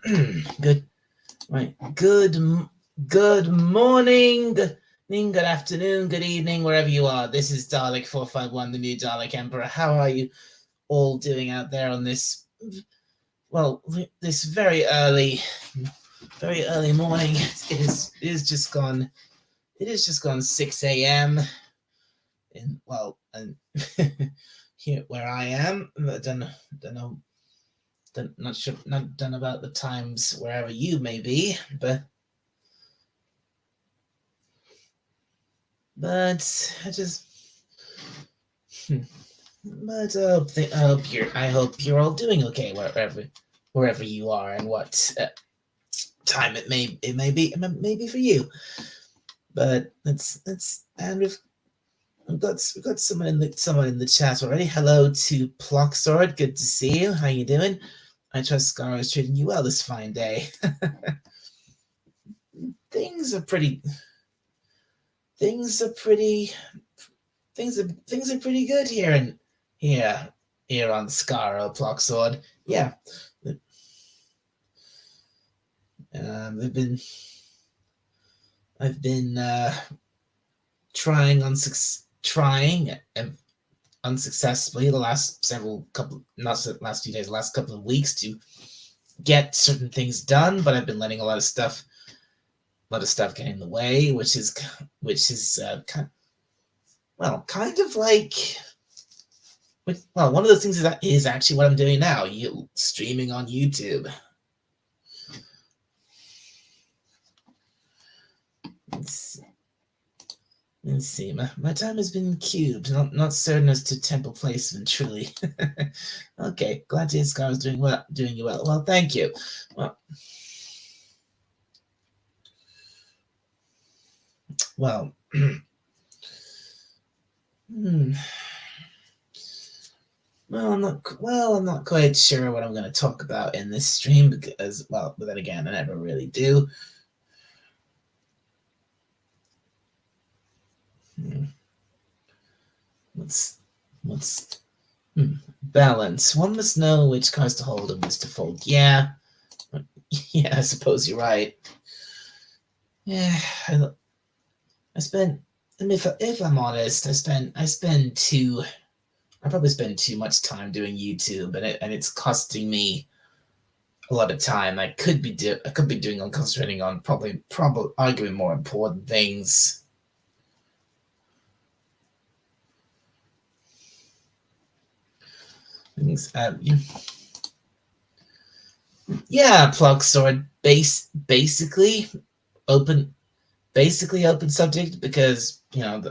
Good, right. Good morning, good afternoon, good evening, wherever you are. This is Dalek 451, the new Dalek Emperor. How are you all doing out there on this? Well, this very early morning. It is just gone. It is just gone 6 a.m. And here where I am. I don't know. Not sure. Not done about the times wherever you may be, but I just. But I hope you're all doing okay wherever you are and what time it may be for you. But let's and we've got someone in the chat already. Hello to Plocksword. Good to see you. How you doing? I trust Scar is treating you well this fine day. things are pretty. Things are pretty. Things are pretty good here here on Scarrow Plocksword. Yeah. I've been trying unsuccessfully the last last few days, the last couple of weeks to get certain things done, but I've been letting a lot of stuff get in the way, which is kind of like one of those things is actually what I'm doing now. You streaming on YouTube. Let's see. My time has been cubed. Not certain as to temple placement, truly. Okay, glad to hear Scar is doing you well. Well, thank you. Well, I'm not quite sure what I'm going to talk about in this stream because, but then again, I never really do. What's balance? One must know which cards to hold and which to fold. Yeah, I suppose you're right. Yeah, if I'm honest, I probably spend too much time doing YouTube, and it's costing me a lot of time. I could be concentrating on probably arguing more important things. Yeah, Plocksword basically open subject because this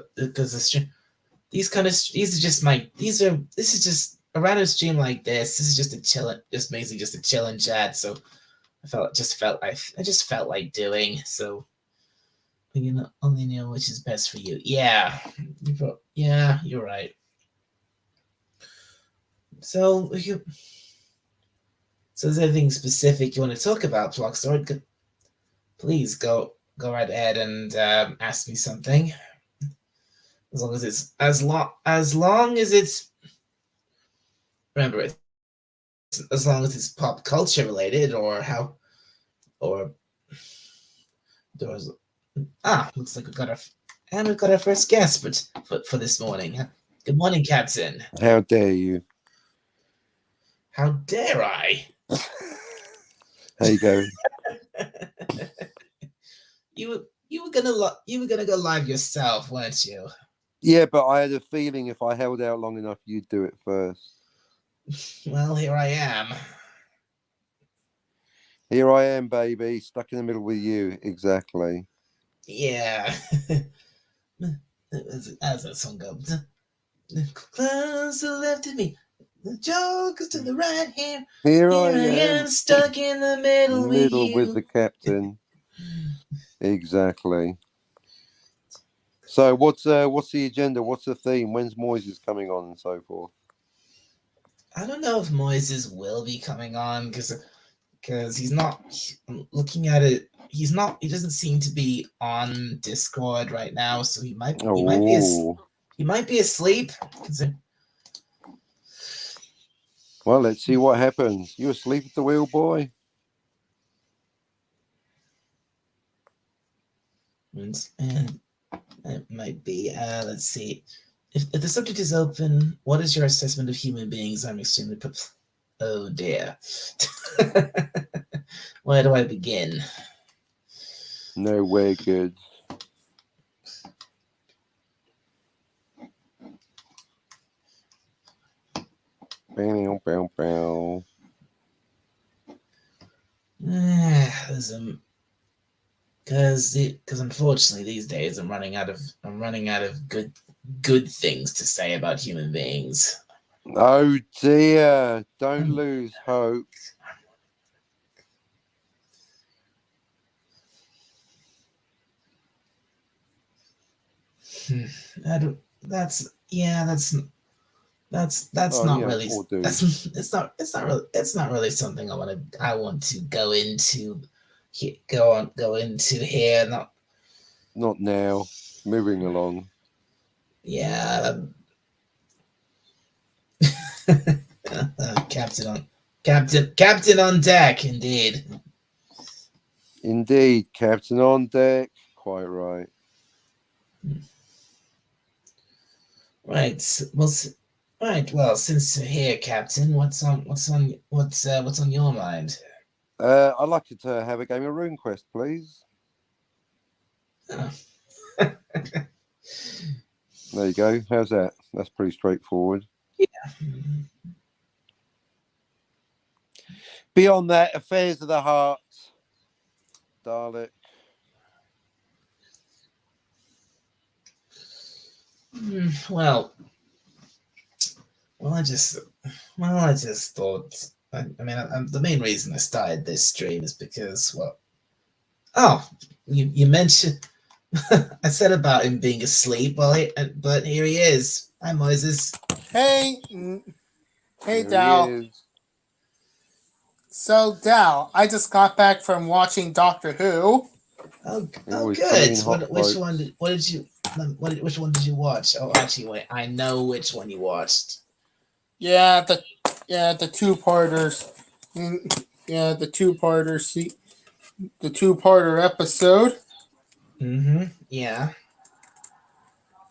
is just a random stream like this. This is just basically just a chilling chat. So I just felt like doing so. You only know which is best for you. Yeah, you're right. So is there anything specific you want to talk about, Plocksword? Please go right ahead and ask me something. As long as it's remember it. As long as it's pop culture related or looks like we've got our first guest for this morning. Good morning, Captain. How dare you? How dare I? How you going? You were gonna go live yourself, weren't you? Yeah, but I had a feeling if I held out long enough, you'd do it first. Well, here I am. Here I am, baby, stuck in the middle with you. Exactly. Yeah. As that song goes. Close to the left of me. The joker's to the right hand. Here I am, stuck in the middle with the captain. Exactly. So what's the agenda? What's the theme? When's Moises coming on and so forth? I don't know if Moises will be coming on because he's not. Looking at it, he doesn't seem to be on Discord right now, so he might be asleep. Well, let's see what happens. You asleep at the wheel, boy? And it might be. Let's see. If the subject is open, what is your assessment of human beings? I'm extremely oh dear. Where do I begin? Nowhere good. Bow, bow, bow. Because unfortunately these days I'm running out of good things to say about human beings. Oh dear! Don't lose hope. That's yeah. That's Oh, not yeah, really. poor dude. It's not really something I want to go into. Go into here. Not now. Moving along. Yeah. Captain on deck, indeed. Indeed, Captain on deck. Quite right. Right. Well, since you're here, Captain, what's on your mind? I'd like you to have a game of RuneQuest, please. Oh. There you go. How's that? That's pretty straightforward. Yeah. Beyond that, affairs of the heart, Dalek. Well, I just thought. I mean, the main reason I started this stream is because, well, oh, you mentioned. I said about him being asleep, but here he is. Hi, Moses. Hey, There Dal. he is. So, Dal, I just got back from watching Doctor Who. Oh, He always good. coming in hot, Which folks. one? Which one did you watch? Oh, actually, wait. I know which one you watched. Yeah, the two-parters. Yeah, the two-parters. The two-parter episode. Yeah.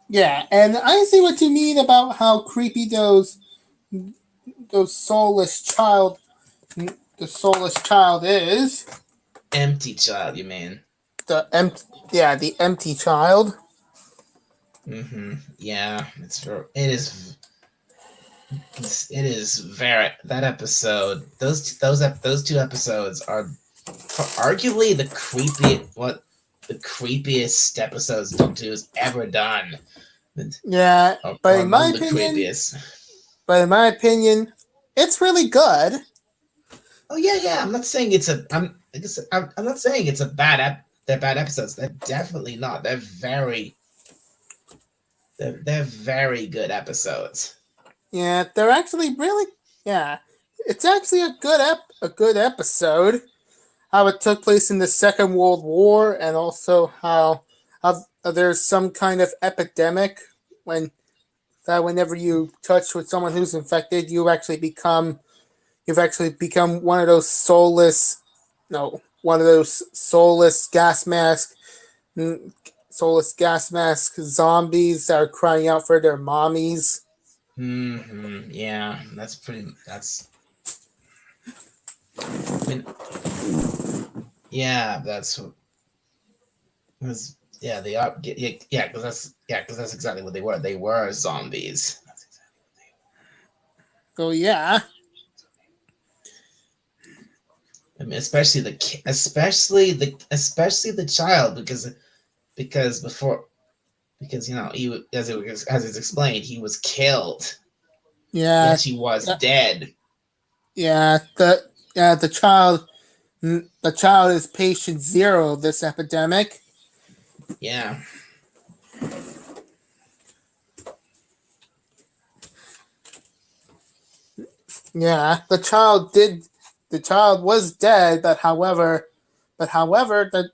Yeah, and I see what you mean about how creepy those soulless child is. Empty child, you mean? The empty child. Yeah, it is very that episode. Those two episodes are arguably the creepiest episodes Doctor Who has ever done. Yeah, but in my opinion, it's really good. Oh yeah. I'm not saying it's a. I'm not saying it's a they're bad episodes. They're definitely not. They're very good episodes. Yeah, they're actually really. Yeah, it's actually a good episode. How it took place in the Second World War, and also how there's some kind of epidemic whenever you touch with someone who's infected, you've actually become one of those soulless gas mask zombies that are crying out for their mommies. Yeah, that's. I mean, yeah, that's. Yeah, they are. Yeah, because that's exactly what they were. They were zombies. That's exactly what they were. So yeah. I mean, especially the child, because as it's explained, he was killed. Yeah. Yet he was dead. Yeah. The child is patient zero of this epidemic. Yeah. Yeah, the child was dead, but however the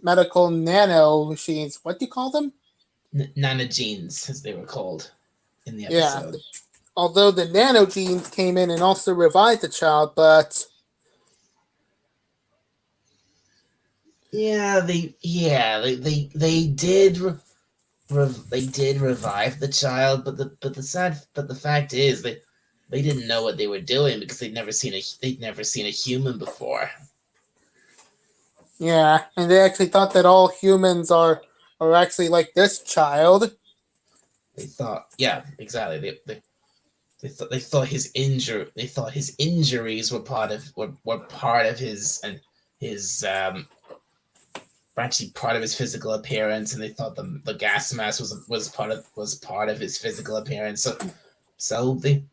medical nano machines, what do you call them? Nanogenes, as they were called in the episode. Yeah, although the nanogenes came in and also revived the child, but they did they did revive the child, but the fact is they didn't know what they were doing because they'd never seen a human before. Yeah, and they actually thought that all humans are actually like this child. They thought, yeah, exactly. They thought his injuries were part of his and his were actually part of his physical appearance, and they thought the gas mask was part of his physical appearance. So they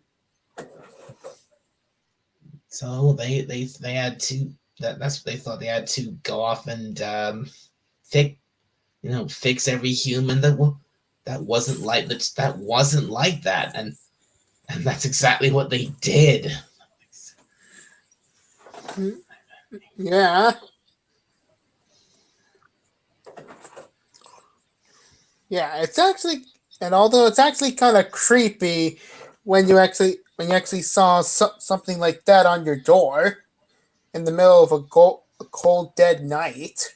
they had to that's what they thought. They had to go off and fix fix every human that wasn't like that, and that's exactly what they did. Yeah. Yeah, it's actually, and although it's actually kind of creepy when you actually saw something like that on your door in the middle of a cold dead night.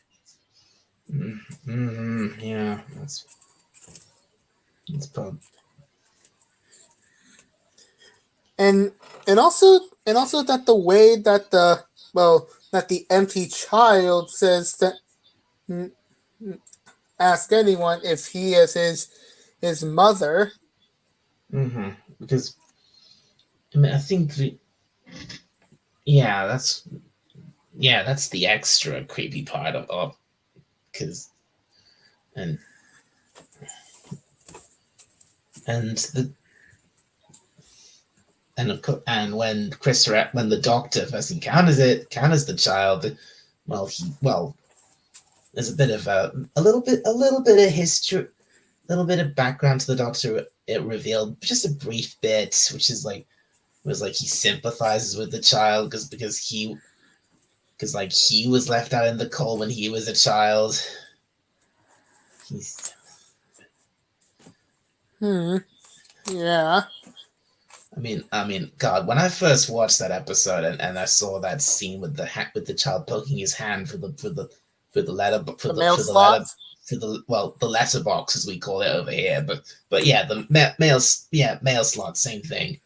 Yeah, that's probably. and also that the way that the empty child says that ask anyone if he is his mother. Because I mean, I think yeah, that's the extra creepy part of because and the and when the doctor first encounters the child, there's a bit of a little bit of history, a little bit of background to the doctor. It revealed just a brief bit, which is like he sympathizes with the child because he was left out in the cold when he was a child. Yeah. I mean, God, when I first watched that episode and I saw that scene with the child poking his hand for the letterbox as we call it over here, but yeah, the mail slot, same thing.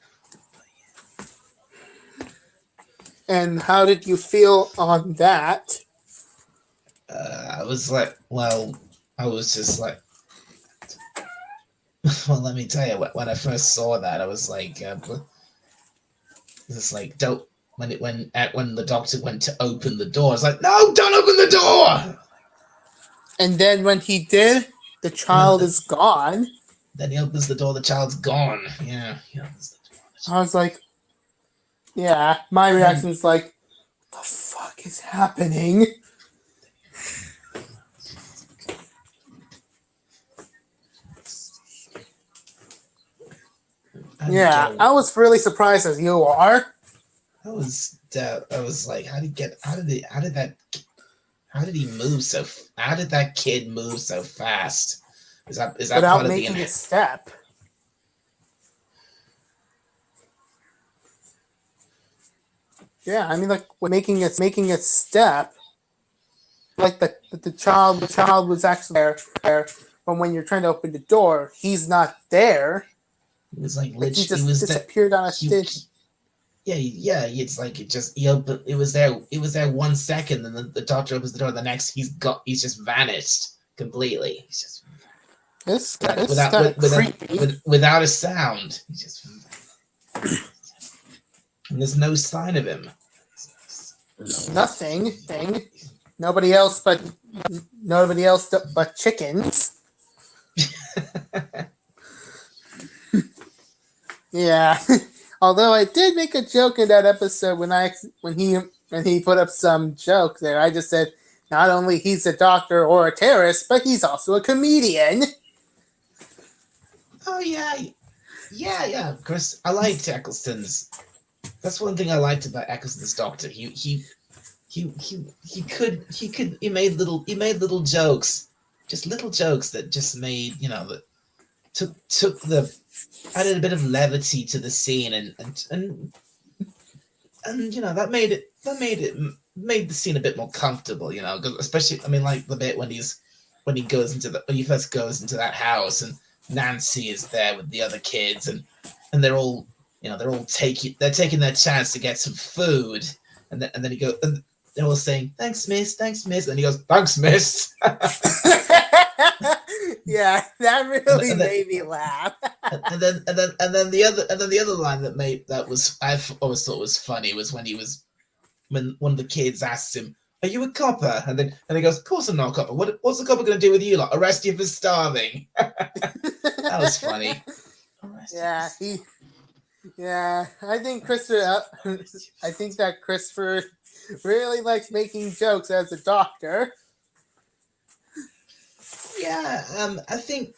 And how did you feel on that? I was like, I was just like, well, let me tell you, when I first saw that, I was like, don't. When the doctor went to open the door, I was like, no, don't open the door. And then when he did, the child is gone. Then he opens the door, the child's gone. Yeah, I was like, yeah, my reaction is like, what the fuck is happening? Yeah, I was really surprised as you are. I was like, how did he move so? How did that kid move so fast? Is that without part of making a step? Yeah, I mean, like making a step, like the child was actually there, but when you're trying to open the door, he's not there. It was like he just disappeared on a stitch. Yeah. It's like he opened. It was there 1 second, and then the doctor opens the door. The next, he's just vanished completely. He's just without a sound. He's just and there's no sign of him. Nothing. Nobody else but chickens. Yeah. Although I did make a joke in that episode when he put up some joke there. I just said not only he's a doctor or a terrorist, but he's also a comedian. Oh yeah. Chris, I liked Eccleston's. That's one thing I liked about Eccleston's doctor. He made little jokes, just little jokes that just made that added a bit of levity to the scene, and that made it made the scene a bit more comfortable, 'cause especially I mean like the bit when he first goes into that house and Nancy is there with the other kids and they're all taking their chance to get some food and then he goes and they're all saying thanks miss, and he goes thanks miss. Yeah, that really And then- made me laugh. and then the other line I always thought was funny was when one of the kids asks him, "Are you a copper?" and he goes, "Of course I'm not a copper. What's the copper going to do with you lot? Arrest you for starving?" That was funny. Yeah, I think Christopher. I think that Christopher really likes making jokes as a doctor. Yeah, I think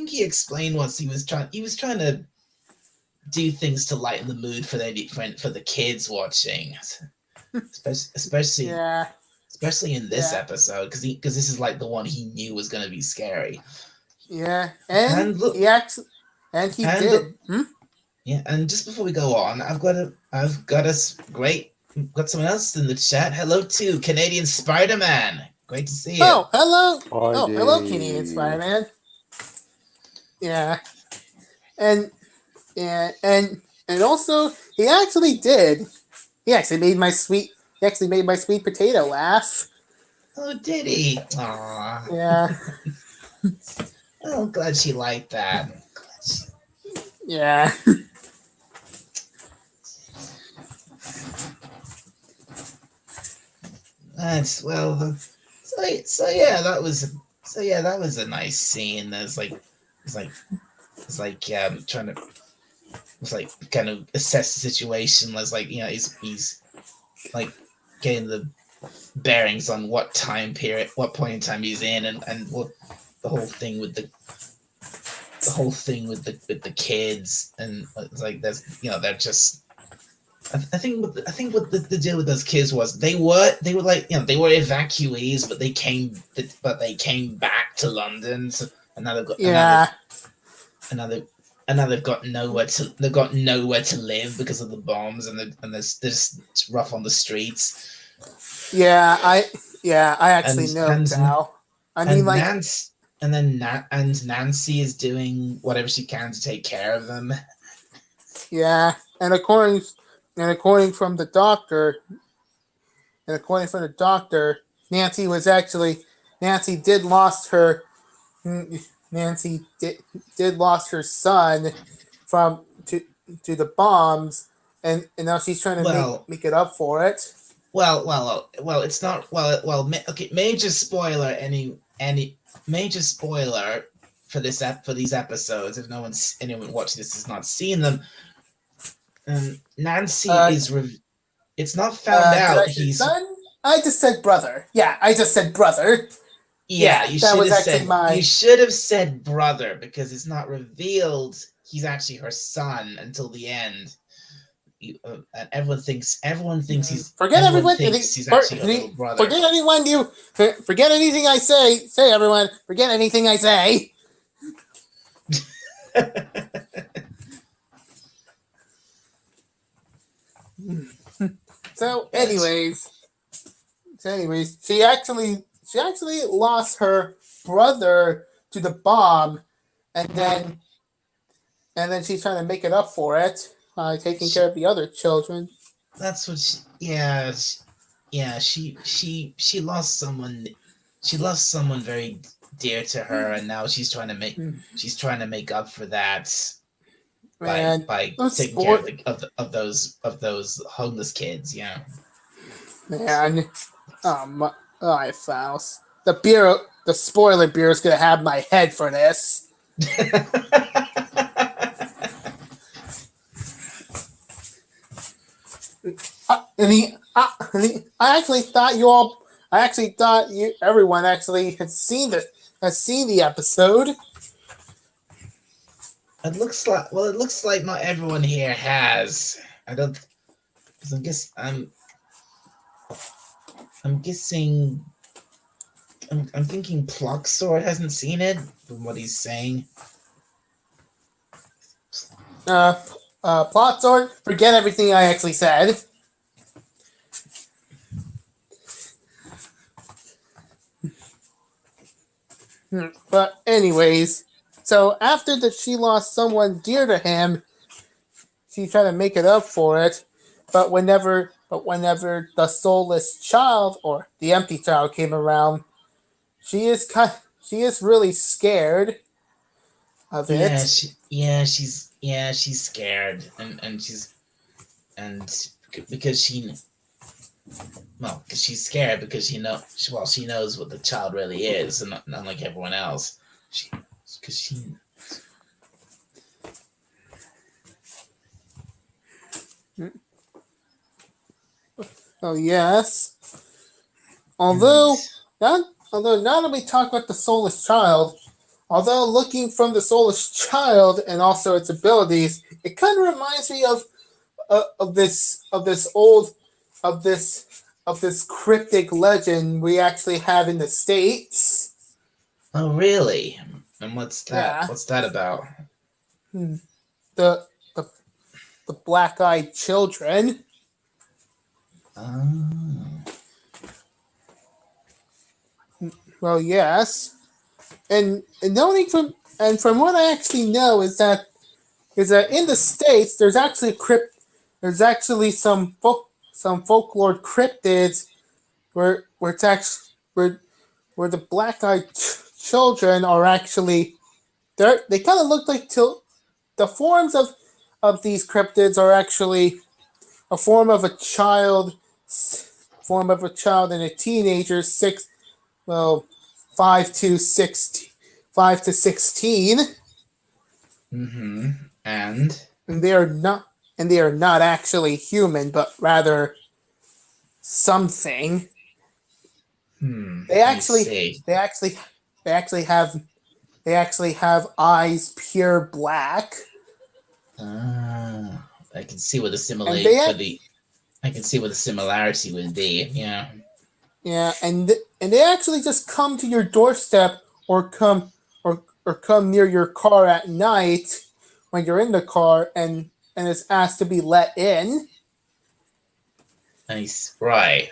he explained once he was trying to do things to lighten the mood for the kids watching, especially Yeah, in this Yeah. episode because this is like the one he knew was going to be scary. yeah, And and look- he actually, and he and did. Yeah, and just before we go on, I've got someone else in the chat. Hello to Canadian Spider-Man. Great to see you. Oh, hello. Hi, Hello, Dave. Canadian Spider-Man. Yeah, and also he actually did. He actually made my sweet potato laugh. Oh, did he? Aw. Yeah, Oh, I'm glad she liked that. yeah. That's well. So yeah, that was a nice scene. It's like trying to kind of assess the situation. Was like he's like getting the bearings on what point in time he's in, and what the whole thing with the kids, and it's like there's they're just. I think what the deal with those kids was they were like they were evacuees, but they came back to London, so, and now they've got Yeah, and now they've got nowhere to live because of the bombs, and they're just rough on the streets. yeah. I actually And- know and- now. I And mean, like, Nancy is doing whatever she can to take care of them. yeah. And according from the doctor, Nancy did lost her son to the bombs, and now she's trying to Well- make it up for it. Well, it's not. Okay. Major spoiler. Major spoiler for these episodes. If anyone watching this has not seen them, Nancy is. It's not found Did I out. say He's. son? I just said brother. Yeah, I just said brother. Yeah, Yeah, you that should was have actually said. my- You should have said brother because it's not revealed he's actually her son until the end. And everyone thinks he's. Forget everyone everyone. thinks he's actually her little brother. Forget anyone. Forget anything I say. Say everyone. Forget anything I say. So, anyways, she actually lost her brother to the bomb, and then she's trying to make it up for it by taking care of the other children. That's what she lost someone. She lost someone very dear to her, and now she's trying to make up for that Man, by those taking care of those homeless kids. Yeah. man, my Faust. The spoiler beer is gonna have my head for this. I actually thought everyone actually has seen the episode. It looks like not everyone here has. I don't. Because I'm guessing. I'm thinking Ploxor hasn't seen it from what he's saying. Plot sword. Forget everything I actually said. But anyways, so after that she lost someone dear to him, she tried to make it up for it. But whenever the soulless child or the empty child came around, she is really scared of Yeah, it. she's scared, and because she's scared because she knows what the child really is, and not unlike everyone else. She because she Oh yes. and Although now that we talk about the soulless child, although looking from the soulless child and also its abilities, it kind of reminds me of this cryptic legend we actually have in the states. oh really? And what's that? Yeah. What's that about? Hmm. The the the black-eyed children. Oh. Well, yes, and knowing from what I actually know is that in the states there's actually some folklore cryptids where it's actually where the black-eyed children are actually they kind of look like the forms of these cryptids are actually a form of a child and a teenager, well 5 to 16, Mm-hmm. And and they are not actually human but rather something. They I actually see. they actually they actually have they actually have eyes pure black. Ah, I can see what the And I can see what the similarity would be. Yeah. yeah, and they actually just come to your doorstep or come near your car at night when you're in the car and is asked to be let in. Nice. Right.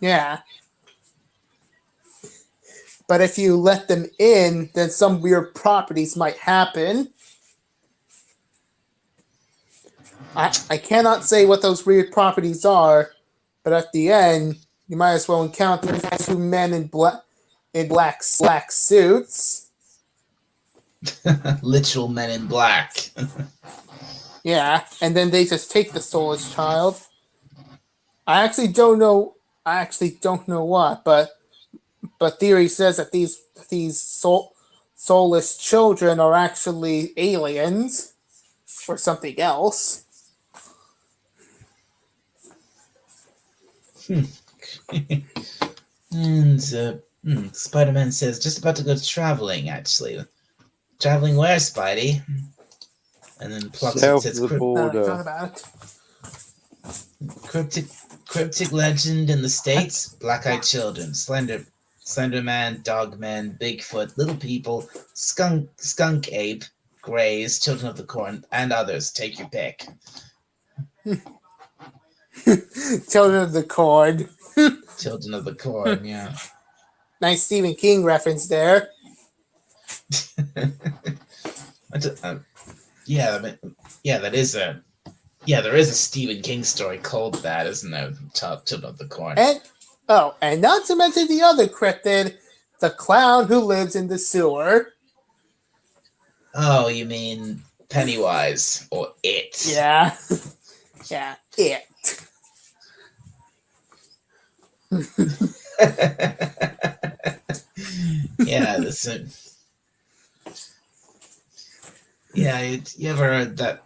Yeah. But if you let them in, then some weird properties might happen. I cannot say what those weird properties are, but at the end, you might as well encounter two men in black suits. Literal men in black. Yeah, and then they just take the soulless child. I actually don't know. I actually don't know what, but theory says that these soulless children are actually aliens or something else. And Spider-Man says, just about to go traveling, actually. Traveling where, Spidey? And then plucks South it. of Says, the Talk border. about it. cryptic legend in the States, black-eyed children, slender man, dog man, Bigfoot, little people, skunk ape, grays, children of the corn, and others. Take your pick. Children of the Corn. Children of the corn, yeah. Nice Stephen King reference there. Yeah, I mean, yeah, there is a Stephen King story called that, isn't there? Children of the Corn. And not to mention the other cryptid, the clown who lives in the sewer. Oh, you mean Pennywise or It? Yeah. Yeah, it. Yeah, yeah. You ever heard that?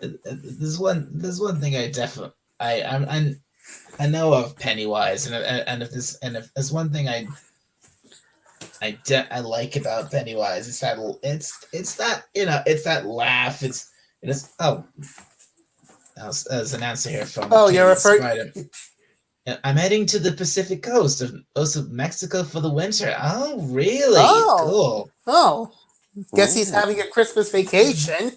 There's one thing I know of Pennywise, and if there's one thing I like about Pennywise, it's that it's that laugh. It's as an answer here from You're referring. I'm heading to the Pacific coast of Mexico for the winter. Oh, really? Oh. Cool. Oh, guess he's Ooh. having a Christmas vacation.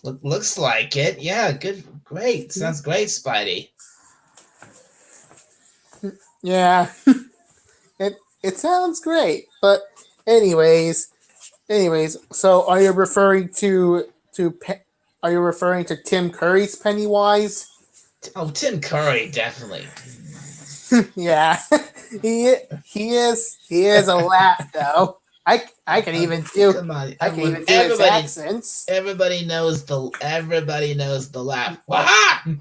Looks like it. Yeah, good. Great. Sounds great, Spidey. Yeah. it sounds great. But anyways, so are you referring are you referring to Tim Curry's Pennywise? Oh, Tim Curry, definitely. Yeah, he is a laugh though. I can even do Come on, I can even do his accents. everybody knows the laugh. Waha!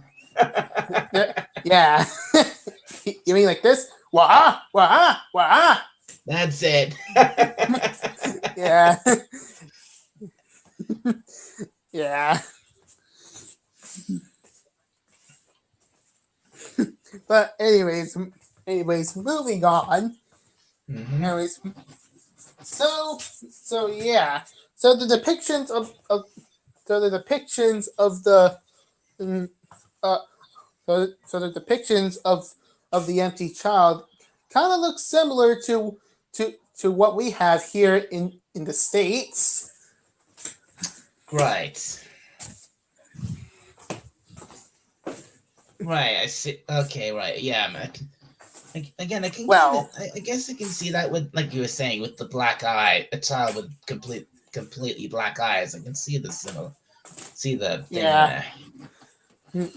Yeah, you mean like this? Wah wah wah. That's it. Yeah, yeah. But anyways, moving on. Mhm. Anyways, so yeah. So the depictions of the mm, uh so the depictions of the empty child kind of look similar to what we have here in the states. Right. Right, I see. Okay, right. Yeah, man. Again, I can Well, I guess I can see that with, like you were saying, with the black eye, a child with completely black eyes. I can see the see the thing yeah. there.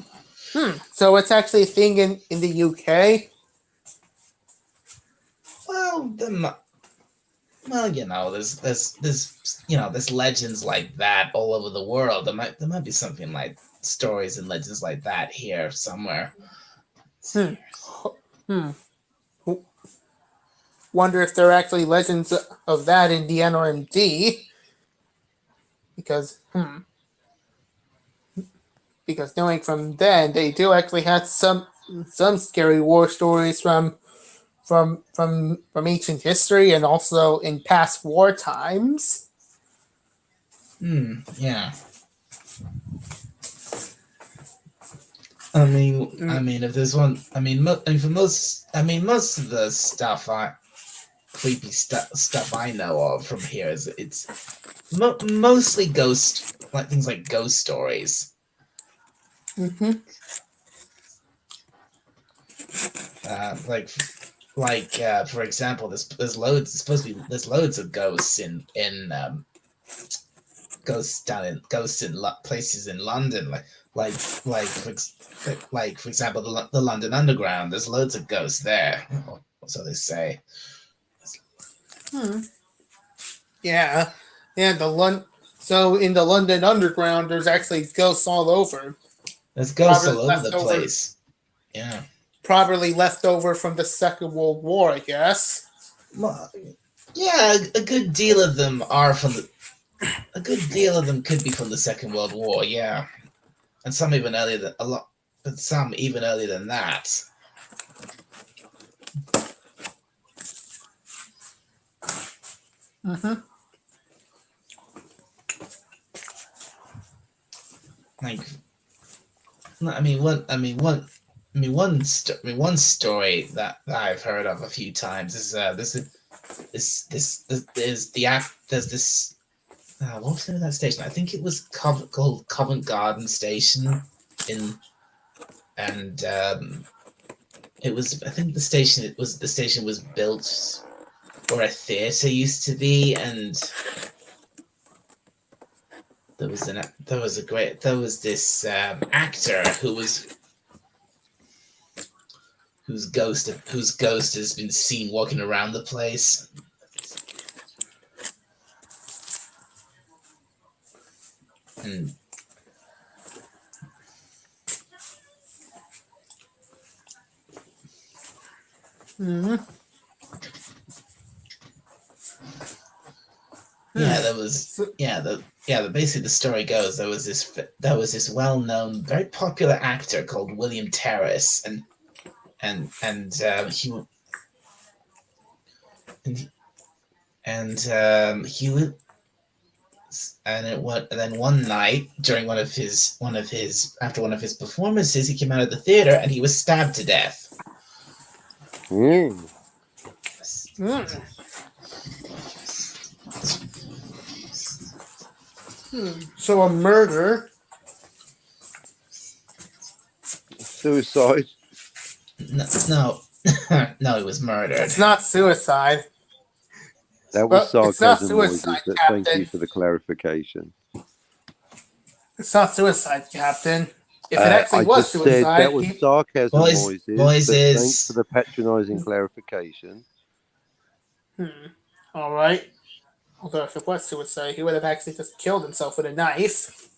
So it's actually a thing in the UK. Well, well, there's legends like that all over the world. There might be something like stories and legends like that here somewhere. Hmm. Hmm. Wonder if there are actually legends of that in the NRMD. Because because knowing from then, they do actually have some scary war stories from ancient history and also in past war times. Yeah. I mean, if there's one, I mean, most of the stuff, creepy stuff I know of from here is it's mostly things like ghost stories. Mm-hmm. For example, there's loads of ghosts in ghosts in places in London, like like for, for example the London Underground. There's loads of ghosts there, so they say. Yeah, So in the London Underground, there's actually ghosts all over. There's ghosts Probably all over the left over- place. Yeah. Probably left over from the Second World War, I guess. Well, yeah, a good deal of them are from a good deal of them could be from the Second World War. Yeah, and some even earlier than but some even earlier than that. Mm-hmm. Like, one story that I've heard of a few times is there's this what was the name of that station? I think it was called Covent Garden Station and it was, I think the station was built where a theater used to be, and there was this actor whose ghost has been seen walking around the place. And Mm-hmm. Basically the story goes there was this well-known, very popular actor called William Terrace, and he then one night during one of his performances, he came out of the theater and he was stabbed to death. So a murder. Suicide. No, No, he was murdered. It's not suicide. That Well, was it's not sarcasm, Moises, suicide, but thank you Captain. for the clarification. It's not suicide, Captain. If it actually I was just said suicide, that was sarcasm, Moises, but Moises. thanks for the patronising clarification. All right. Although if it was suicide, he would have actually just killed himself with a knife.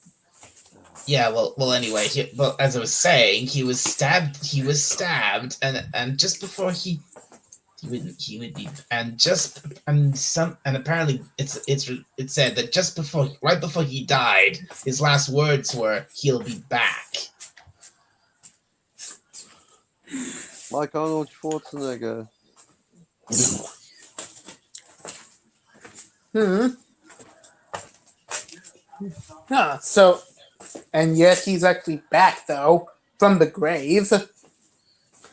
Yeah, well. Anyway, well, as I was saying, he was stabbed. And just before he would be, and apparently it said that right before he died, his last words were, "He'll be back." Like Arnold Schwarzenegger. So, and yet he's actually back though from the grave.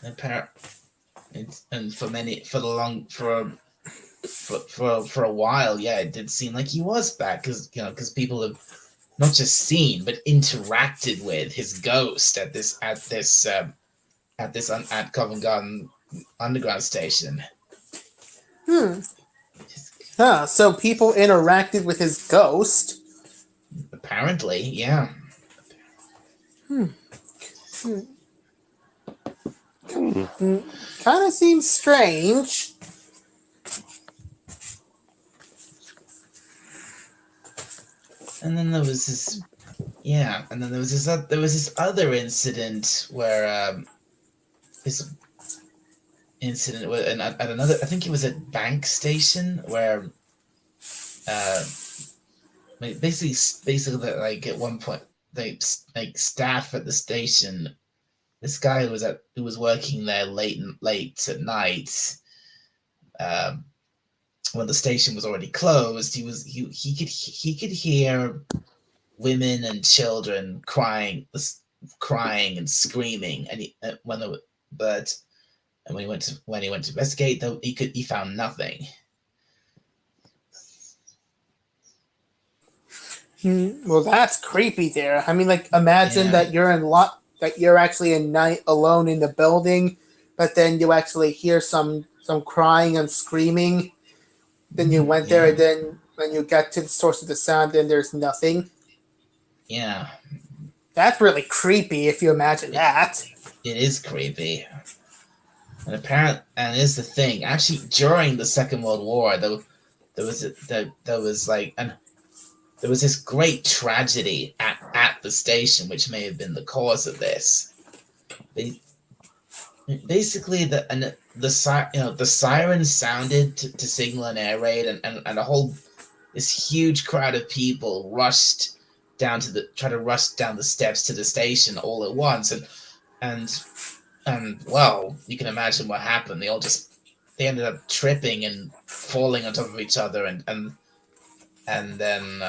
And for a while, yeah, it did seem like he was back because people have not just seen but interacted with his ghost at Covent Garden Underground Station. So people interacted with his ghost. Apparently, yeah. Kind of seems strange. And then there was this, other incident where at another, I think it was at Bank Station, where basically like at one point staff at the station, this guy who was working there late at night, when the station was already closed, he could hear women and children crying and screaming, and when he went to investigate, though, he found nothing. Well, that's creepy. There, I mean, like, imagine that you're actually in night alone in the building, but then you actually hear some crying and screaming. Then you went there, and then when you got to the source of the sound, then there's nothing. Yeah, that's really creepy. If you imagine that, it is creepy. And here's the thing. Actually, during the Second World War, there was this great tragedy at the station, which may have been the cause of this. Basically, the siren sounded to signal an air raid, and this huge crowd of people rushed down the steps to the station all at once, and well, you can imagine what happened. They ended up tripping and falling on top of each other, and then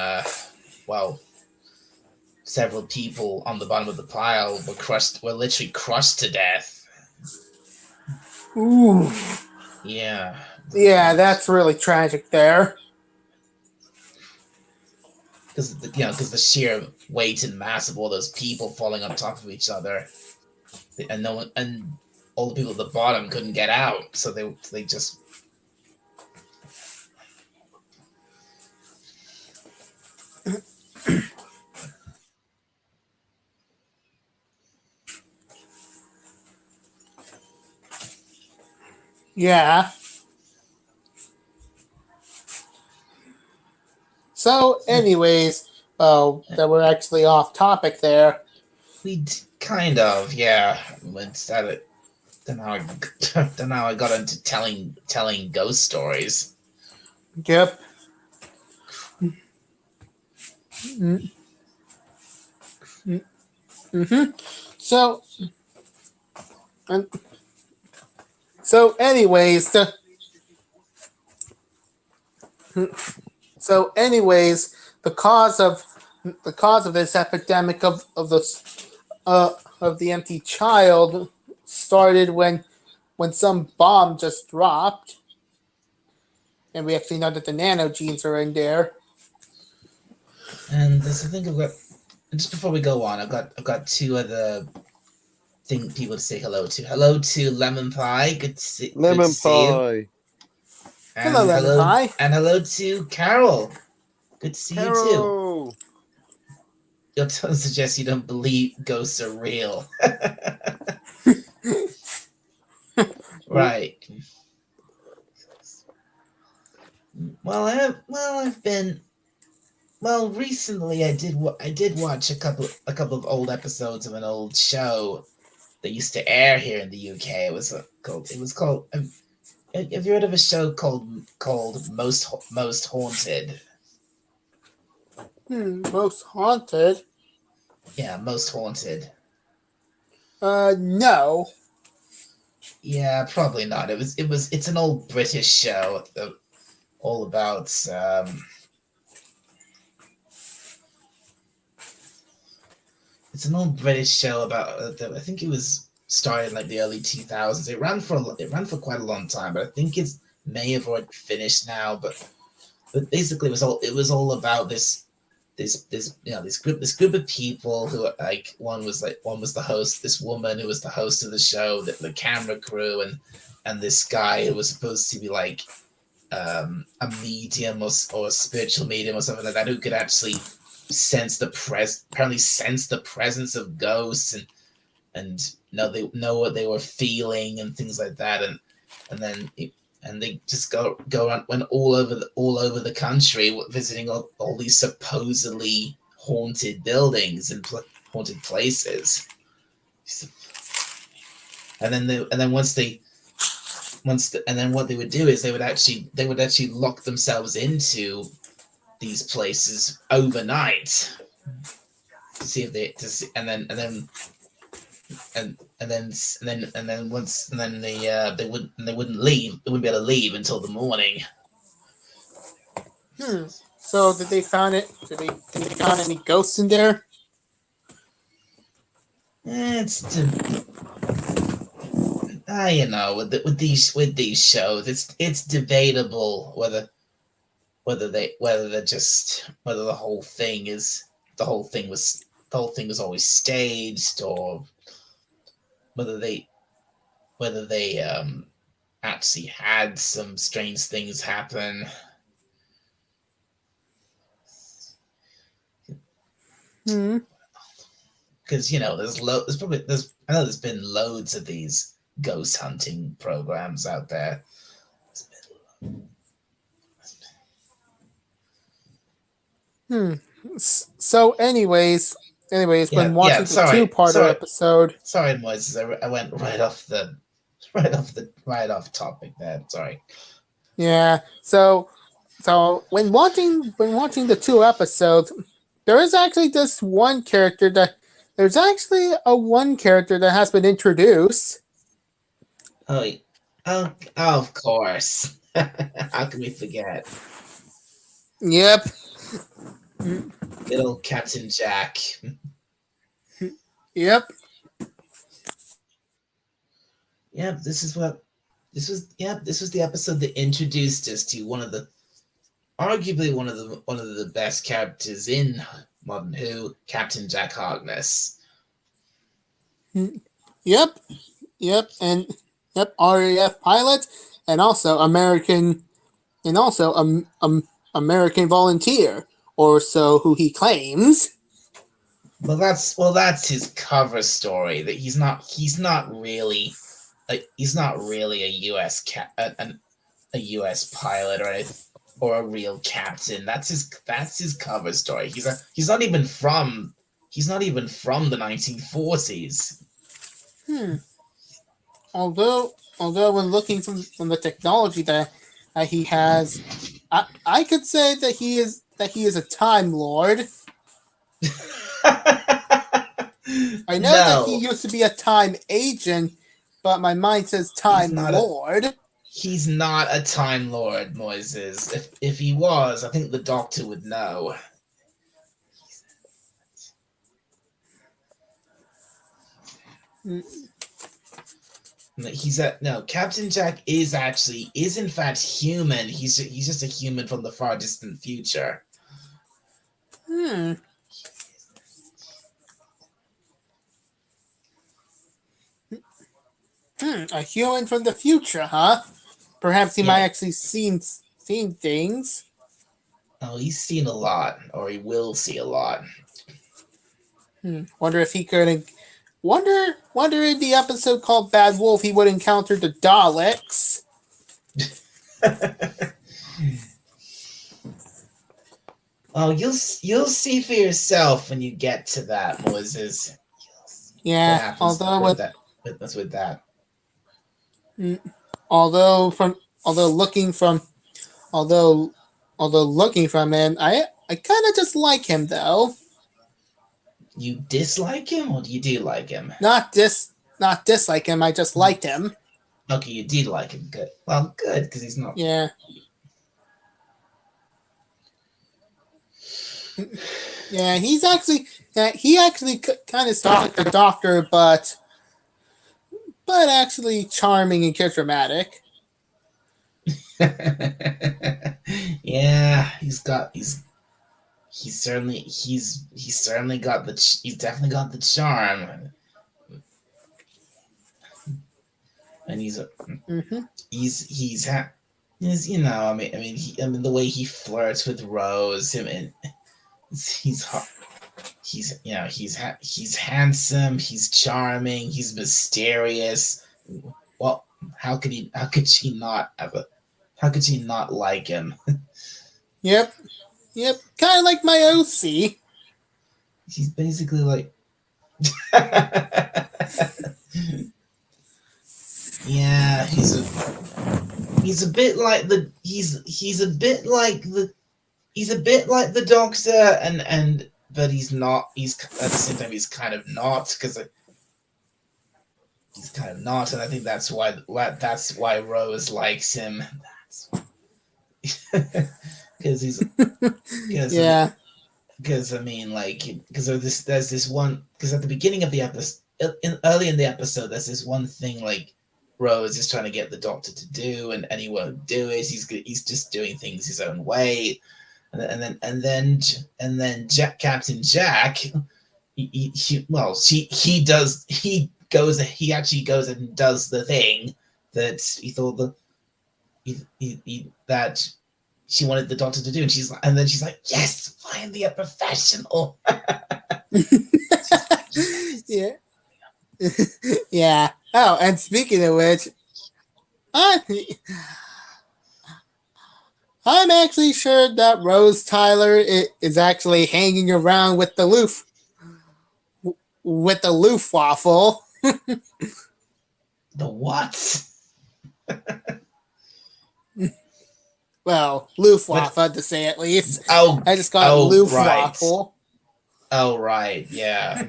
several people on the bottom of the pile were literally crushed to death. Ooh. Yeah, that's really tragic there. Because the sheer weight and mass of all those people falling on top of each other, and all the people at the bottom couldn't get out, so they just. Yeah. So, anyways, that we're actually off topic there. We kind of, yeah. Then how I got into telling ghost stories. Yep. So, anyways, the cause of this epidemic of the empty child started when some bomb just dropped, and we actually know that the nanogenes are in there. And there's, I think, just before we go on, I've got two other thing people to say hello to. Hello to Lemon Pie. Good to see, good to Lemon see you. pie. And Hello, Lemon Pie. and hello to Carol. Good to see you too. Carol. Your tone suggests you don't believe ghosts are real. Right. I've been recently I did watch a couple of old episodes of an old show that used to air here in the UK. It was called have you heard of a show called Most Haunted? Most haunted. Yeah, Most Haunted. No. Yeah, probably not. It's an old British show all about it's an old British show about I think it was started in like the early 2000s. It ran for quite a long time, but I think it may have already finished now. But basically, it was all about this this group of people who like one was the host, this woman who was the host of the show, the camera crew, and this guy who was supposed to be like a medium or a spiritual medium or something like that, who could actually sense the presence of ghosts and know what they were feeling and things like that, and they just go around, went all over the country visiting all these supposedly haunted buildings and haunted places. And then what they would do is they would actually lock themselves into these places overnight to see if they they wouldn't leave. They wouldn't be able to leave until the morning. So did they find it? Did they find any ghosts in there? With these shows, it's debatable whether the whole thing was always staged, or whether they actually had some strange things happen. Because I know there's been loads of these ghost hunting programs out there. So, anyways, when watching the two-parter episode. Sorry, Moises, I went right off topic there. Sorry. Yeah. So when watching the two episodes, there is actually this one character that one character that has been introduced. Oh, of course. How can we forget? Yep. Little Captain Jack. Yep. Yep, this was the episode that introduced us to arguably one of the best characters in Modern Who, Captain Jack Harkness. Yep. And RAF pilot, and also American volunteer, or so who he claims. Well, that's his cover story. That he's not really a U.S. a U.S. pilot or a real captain. That's his cover story. He's not even from the 1940s. Although when looking from the technology that he has, I could say that he is a Time Lord. I know that he used to be a Time Agent, but my mind says Time Lord. He's not a Time Lord, Moises. If he was, I think the Doctor would know. Captain Jack is in fact human. He's just a human from the far distant future. A human from the future, huh? Perhaps he Yeah. might actually seen things. Oh, he's seen a lot, or he will see a lot. Wonder if he could. Wonder in the episode called Bad Wolf he would encounter the Daleks. Oh, you'll see for yourself when you get to that, Moses. What Yeah, happens with that? With that. although from although looking from although looking from him, I kind of just like him though. You dislike him, or do you do like him? Not dislike him. I just liked him. Okay, you did like him. Good. Well, good, because he's not. Yeah. Yeah, he actually kind of started the Doctor, but actually charming and charismatic. Yeah, he's certainly got he's definitely got the charm, and he's the way he flirts with Rose, he's hot. He's handsome, he's charming, he's mysterious. Well, how could she not like him? Yep. Kind of like my OC. He's basically like yeah, he's a bit like the Doctor, and but he's not. He's at the same time he's kind of not, because he's kind of not, and I think that's why Rose likes him. Because he's Yeah. Because there's this one, because at the beginning of the episode, early in the episode, there's this one thing like Rose is trying to get the Doctor to do, and he won't do it. He's just doing things his own way. And then Captain Jack, he actually goes and does the thing that he thought that she wanted the Doctor to do, and then she's like, yes, finally a professional. Yeah. Yeah. Oh, and speaking of which, I'm actually sure that Rose Tyler is actually hanging around with the Luftwaffe. The what? Well, Luftwaffe to say at least. Oh, I just got Luftwaffe. Right. Oh, right, yeah.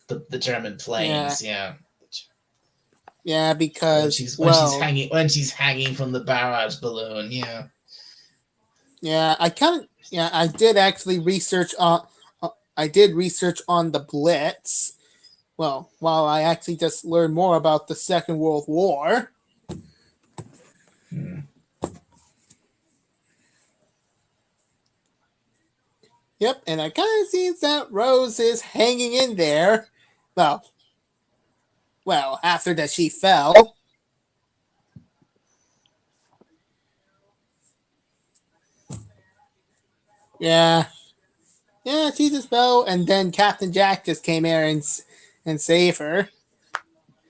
the German planes, yeah. Yeah, because when she's hanging from the barrage balloon, yeah. Yeah, I did actually research on the Blitz. Well, while I actually just learned more about the Second World War. Yep, and I kind of seems that Rose is hanging in there. Well, after that she fell. Yeah, she just fell, and then Captain Jack just came here and saved her.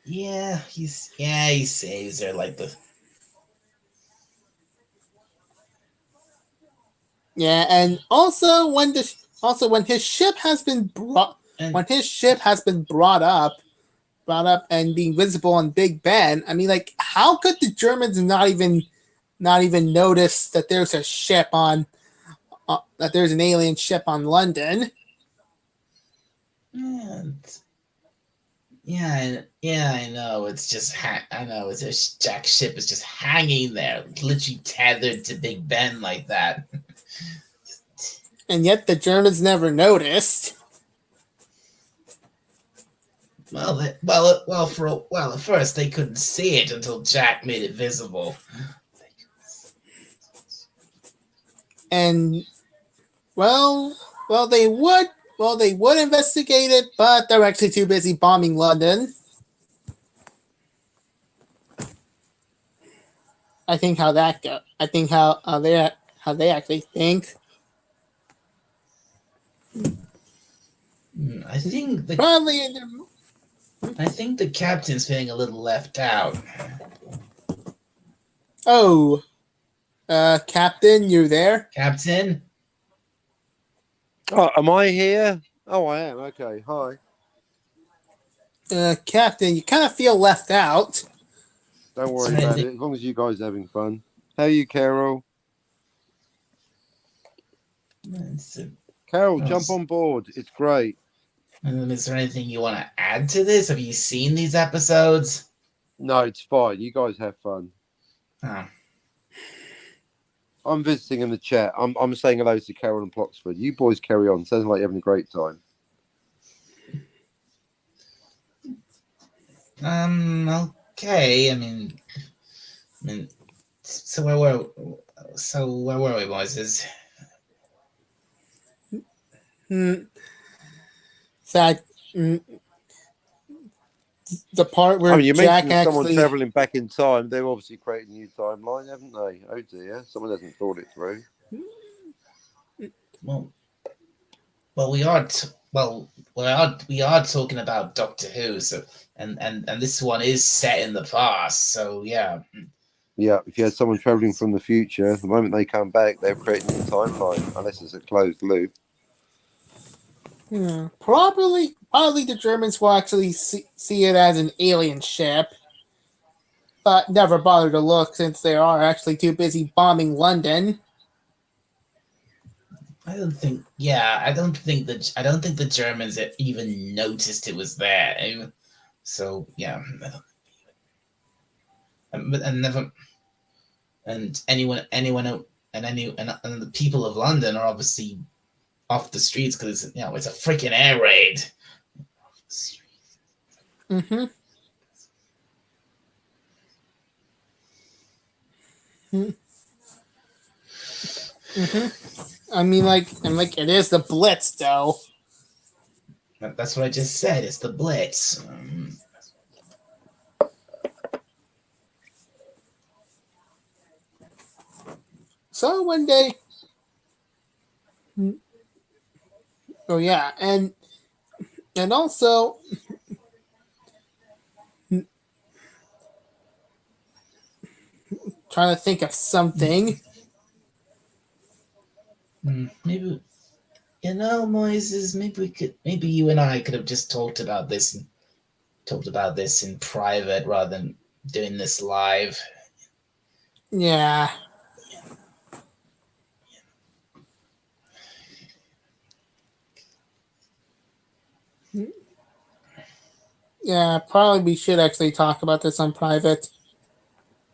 Yeah, he saves her like the. Yeah, and also when his ship has been brought up and being visible on Big Ben, I mean, like, how could the Germans not even notice that there's a ship on that there's an alien ship on London? Yeah, I know. It's just Jack's ship is just hanging there, literally tethered to Big Ben like that. And yet the Germans never noticed. Well, at first they couldn't see it until Jack made it visible. And they would investigate it, but they're actually too busy bombing London. I think how that go. I think how they actually think. I think the Probably. captain's feeling a little left out. Oh, Captain, you there? Captain? Oh, am I here? Oh, I am. Okay. Hi. Captain, you kind of feel left out. Don't worry Sorry, about it. As long as you guys are having fun. How are you, Carol? Carol, Oh, jump on board. It's great. Is there anything you want to add to this? Have you seen these episodes? No, it's fine. You guys have fun. Oh. I'm visiting in the chat. I'm saying hello to Carol and Ploxford. You boys carry on. Sounds like you're having a great time. Okay. I mean, so where were we, boys? That the part where you Jack mentioned someone actually. traveling back in time. They've obviously created a new timeline, haven't they? Oh dear, someone hasn't thought it through. Well, we are talking about Doctor Who, so and this one is set in the past, so yeah. Yeah, if you had someone traveling from the future, the moment they come back, they're creating a new timeline, unless it's a closed loop. Probably the Germans will actually see it as an alien ship, but never bother to look since they are actually too busy bombing London. I don't think the Germans even noticed it was there. So yeah, and anyone and the people of London are obviously off the streets because it's a freaking air raid. Mm-hmm. I mean, it is the Blitz, though. That's what I just said. It's the Blitz. So one day, oh yeah, and also, trying to think of something. Maybe Moises. Maybe you and I could have just talked about this in private rather than doing this live. Yeah. Yeah, probably we should actually talk about this on private.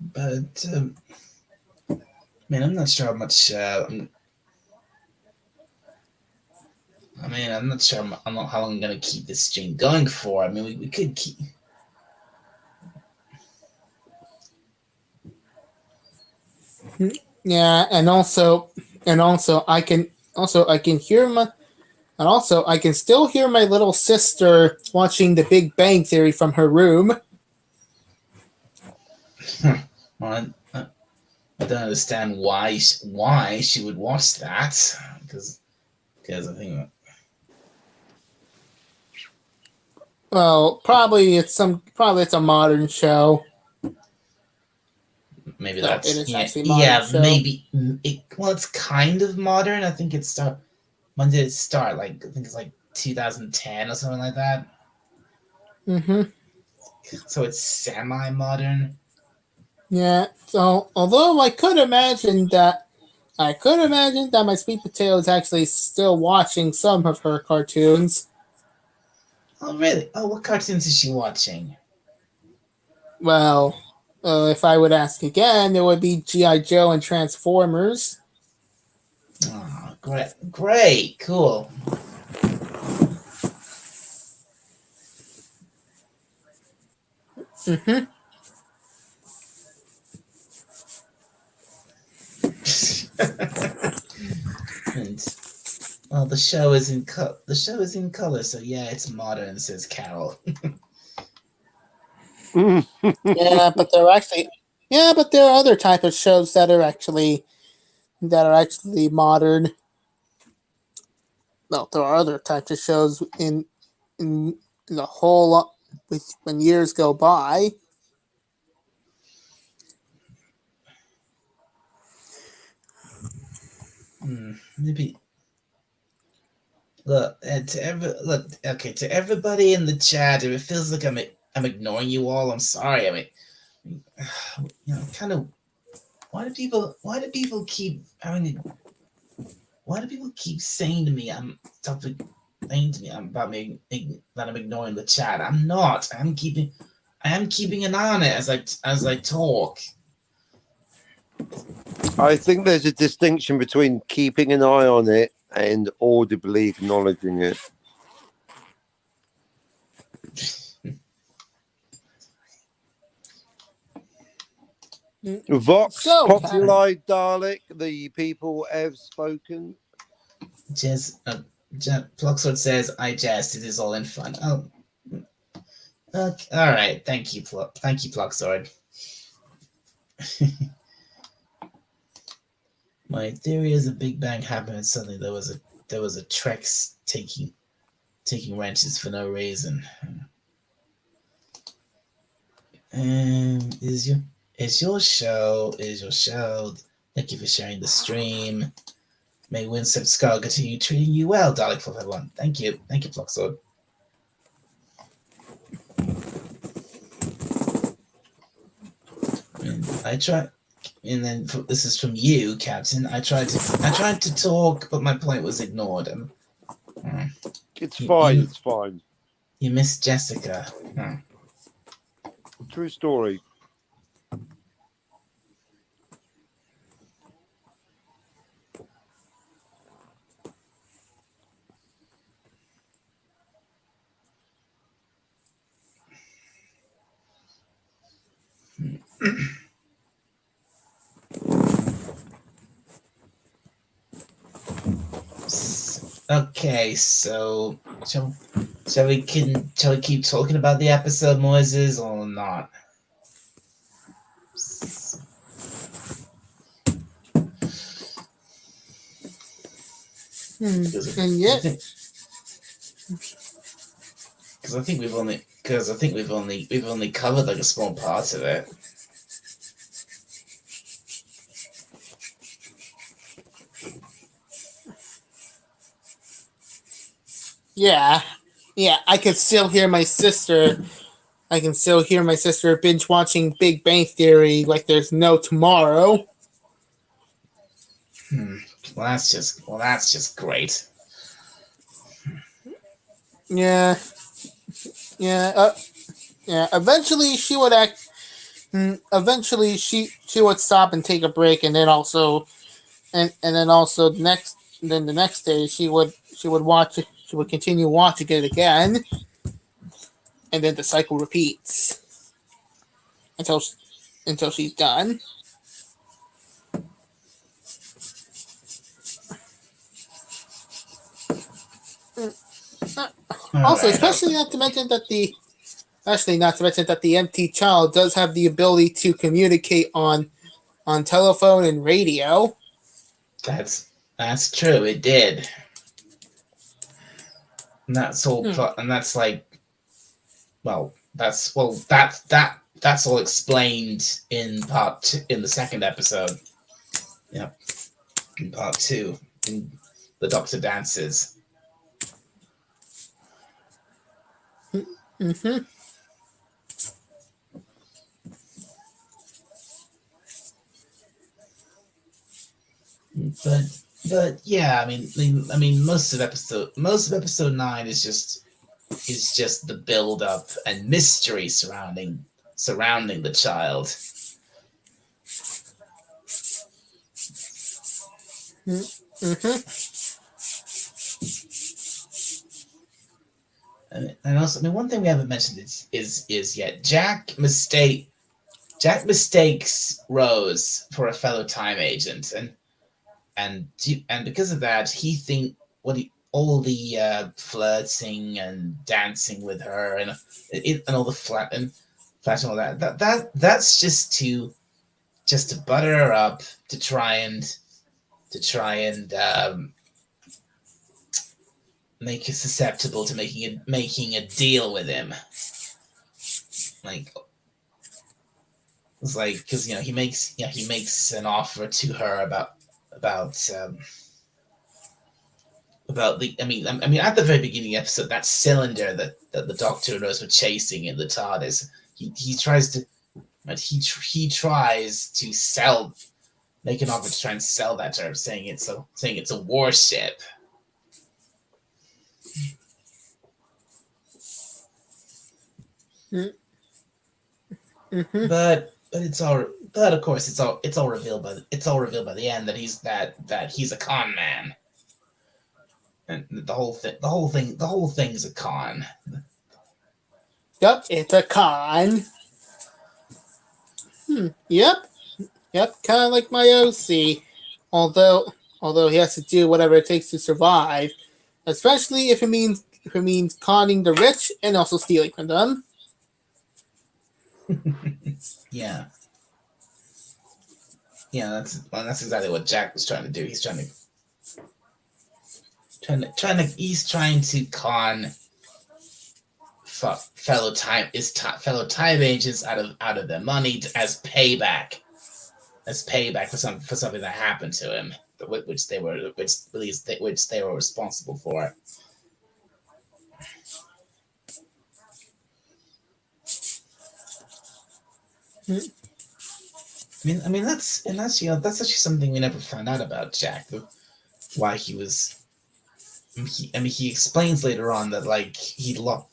But I'm not sure how much. I'm not sure how long I'm going to keep this stream going for. I mean, we could keep. Yeah, and also I can hear I can still hear my little sister watching The Big Bang Theory from her room. Well, I don't understand why she would watch that because I think. Well, probably it's a modern show. Maybe No, that's it is actually modern. Yeah, show. maybe it's kind of modern. I think when did it start? I think it's 2010 or something like that. Mm-hmm. So it's semi-modern. Yeah. So although I could imagine that my sweet potato is actually still watching some of her cartoons. Oh really? Oh, what cartoons is she watching? Well, if I would ask again, it would be G.I. Joe and Transformers. Oh, great, cool. Mm-hmm. And well, the show is in color, so yeah, it's modern, says Carol. Yeah, but they're actually Yeah, but there are other type of shows that are actually modern. No, there are other types of shows in the whole lot when years go by. Maybe look to everybody in the chat. If it feels like I'm ignoring you all, I'm sorry. I mean, kind of. Why do people keep? I mean, why do people keep saying to me saying to me about me that I'm ignoring the chat? I'm not. I am keeping an eye on it as I talk. I think there's a distinction between keeping an eye on it and audibly acknowledging it. Vox Populi Dalek, the people have spoken. Pluxord says, I jest, it is all in fun. Oh. Okay. All right. Thank you, Pluxord. My theory is a Big Bang happened and suddenly there was a Trex taking wrenches for no reason. Is your show. Thank you for sharing the stream. May Winston Skull continue treating you well, Dalek 451. Thank you, Pluxord. And I try, and then this is from you, Captain. I tried to talk, but my point was ignored. It's fine. It's fine. You missed Jessica. True story. Okay, so shall we keep talking about the episode, Moises, or not? And yet, because I think we've only covered like a small part of it. Yeah, I can still hear my sister. I can still hear my sister binge watching Big Bang Theory like there's no tomorrow. Well, that's just great. Yeah. Eventually, she would act. Eventually, she would stop and take a break, and then also, and then also the next day she would watch. She would continue watching it again, and then the cycle repeats until she's done. Also, especially not to mention that the MT child does have the ability to communicate on telephone and radio. That's true. It did. And that's all. And that's like, that's all explained in the second episode. Yep. In part 2, in the Doctor Dances. Mm-hmm. But yeah, I mean, most of episode 9 is just the build up and mystery surrounding the child. Mm-hmm. And also, one thing we haven't mentioned is yet Jack mistakes Rose for a fellow time agent, and because of that, all the flirting and dancing with her and all the flashing all that's just to just to butter her up to try and make her susceptible to making a deal with him. Like, it's like, because he makes an offer to her about the at the very beginning of the episode, that cylinder that the Doctor and Rose were chasing in the TARDIS, he tries to make an offer to try and sell that to her, saying it's a warship. Mm-hmm. But of course it's all revealed by the end that he's a con man, and the whole thing's a con. Yep, it's a con. Yep, kind of like my OC. Although he has to do whatever it takes to survive, especially if it means conning the rich and also stealing from them. Yeah, that's exactly what Jack was trying to do. He's trying to con fellow time agents out of their money as payback for something that happened to him, which they were responsible for. I mean that's actually something we never found out about Jack. Why he was. He explains later on that he'd lost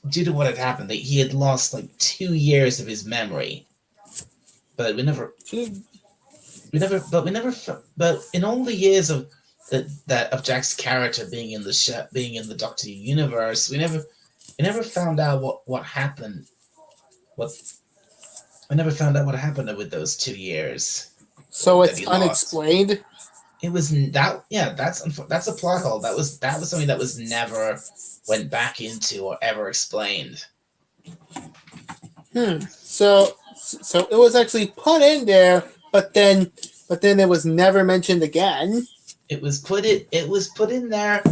due to what had happened. That he had lost 2 years of his memory, but we never. But in all the years of of Jack's character being in the Doctor Who universe, we never found out what happened. I never found out what happened with those 2 years. So it's unexplained. It was that. Yeah, that's a plot hole. That was something that was never went back into or ever explained. So it was actually put in there, but then it was never mentioned again. It was put in there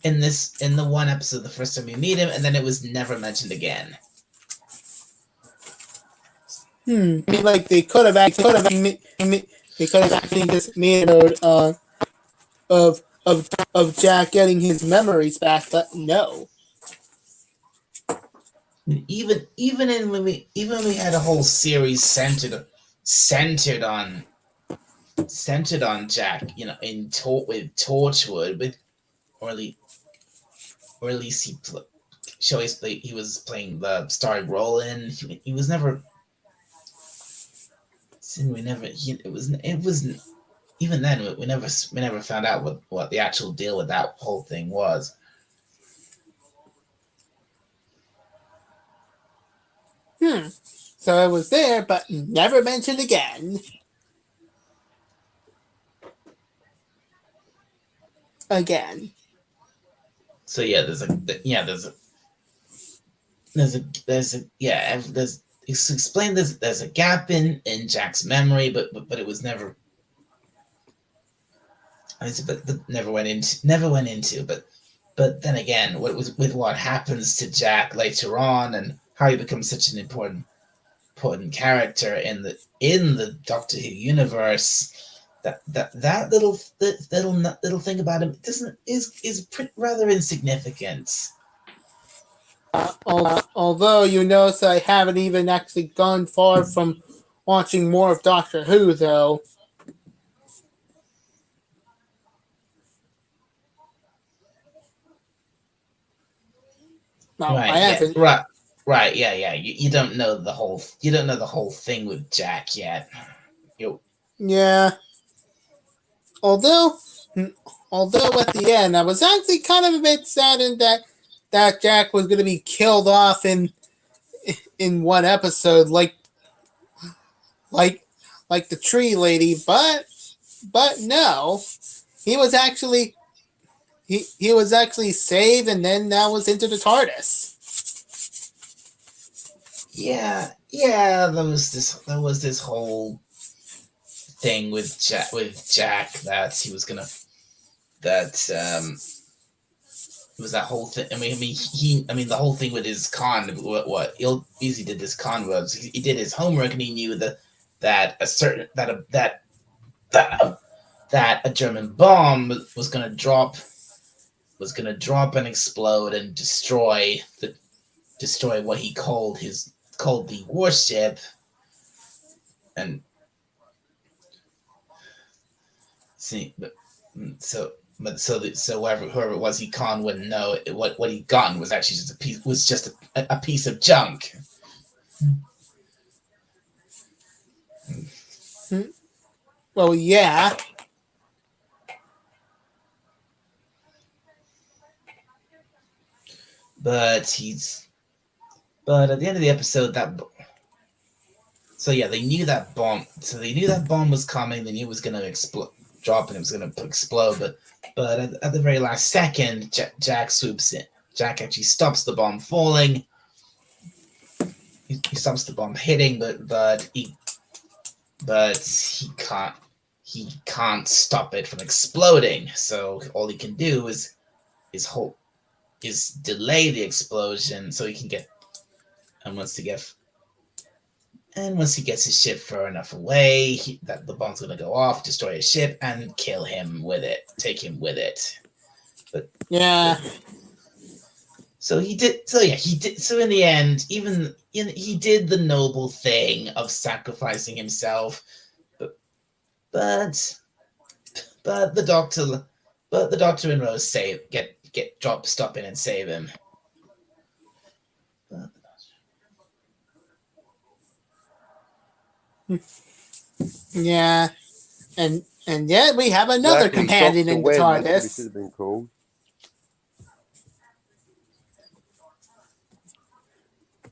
in the one episode the first time we meet him, and then it was never mentioned again. I mean, they could have actually just made a note of Jack getting his memories back, but no. Even when we had a whole series centered on Jack, with Torchwood, or at least he was playing the starring role in. He was never. Even then we never found out what the actual deal with that whole thing was. So it was there, but never mentioned again. So it's explained there's a gap in Jack's memory, but it was never. Never went into. But then again, what happens to Jack later on, and how he becomes such an important character in the Doctor Who universe, that little thing about him is rather insignificant. Although you notice I haven't even actually gone far from watching more of Doctor Who, though. No, I haven't. Right. Yeah. You don't know the whole thing with Jack yet. Yeah. Although at the end, I was actually kind of a bit saddened that Jack was going to be killed off in one episode, like the tree lady, but no, he was actually saved, and then that was into the TARDIS. yeah. There was this whole thing with Jack that he was gonna that it was that whole thing. The whole thing with his con. What Easy did this con was he did his homework and he knew that a certain that that a German bomb was gonna drop and explode and destroy what he called the warship. And see, so whoever it was he conned wouldn't know what he'd gotten was actually just a piece of junk. Well, yeah. But at the end of the episode they knew that bomb was coming. They knew it was going to drop and it was going to explode. But at the very last second, Jack swoops in. Jack actually stops the bomb falling. He stops the bomb hitting, but he can't stop it from exploding. So all he can do is delay the explosion so he can get. And once he gets his ship far enough away, that the bomb's going to go off, destroy his ship, and kill him with it, take him with it. But yeah. So he did. So yeah, he did. So in the end, he did the noble thing of sacrificing himself. But the doctor and Rose stop in and save him. Yeah, and yet we have another companion in the TARDIS. Should have been called.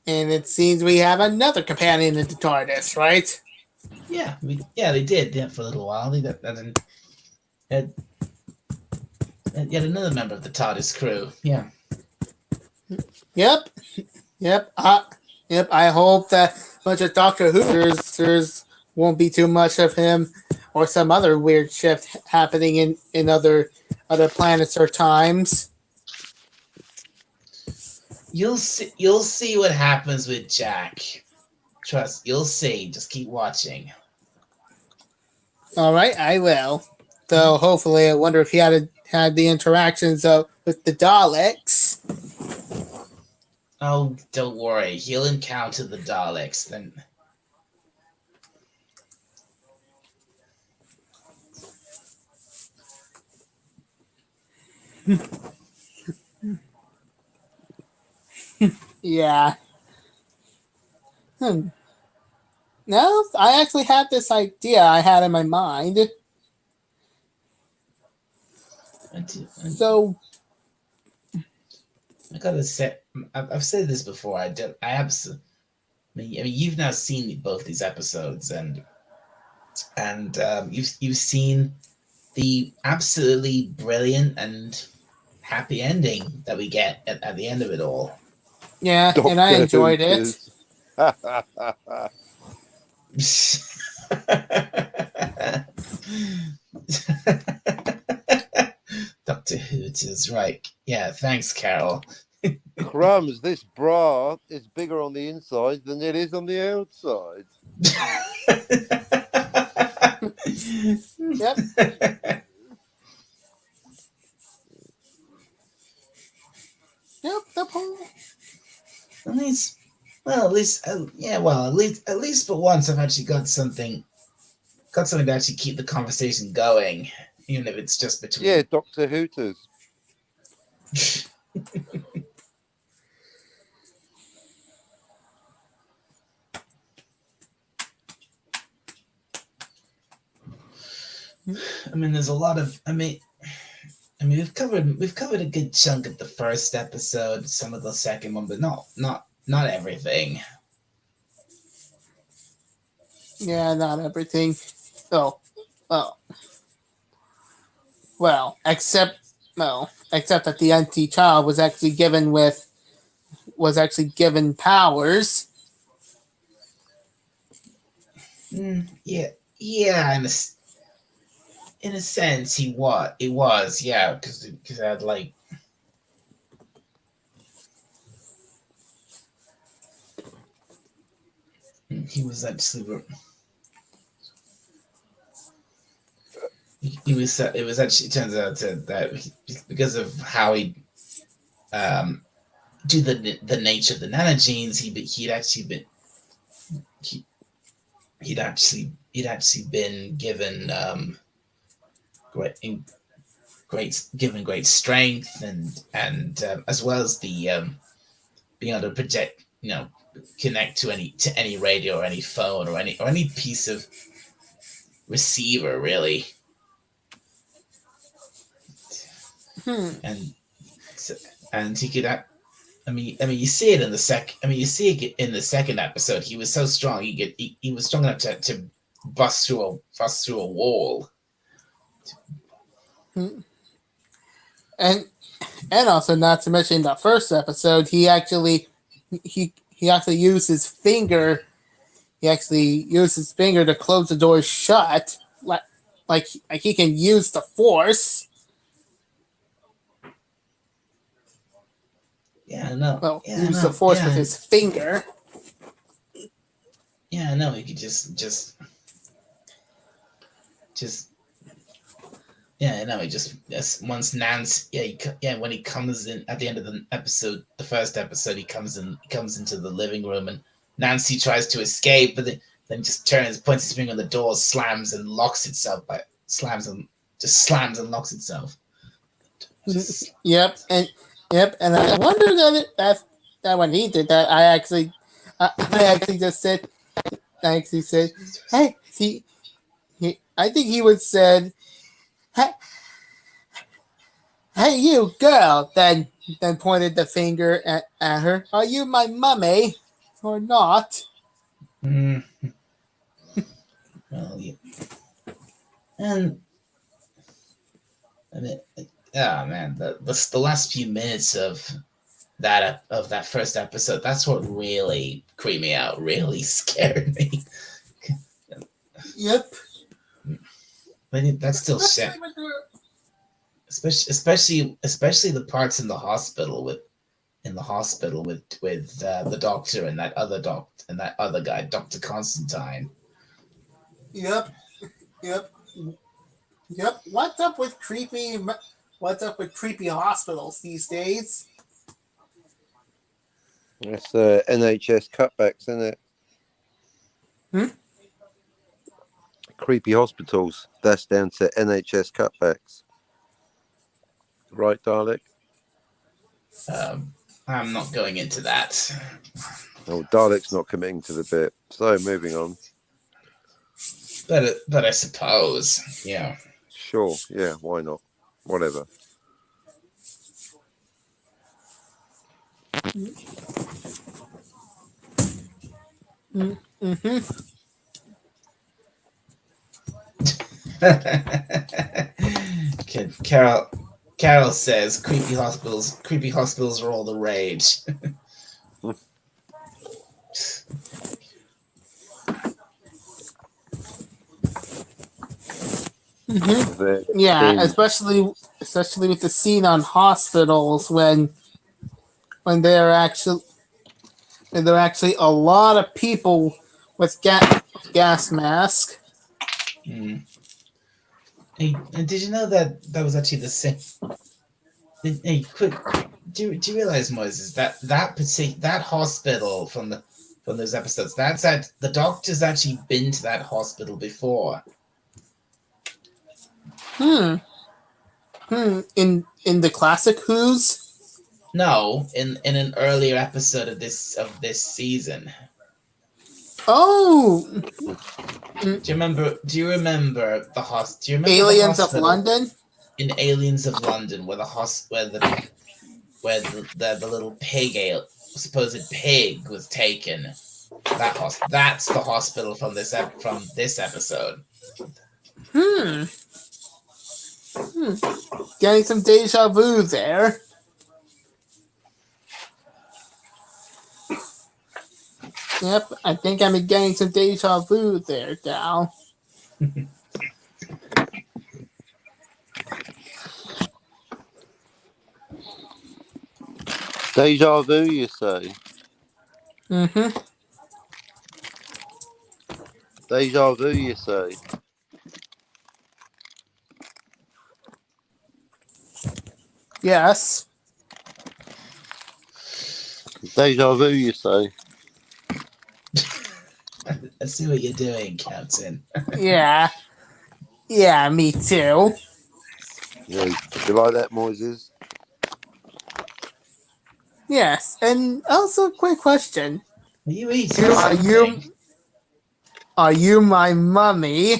And it seems we have another companion in the TARDIS, right? Yeah, they did. Yeah, for a little while. They had yet another member of the TARDIS crew. Yeah. Yep. I hope that a bunch of Doctor Who's won't be too much of him or some other weird shift happening in other planets or times. You'll see what happens with Jack. Trust, you'll see. Just keep watching. All right, I will. Though hopefully, I wonder if he had the interactions with the Daleks. Oh, don't worry. He'll encounter the Daleks then. Yeah. No, I actually had this idea I had in my mind. So I gotta say, I've said this before. I absolutely. I mean, you've now seen both these episodes, and you've seen the absolutely brilliant and happy ending that we get at the end of it all. Yeah, and I enjoyed it. Dr. Hoot is right. Yeah, thanks, Carol. Crumbs, this bra is bigger on the inside than it is on the outside. Yep. Yep, the whole. At least but once I've actually got something to actually keep the conversation going, even if it's just between. Yeah, Dr. Hooters. I mean, there's a lot of. I mean, we've covered a good chunk of the first episode, some of the second one, but not everything. Yeah, not everything. Oh, except that the anti-child was actually given powers. Yeah, yeah. In a sense, he was. It was, yeah, because I had like he was actually he was. It was actually, it turns out that because of how he um due to the nature of the nanogenes, he'd actually been he, he'd actually been given great given great strength and as well as the being able to project, connect to any radio or any phone or any piece of receiver really. Hmm. and and he could you see it in the you see it in the second episode. He was so strong. He was strong enough to bust through a wall. Hmm. And also not to mention the first episode, he actually used his finger. He actually used his finger to close the door shut, like he can use the force. Yeah, no. Well, Yeah, use the no. force with his finger. Yeah, no. He could just yeah, no. He just once Nance. Yeah. When he comes in at the end of the episode, the first episode, he comes into the living room, and Nancy tries to escape, but then just turns, points his finger on the door, slams and locks itself. Slams and locks itself. Just, Yep, and I wonder that when he did that, I actually just said, hey, I think he would said, hey, hey, you girl, then pointed the finger at her. Are you my mummy or not? well, yeah. And I mean, oh man, the last few minutes of that first episode, that's what really creeped me out, really scared me. Yep. But that's still shit. Especially the parts in the hospital with the doctor and that other guy, Dr. Constantine. Yep. Yep. Yep. What's up with creepy hospitals these days? That's NHS cutbacks, isn't it? Creepy hospitals. That's down to NHS cutbacks. Right, Dalek? I'm not going into that. Oh, Dalek's not committing to the bit. So, moving on. But I suppose, yeah. Sure, yeah, why not? Whatever. Mm-hmm. Carol says creepy hospitals are all the rage. Mm-hmm. Yeah, especially with the scene on hospitals when there are actually a lot of people with gas masks. Hey, did you know that was actually the same? Hey, quick, do you realize, Moses, that hospital from those episodes, the doctor's actually been to that hospital before. In the classic Who's? No, in an earlier episode of this season. Oh, do you remember the Aliens of London? In Aliens of London, where the little supposed pig was taken. That's the hospital from this episode. Getting some deja vu there. Yep, I think I'm getting some deja vu there, Dal. Deja vu, you say? Mm-hmm. Deja vu, you say? Yes. Deja vu, you say? I see what you're doing, Captain. Yeah. Yeah, me too. Yeah, you like that, Moises? Yes, and also quick question: Are you eating Are something? you my mummy?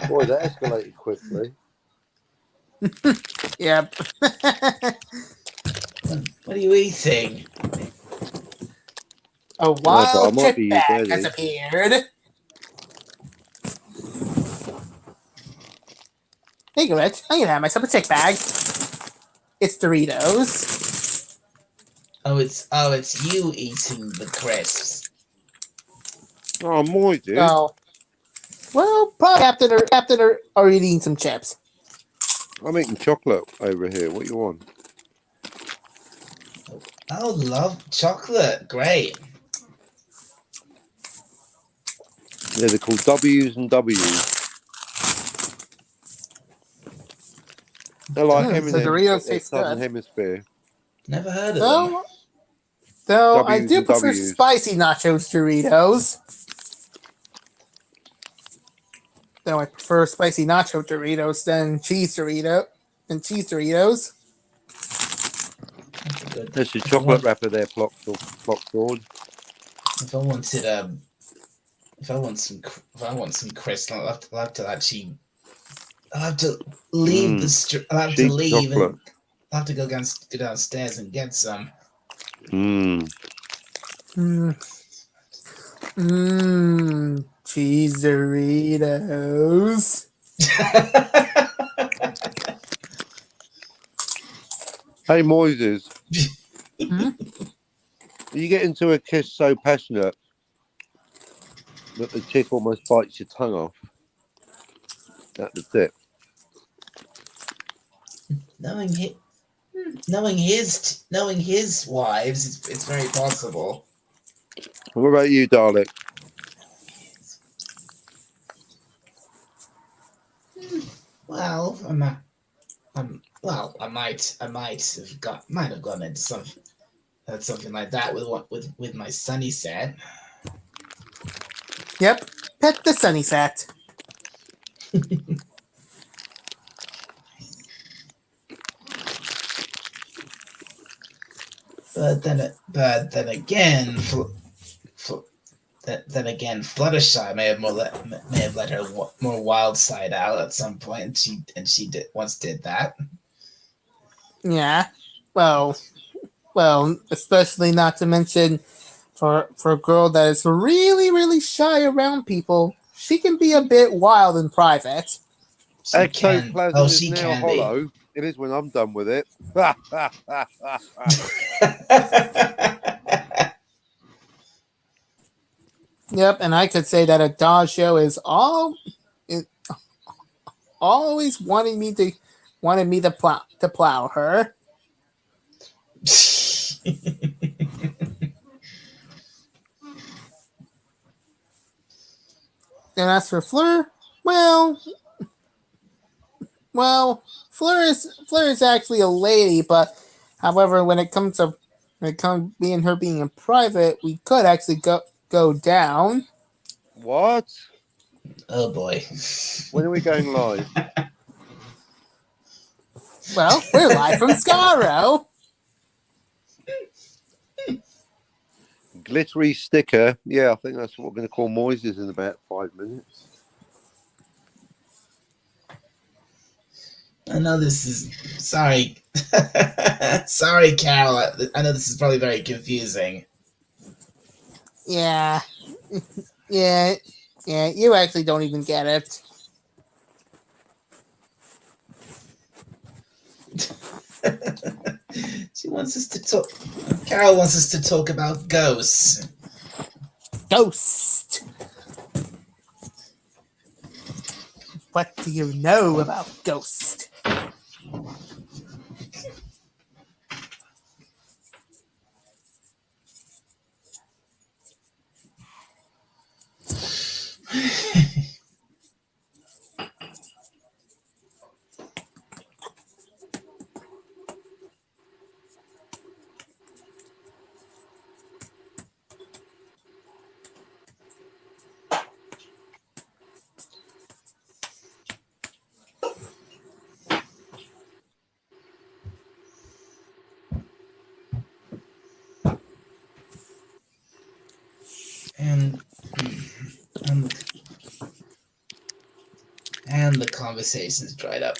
Boy, that escalated quickly. Yep. What are you eating? A No, but I wild might chip be your bag has daddy. appeared. Hey, Rich, I'm gonna have myself a chick bag. It's Doritos. Oh, it's you eating the crisps. Oh, Moises. Oh, well, probably after they're eating some chips. I'm eating chocolate over here. What you want? Oh, love chocolate. Great. Yeah, they're called W's and W's. They're like So M&M's, but Doritos they're taste Southern good. Hemisphere. Never heard of them. Though I W's do and prefer W's. spicy nachos Doritos. Though I prefer spicy nacho Doritos than cheese Doritos. That's a good. There's a If I chocolate want, wrapper there, Plop Sword. if I wanted, if I want if I want some crisps, I'll have to actually, I'll have to leave the Mmm, street. I'll have to cheap leave chocolate. and I'll have to go downstairs and get some. Mmm. Mmm. Mmm. Cheese Doritos. Hey, Moises, Hmm? you get into a kiss so passionate that the chick almost bites your tongue off at the tip. knowing his, knowing his wives, it's very possible. What about you, Dalek? Well, well, might have gone into something like that with with my sunny set. Yep. Pet the sunny set. But then again, then again, Fluttershy may have let her more wild side out at some point, and she once did that. Yeah. Well, especially not to mention for a girl that is really, really shy around people, she can be a bit wild in private. She can. Oh, Ectoplasm is she now can be. hollow. It is when I'm done with it. Yep, and I could say that Adagio is always wanted me to plow her. And as for Fleur, well, Fleur is actually a lady, but however, when it comes me and her being in private, we could actually go down. What? Oh boy. When are we going live? Well, we're live from Skaro. Glittery sticker. Yeah, I think that's what we're going to call Moises in about 5 minutes. I know this is sorry. Sorry, Carol. I know this is probably very confusing. Yeah, yeah, yeah. You actually don't even get it. She wants us to talk. Carol wants us to talk about ghosts. Ghost. What do you know about Ghost? and and and the conversation's dried up.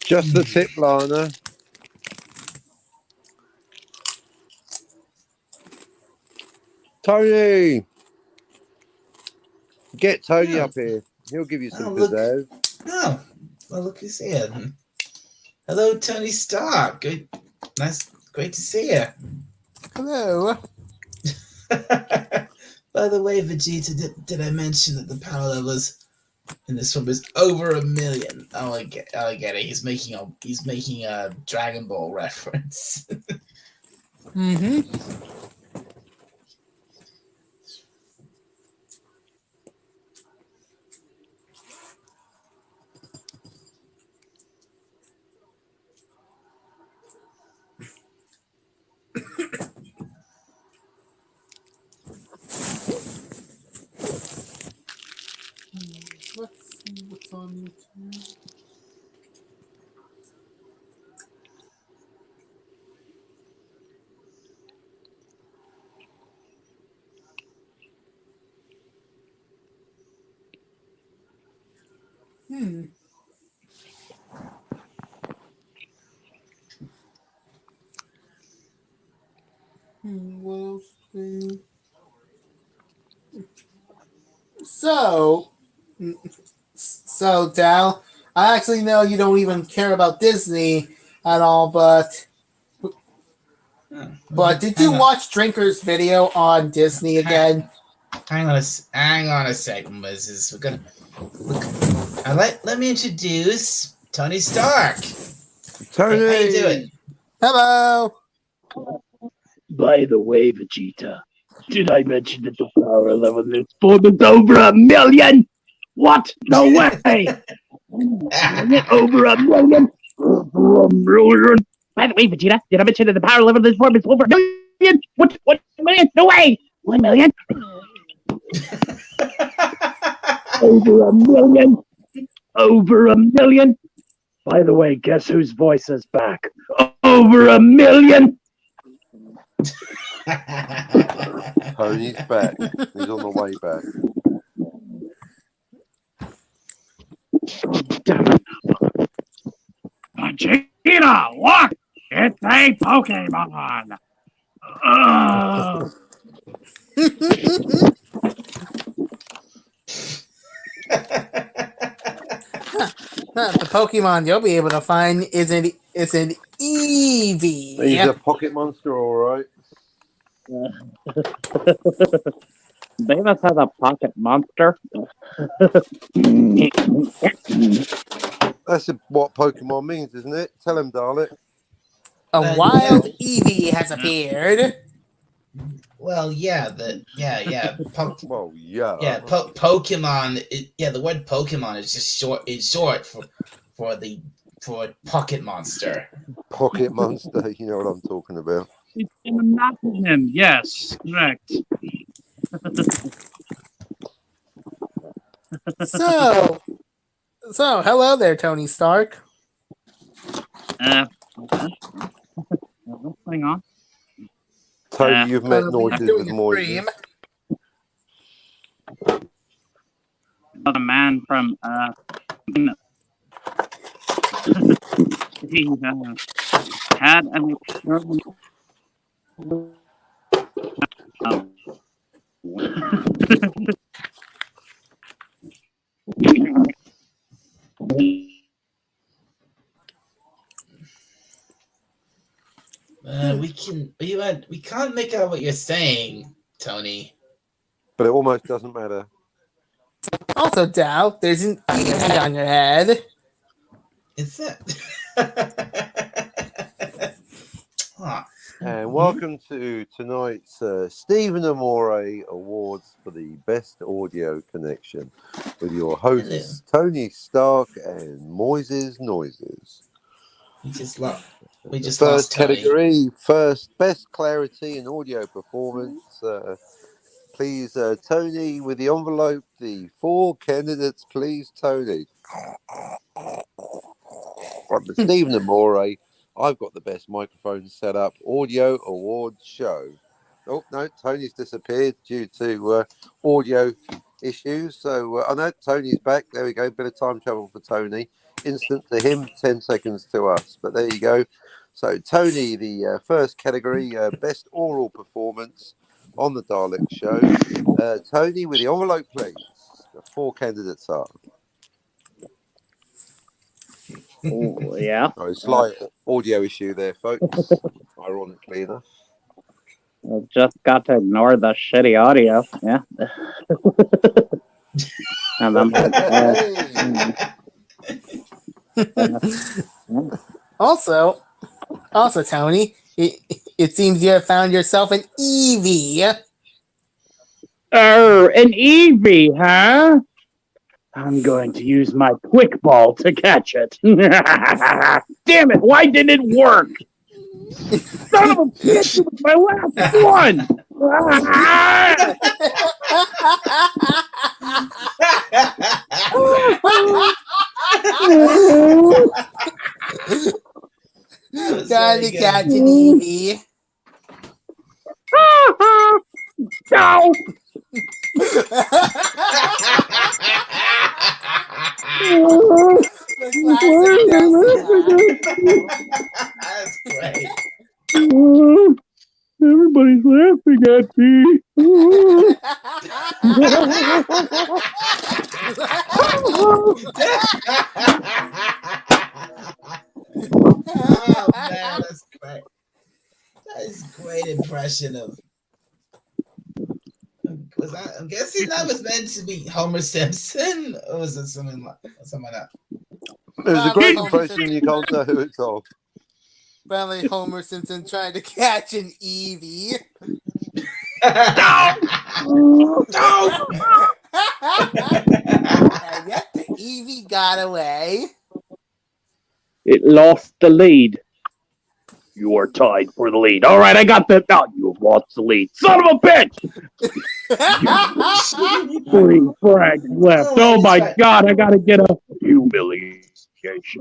Just the tip, Lana. Tony! Get Tony Yeah. up here. He'll give you some Oh, look. pizzazz. Oh, well, look who's here. Hello, Tony Stark. Good, nice, great to see you. Hello. By the way, Vegeta, did I mention that the power levels in this one is over 1 million? Oh, I get it. He's making a Dragon Ball reference. Mm-hmm. Let's see what's on YouTube. What else? So, Dal, I actually know you don't even care about Disney at all, but did you watch Drinker's video on Disney again? Hang on a second, Mrs. We're gonna let me introduce Tony Stark. Tony! Hey, how you doing? Hello. By the way, Vegeta, did I mention that the power level in this form is over 1 million? What? No way! Over 1 million? Over 1 million? By the way, Vegeta, did I mention that the power level in this form is over 1 million? What? 1 million? No way! 1 million? Over 1 million? Over 1 million? By the way, guess whose voice is back? Over 1 million? Tony's back. He's on the way back. Vegeta, look! It's a Pokemon! The Pokemon you'll be able to find is an Eevee. He's a pocket monster, all right. Davis has a pocket monster. That's what Pokemon means, isn't it? Tell him, Dalek. A wild Eevee has appeared. Well, yeah, Well, yeah. Pokemon. The word Pokemon is just short. It's short for pocket monster. Pocket monster. You know what I'm talking about. It's not him. Yes, correct. So, hello there, Tony Stark. What's going on? Tony, you've met noises doing with a noises. stream. The man from he had an extraordinary. we can't make out what you're saying, Tony. But it almost doesn't matter. Also, Dow, there's an EV on your head. Is that? Huh. And welcome to tonight's Stephen Amore Awards for the Best Audio Connection with your hosts Tony Stark and Moises Noises. We just lost First Tony. category, first best clarity and audio performance. Please, Tony, with the envelope, the 4 candidates, please, Tony. From the Stephen Amore, I've got the best microphone set up, audio awards show. Oh, no, Tony's disappeared due to audio issues. So, I know Tony's back. There we go. Bit of time travel for Tony. Instant to him, 10 seconds to us. But there you go. So, Tony, the first category, best oral performance on the Dalek show. Tony, with the envelope, please. The 4 candidates are. Oh, yeah. Sorry, slight audio issue there, folks. Ironically enough. I've just got to ignore the shitty audio. Yeah. And then, Also, Tony, it seems you have found yourself an Eevee. an Eevee, huh? I'm going to use my quick ball to catch it. Damn it, why didn't it work? Son of a bitch, it was my last one! Trying to catch an Eevee. No! That's great. Everybody's laughing at me. Oh man, that's great. That is a great impression of. I'm guessing that was meant to be Homer Simpson, or was it someone else? It was a great impression. You can't tell who it's of. Apparently, Homer Simpson trying to catch an Eevee. No! And yet the Eevee got away. It lost the lead. You are tied for the lead. All right, I got the. Oh, you have lost the lead. Son of a bitch! 3 frags left. Oh my god, I gotta get a humiliation.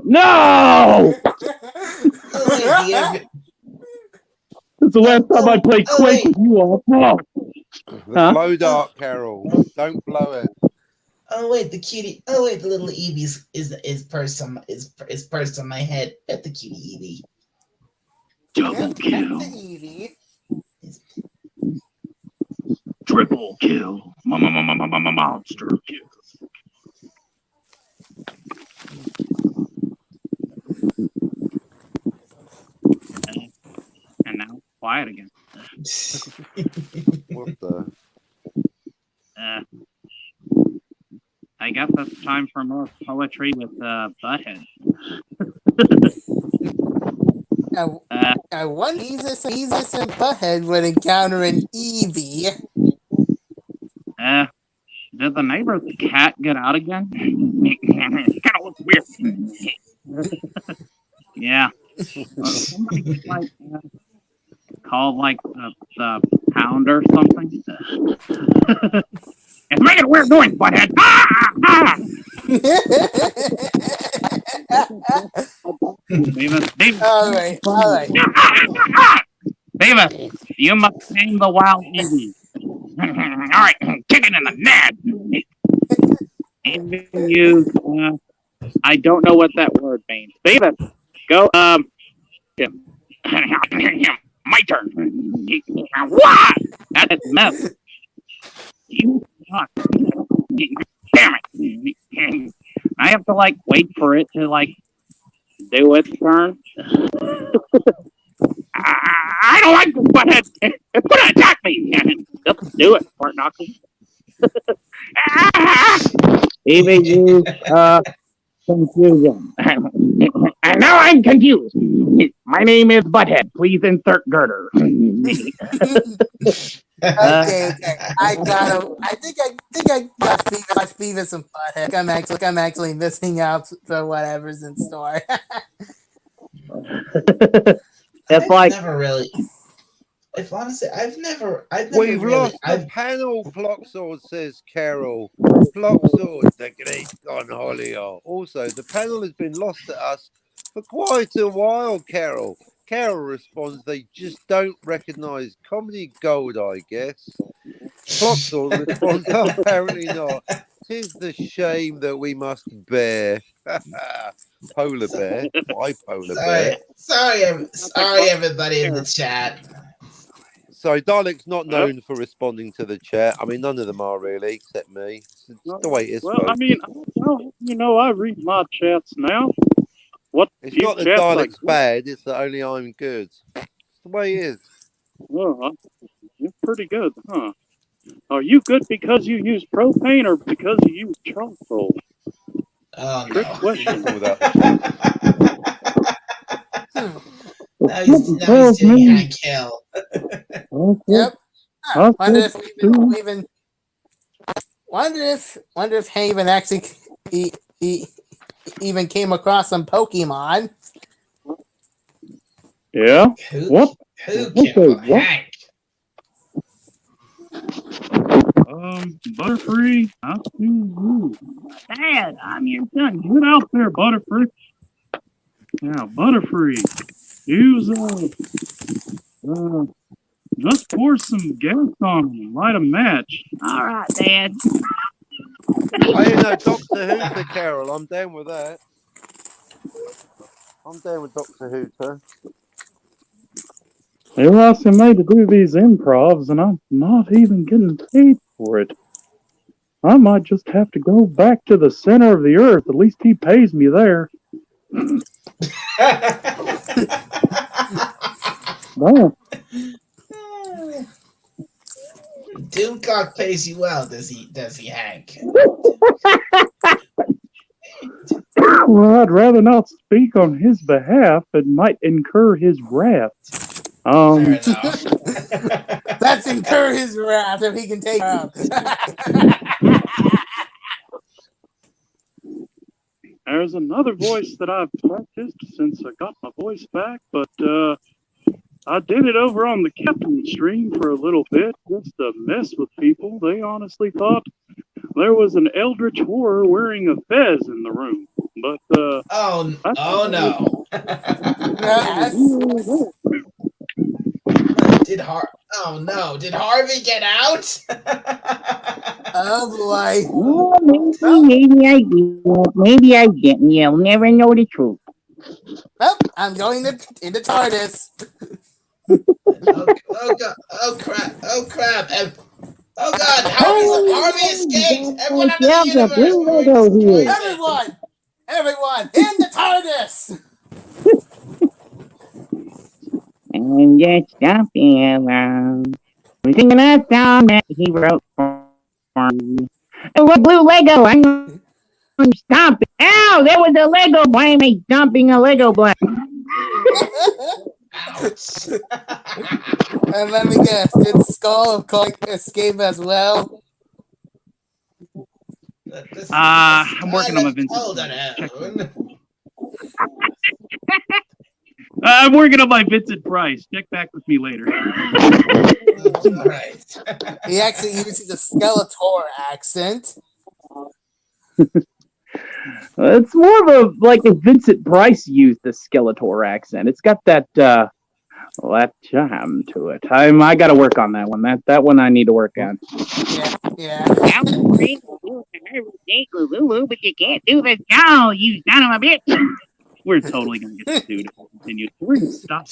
No! It's the last time I played Quake with you all. Oh. Blow dart, Carol. Don't blow it. Oh wait, the cutie. Oh wait, the little Eevee is perched on my head. Pet the cutie Eevee. Double kill. Eevee. Triple kill. Monster kill. And now quiet again. What the? I guess it's time for more poetry with Butthead. I wonder if Jesus and Butthead would encounter an Eevee. Did the neighbor's cat get out again? It kind of looks weird. Yeah. Somebody like called like the pound or something. It's making a weird noise, Butthead. Davis. All right. Davis, you must name the wild Eevee. All right, kick it in the net. And you, I don't know what that word means. Davis, go. Tim. My turn. What? That is mess. You suck. Damn it. I have to like wait for it to like do its turn. I don't like this butthead. It's gonna attack me. Just do it, Fort Knuckles. Even use confusion. And now I'm confused. My name is Butthead. Please insert girder. Okay. I got him. I think I got Beavis and Butthead. I'm actually missing out for whatever's in store. It's like never really. If honestly, I've never We've really, lost the panel, Ploxord, says Carol. Ploxord, the great Don Hollier. Also, the panel has been lost to us for quite a while, Carol. Carol responds, they just don't recognise comedy gold, I guess. Ploxord responds, apparently not. 'Tis the shame that we must bear. Polar bear. Why polar bear? Sorry, everybody in the chat. So Dalek's not known for responding to the chat. I mean, none of them are really, except me. It's the way it is. well, I mean, I read my chats now. What? It's not that Dalek's bad. It's that only I'm good. It's the way it is. Well, you're pretty good, huh? Are you good because you use propane or because you use charcoal? Oh, Trick no. question. Now he's doing Hank Hill. Yep. Wonder if Hank even actually even came across some Pokemon. Yeah. What? Who killed Hank? Butterfree. Dad, I'm your son. Get out there, Butterfree. Now, Butterfree, use just pour some gas on him and light a match. All right, Dad. I ain't no Doctor Hooter, Carol. I'm down with that. I'm down with Doctor Hooter. They're asking me to do these improvs, and I'm not even getting paid for it. I might just have to go back to the center of the earth. At least he pays me there. Oh. Doomcock pays you well, does he, Hank? Well, I'd rather not speak on his behalf. It might incur his wrath. Fair enough. Let's incur his wrath if he can take him. There's another voice that I've practiced since I got my voice back, but I did it over on the Captain stream for a little bit just to mess with people. They honestly thought there was an eldritch horror wearing a fez in the room. But oh no. Yes. Did Harvey get out? Oh boy. Well, maybe I did. Maybe I didn't. You'll never know the truth. Well, I'm going into TARDIS. Oh god! Oh crap! Oh god! Harvey escaped! Everyone out of the universe! Everyone, in the TARDIS! And just jumping around. We're singing a song that he wrote for me. It was blue Lego. I'm stomping. Ow! There was a Lego. Why am I dumping a Lego block? Ouch. And let me guess, did Skull escape as well? I'm working on my Vincent. I'm working on my Vincent Price. Check back with me later. All right. He actually uses a Skeletor accent. It's more of a Vincent Price used the Skeletor accent. It's got that charm to it. I got to work on that one. That one I need to work on. Yeah. But you can't do the job, you son of a bitch. We're totally going to get sued if we continue. We're going to stop.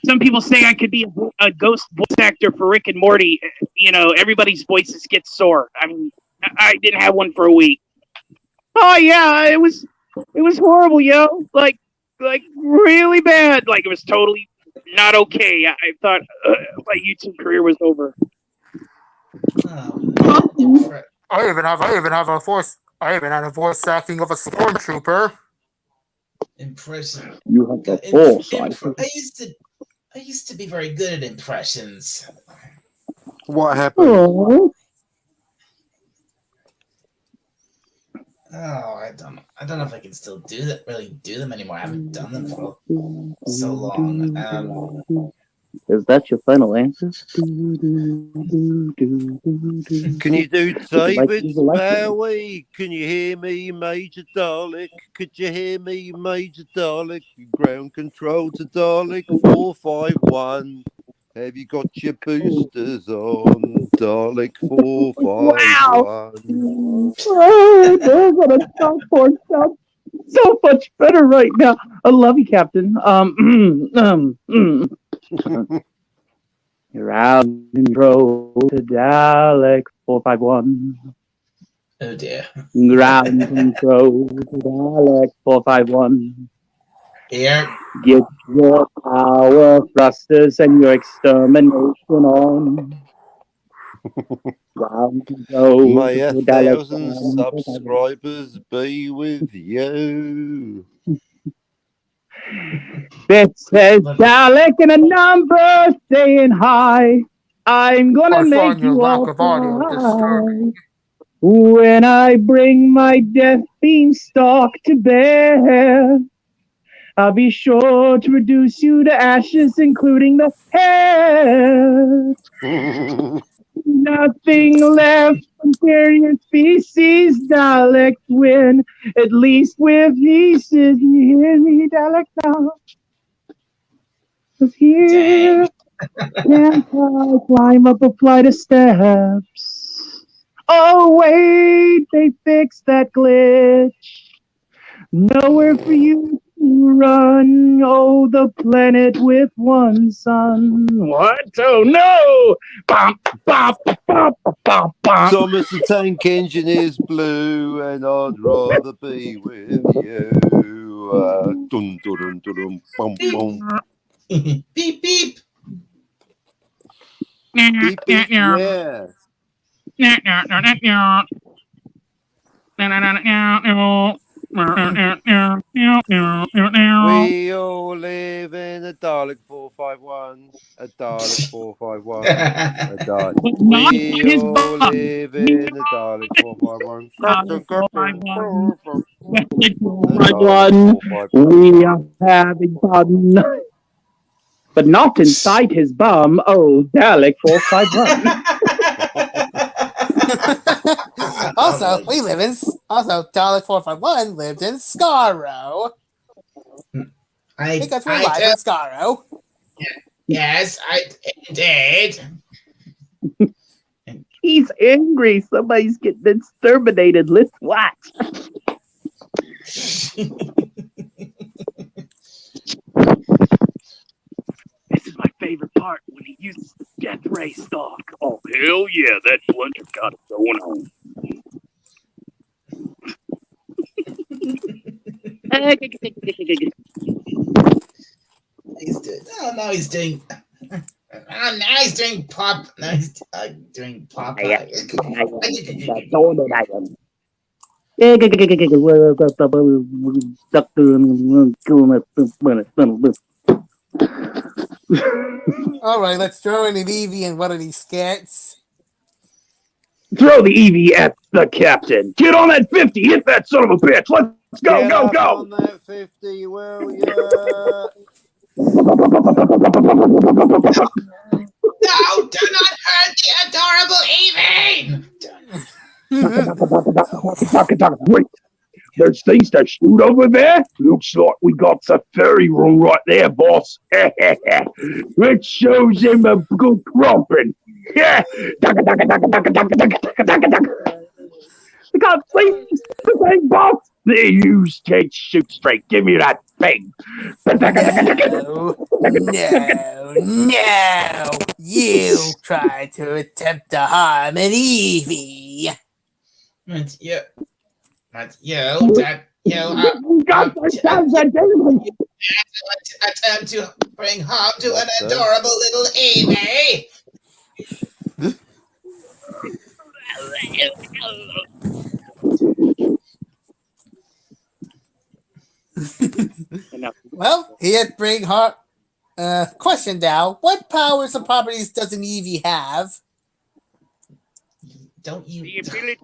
Some people say I could be a ghost voice actor for Rick and Morty. Everybody's voices get sore. I mean, I didn't have one for a week. Oh yeah, it was horrible, yo. Like really bad. Like it was totally not okay. I thought my YouTube career was over. Oh, I even had a voice acting of a stormtrooper. impression. You have the full side. I used to be very good at impressions. What happened? Oh, Oh, I don't know if I can still do that. Really do them anymore. I haven't done them for so long. is that your final answer? Can you do like David Eagle Eye? Bowie? Can you hear me, Major Dalek? Could you hear me, Major Dalek? Ground control to Dalek 451. Have you got your boosters on, Dalek 451? Oh, they're gonna stop for stuff so much better right now. I love you, Captain. You're out in row to Dalek 451. Oh dear. Ground control to Dalek 451. Here. Get your power thrusters and your extermination on. Ground control May to 1,000 Dalek 451. subscribers be with you. It says Dalek and a number saying hi. I'm gonna I make find your you lack all of audio cry. disturbing. When I bring my death beanstalk to bear, I'll be sure to reduce you to ashes, including the hair. Nothing left from carrier species, Dalek win. At least with pieces, you hear me, Dalek now. 'Cause here, can't I climb up a flight of steps? Oh wait, they fixed that glitch. Nowhere for you to run. Oh, the planet with one sun. What? Oh no! Bum, bum, bum, bum, bum. Thomas the Tank Engineer's blue, and I'd rather be with you. Dun, dun, dun, dun, dun, bum, bum. Beep beep. Beep, beep, yeah. We all live in a Dalek 451. A Dalek 451. A Dalek. Not We his all bum. live in a Dalek 451. Captain, Captain. My one, we are having fun. But not inside his bum. Oh, Dalek 451. Also, Dalek 451 lived in Scarrow. Because we're live in Scarrow. Yes, I did. He's angry. Somebody's getting exterminated. Let's watch. This is my favorite part when he uses the death ray stalk. Oh hell yeah, that blunter got it going on. He's doing. Oh, now he's doing. Oh, now he's doing pop. Now he's doing pop. Alright, let's throw in an Eevee in one of these skits. Throw the Eevee at the captain. Get on that 50. Hit that son of a bitch. Let's go, Get go, up go. on that 50, will ya? No, do not hurt the adorable Evie! Wait, there's things to shoot over there? Looks like we got the ferry room right there, boss. Let's show him a good crumping. Yeah. We got things to say, boss. There you can't shoot straight. Give me that thing. No. You tried to attempt to harm an Eevee. But that You got yourselves a demon. attempt to bring harm to What, an sir? adorable little Evie. Well, he'd bring her. Question now: what powers and properties does an Eevee have? Don't The you ability.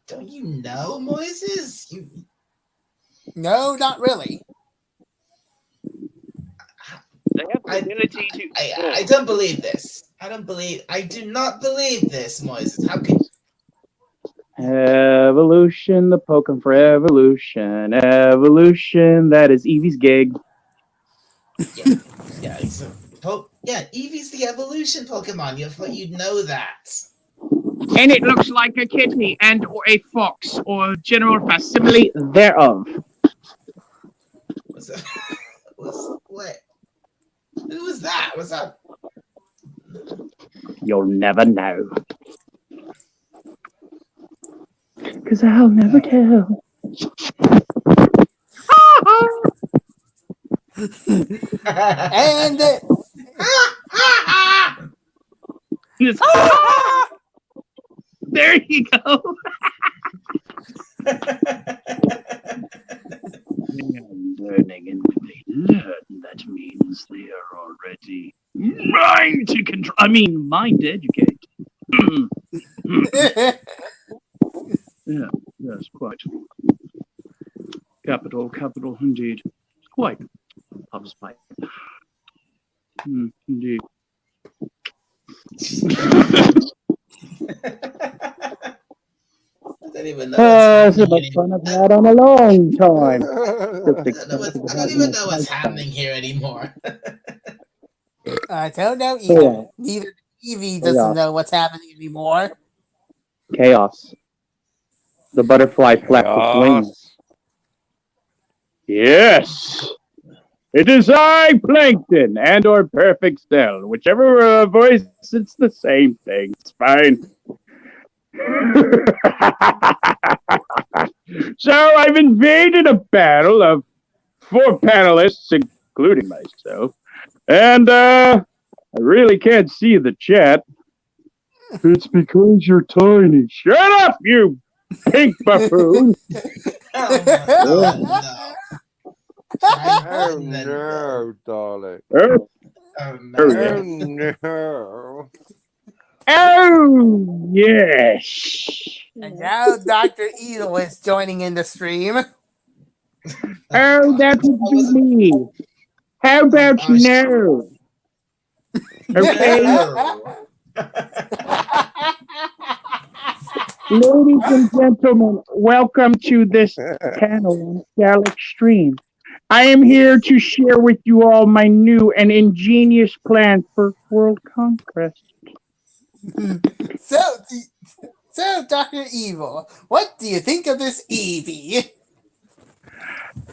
don't you know, Moises? No, not really. They have the I- ability to. I don't believe this. I do not believe this, Moises. How could Evolution, the Pokemon for evolution. Evolution, that is Eevee's gig. Eevee's the evolution Pokemon. You'd know that. And it looks like a kitty and or a fox or general facsimile thereof. What? Who was that? What's that? You'll never know. Because I'll never tell. And There you go. Learning, and when they learn, that means they are already mind to control. I mean, mind to educate. Yes, quite. Capital indeed. Quite. Loves my. Indeed. I don't even know It's what's the happening most fun I've had on a long time. I don't even know what's happening here anymore. I don't know either. Neither Eevee doesn't know what's happening anymore. Chaos. The butterfly flaps its wings. Yes! It is I, Plankton, and or Perfect Cell. Whichever voice, it's the same thing. It's fine. So I've invaded a battle of 4 panelists, including myself. And I really can't see the chat. It's because you're tiny. Shut up, you pink buffoon! Oh no, darling. Oh, Oh, Oh no. no. oh yes! And now Dr. Eagle is joining in the stream. Oh, that would be me. How about no? Okay, ladies and gentlemen, welcome to this panel on Gal Extreme. I am here to share with you all my new and ingenious plan for world conquest. So, Dr. Evil, what do you think of this Eevee?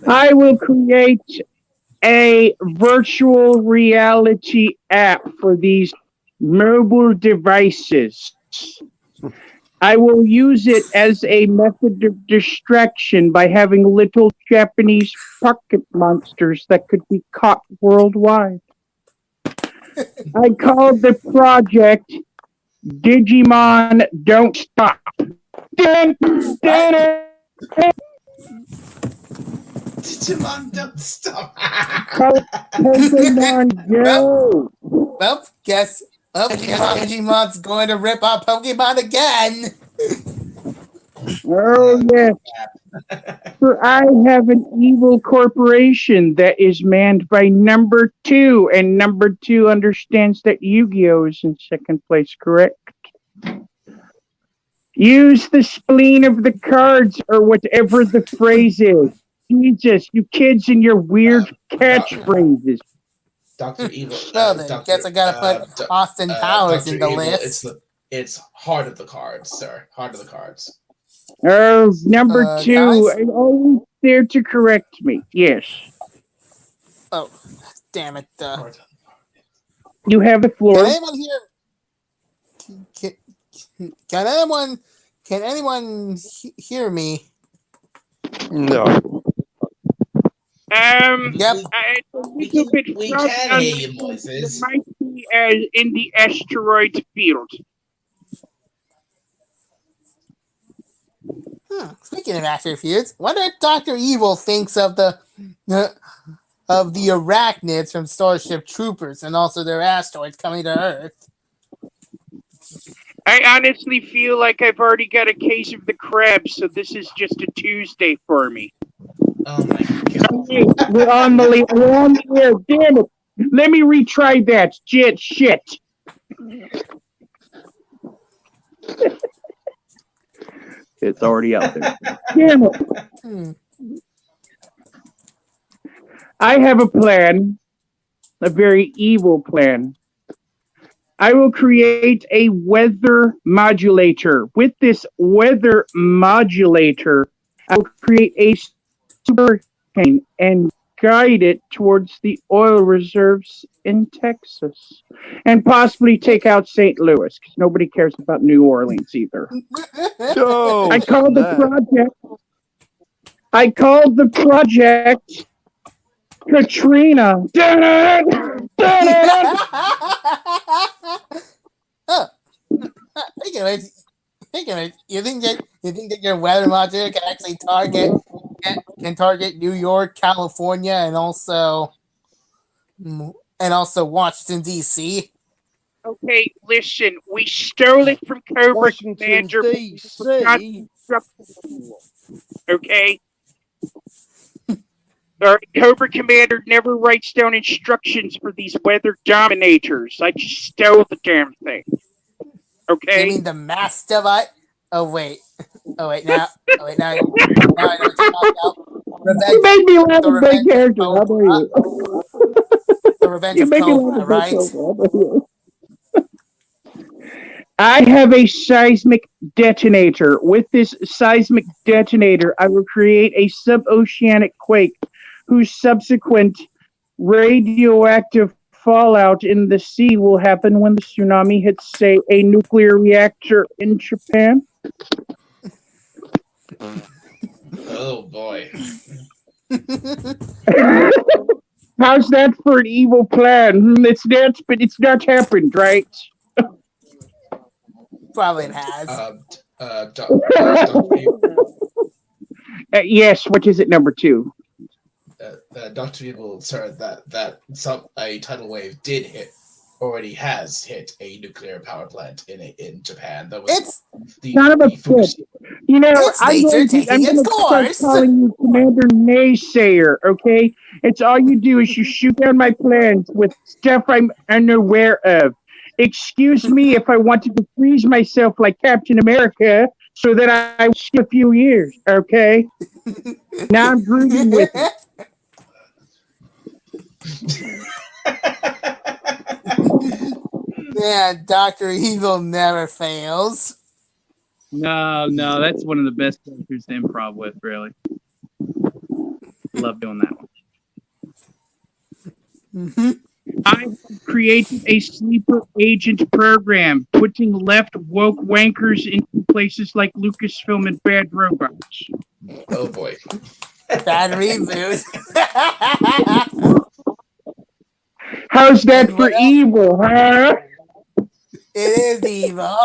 I will create a virtual reality app for these mobile devices. I will use it as a method of distraction by having little Japanese pocket monsters that could be caught worldwide. I called the project Digimon Don't Stop. Digimon, don't stop. Pokemon Go. Well, guess Digimon's going to rip out Pokemon again. Oh, yes. For I have an evil corporation that is manned by number 2, and number 2 understands that Yu-Gi-Oh! Is in second place, correct? Use the spleen of the cards, or whatever the phrase is. Jesus, you kids and your weird catchphrases. Dr. Evil. Well, then, guess I gotta put Austin Powers in the Evil, list. It's Heart of the Cards, sir. Heart of the Cards. Oh, number 2, guys? and always there to correct me. Yes. Oh, damn it. Heart. You have the floor. Can anyone here... Can anyone Can anyone hear me? No. Yep. It's a We little can, bit we frosty can on hear my you, end. It Moises. might be in the asteroid field. Speaking of actor feuds, what did Doctor Evil thinks of the arachnids from Starship Troopers and also their asteroids coming to Earth? I honestly feel like I've already got a case of the crabs, so this is just a Tuesday for me. Oh my god. Hey, we're on the air. Damn it. Let me retry that. Shit. It's already out there. Damn it. Hmm. I have a plan, a very evil plan. I will create a weather modulator. With this weather modulator, I will create a hurricane and guide it towards the oil reserves in Texas. And possibly take out St. Louis, because nobody cares about New Orleans either. Oh, I called snap. the project Katrina. Oh. Think of it. You think that your weather modulator can actually target New York, California, and also Washington D.C. Okay, listen, we stole it from Cobra Washington, Commander. D.C. Okay? Our Cobra Commander never writes down instructions for these weather dominators. I just stole the damn thing. Okay? You mean the mass device? Oh wait. Now I know what you're talking about. You made me laugh The at that Revenge of character. How about you? The Revenge You of make me Cobra, laugh at right? that character. How about you? I have a seismic detonator. With this seismic detonator, I will create a suboceanic quake whose subsequent radioactive fallout in the sea will happen when the tsunami hits, say, a nuclear reactor in Japan. Oh boy. How's that for an evil plan? It's not happened, right? Probably it has. Dr. Yes, what is it, number 2? Dr. Evil, sir, that a tidal wave already has hit a nuclear power plant in Japan. That was It's Son of a bitch. You know, It's nature taking its start course. calling you Commander Naysayer, okay? It's all you do is you shoot down my plans with stuff I'm unaware of. Excuse me if I wanted to freeze myself like Captain America so that I would skip a few years, okay? Now I'm grooving with it. Yeah, Dr. Evil never fails. No, that's one of the best characters to improv with, really. Love doing that one. Mm-hmm. I created a sleeper agent program, putting left woke wankers into places like Lucasfilm and Bad Robots. Oh boy. Bad reboot. How's that And for what else? evil, huh? It is evil.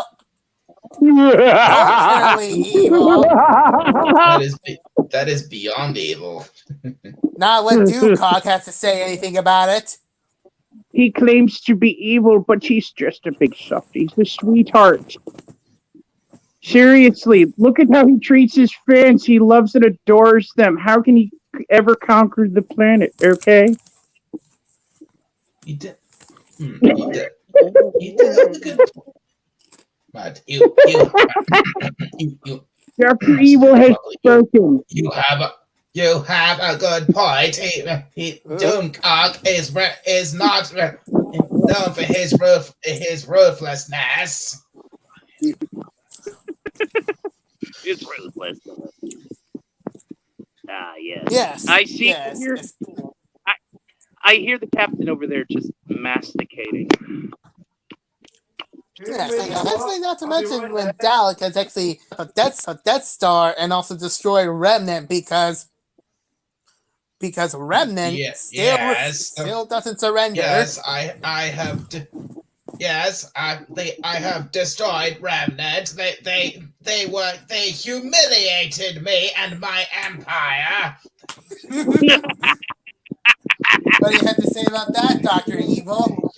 Culturally evil. That is beyond evil. Not what Dewcock has to say anything about it. He claims to be evil, but he's just a big softy. He's a sweetheart. Seriously, look at how he treats his fans. He loves and adores them. How can he ever conquer the planet, okay? You did. You did. You did have a good. But you Dr. Evil has spoken. You have a good point. Doomcock is not known for his ruthlessness. It's ruthless. Ah, yes. Yes. I see Yes. here. yes. I hear the captain over there just masticating. Yeah, actually, not to mention when Dalek has actually a Death Star and also destroyed Remnant because Remnant still doesn't surrender. Yes, I have. Yes, I have destroyed Remnant. They humiliated me and my empire. What do you have to say about that, Dr. Evil?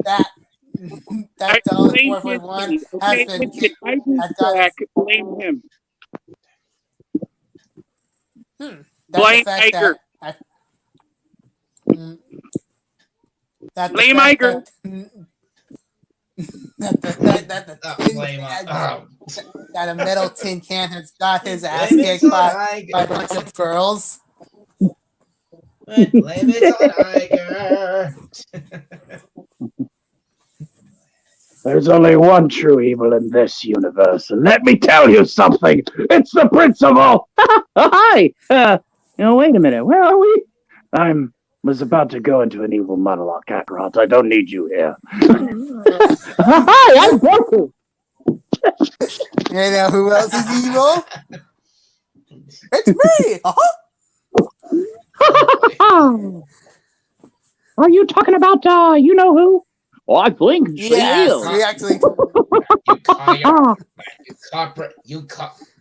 That Dalek 441 has been Blame him. Blame Iger. Blame Iger. That a metal tin can has got his ass kicked by a bunch of girls. Blame it on Iger. There's only one true evil in this universe, and let me tell you something. It's the principal. Hi. Wait a minute. Where are we? I was about to go into an evil monologue, Kakarot. I don't need you here. Hi, I'm Goku. You know who else is evil? It's me. Are you talking about you know who? Oh, I think she Yes, is. we actually.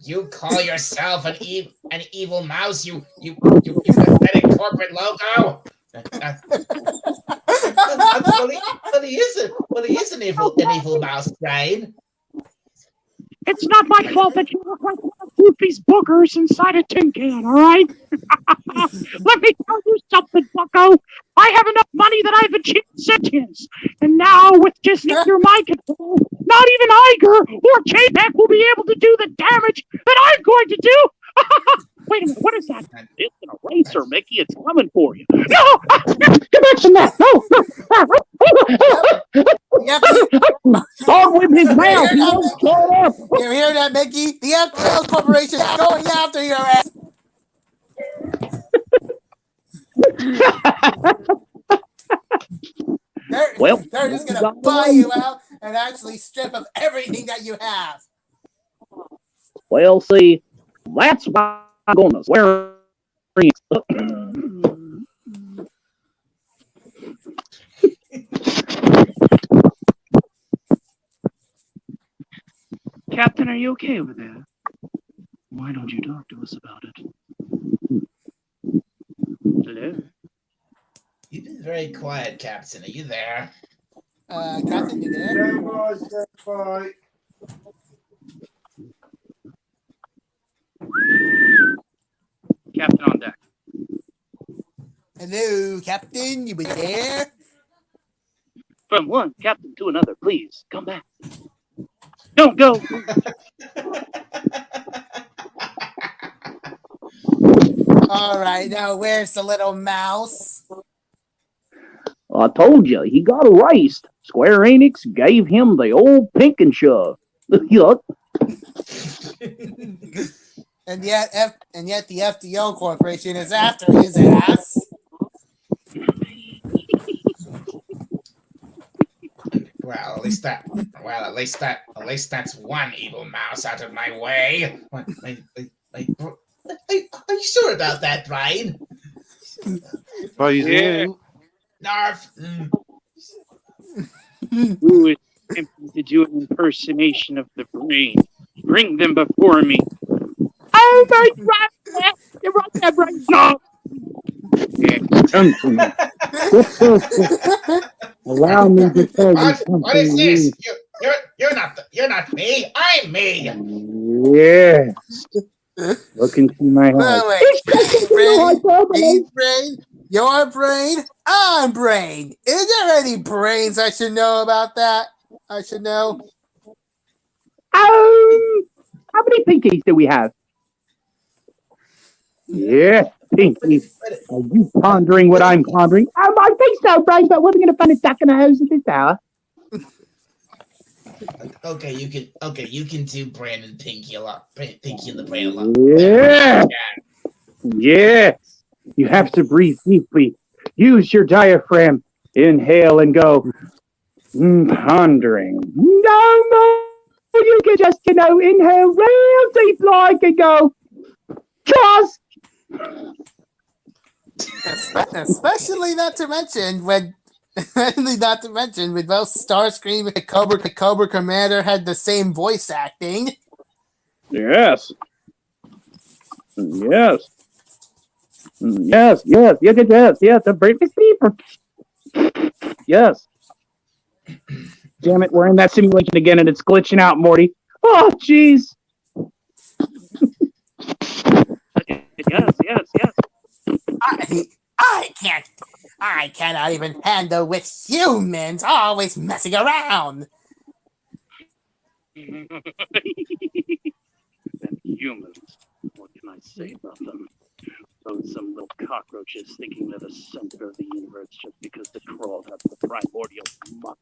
You call yourself an evil mouse? You pathetic corporate logo? But he is an evil mouse, Brain. It's not my fault that you look like one of Goofy's boogers inside a tin can, all right? Let me tell you something, Bucko. I have enough money that I've achieved sentience. And now, with just under my control, not even Iger or Chapek will be able to do the damage that I'm going to do. Wait a minute, what is that? It's an eraser, Mickey. It's coming for you. No! Get back from that! No! Start with his mouth! He won't shut up! You hear that, Mickey? The FTL Corporation is going after your ass! They're just gonna buy you out and actually strip of everything that you have. Well, see, that's why I'm gonna swear. Captain, are you okay over there? Why don't you talk to us about it? Hello? You've been very quiet, Captain. Are you there? Captain, you there? Captain on deck. Hello, Captain, you been there? From one captain to another, please, come back. Don't go! Alright, now where's the little mouse? I told you, he got erased. Square Enix gave him the old pink and shove. Yuck. And yet the FDO Corporation is after his ass. Well, at least that's one evil mouse out of my way. Are you sure about that, Brian? Narf. Who is attempting to do an impersonation of the Brain? Bring them before me. Oh my God! You're right there, Brain. No! Come to me. Allow me to tell you something. What is this? You're not me. I'm me. Yes. Look into my eyes. Brain, your brain, I'm brain. Is there any brains I should know about that? I should know. How many pinkies do we have? Yeah, pinkies. Are you pondering what I'm pondering? I think so, Brain, but we're going to find a duck in a hose at this hour. Okay, you can do Brandon Pinky a lot. Pinky and the Brain a lot. Yeah. Yes. You have to breathe deeply. Use your diaphragm. Inhale and go. Pondering. No more. You can just, inhale real deep like and go, trust. Especially not to mention when both Starscream and Cobra Commander had the same voice acting. Yes. Yes. Yes. The bravest people. Yes. Damn it, we're in that simulation again and it's glitching out, Morty. Oh, jeez. Yes. I cannot even handle with humans always messing around. Them humans. What can I say about them? Those some little cockroaches thinking they're the center of the universe just because they crawled up the primordial muck.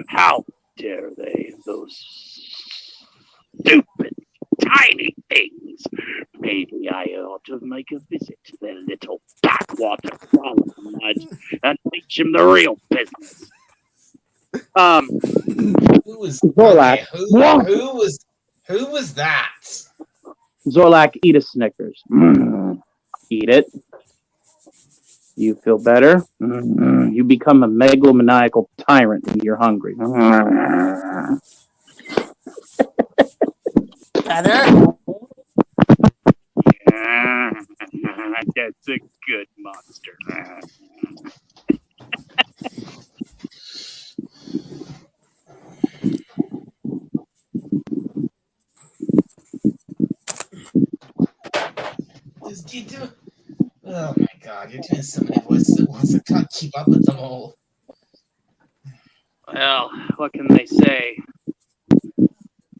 How dare they? Those stupid, tiny things. Maybe I ought to make a visit to their little backwater crawler and teach him the real business. Who was Zorlak. Okay, who was that? Zorlak, eat a Snickers. Eat it. You feel better? You become a megalomaniacal tyrant when you're hungry. Better? That's a good monster. Oh my god, you're doing so many voices at once. I can't keep up with them all. Well, what can they say?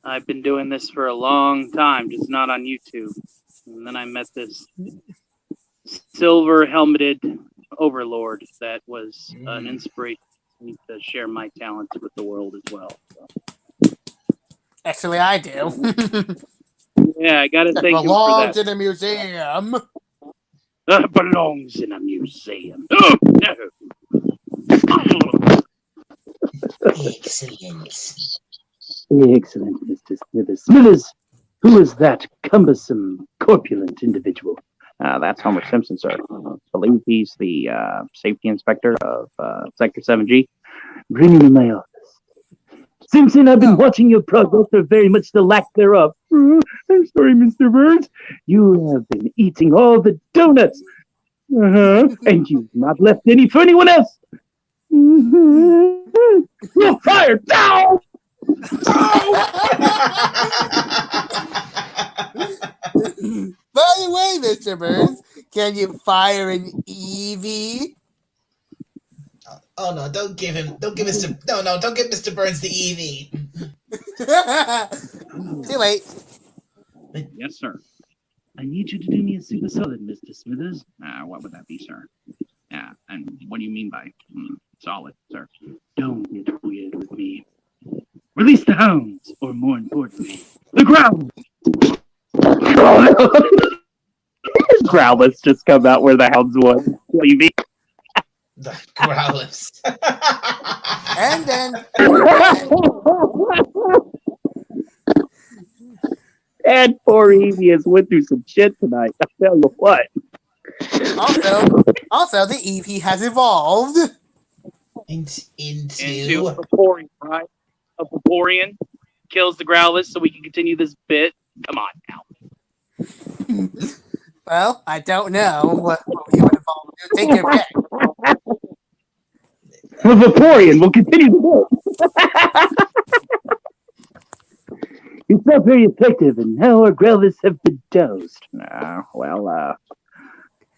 I've been doing this for a long time, just not on YouTube. And then I met this silver helmeted overlord that was an inspiration to share my talents with the world as well. So. Actually, I do. Yeah, I gotta That thank him for belongs that. in a museum. That belongs in a museum. Oh, no. Excellent. Excellent, Mr. Smithers. Smithers, who is that cumbersome, corpulent individual? That's Homer Simpson, sir. I believe he's the safety inspector of Sector 7G. Bring him to my office. Simpson, I've been watching your progress, or very much the lack thereof. I'm sorry, Mr. Burns. You have been eating all the donuts. And you've not left any for anyone else. You're fired. Down! By the way, Mr. Burns, can you fire an Eevee? Oh no, don't give Mr. Don't give Mr. Burns the Eevee. Too late. Yes, sir. I need you to do me a super solid, Mr. Smithers. What would that be, sir? And what do you mean by solid, sir? Don't get weird with me. Release the hounds, or more importantly, the ground. Growlithe just come out where the hounds was. Leaving. The Growlithe. And then And poor Eevee has went through some shit tonight. I tell you what. also the Eevee has evolved into A Vaporeon, right? A Vaporeon kills the Growlithe so we can continue this bit. Come on now. Well, I don't know what he would evolve to. Take your pick. The Vaporeon will continue to work. It's not very effective, and now our Growlithe have been dosed.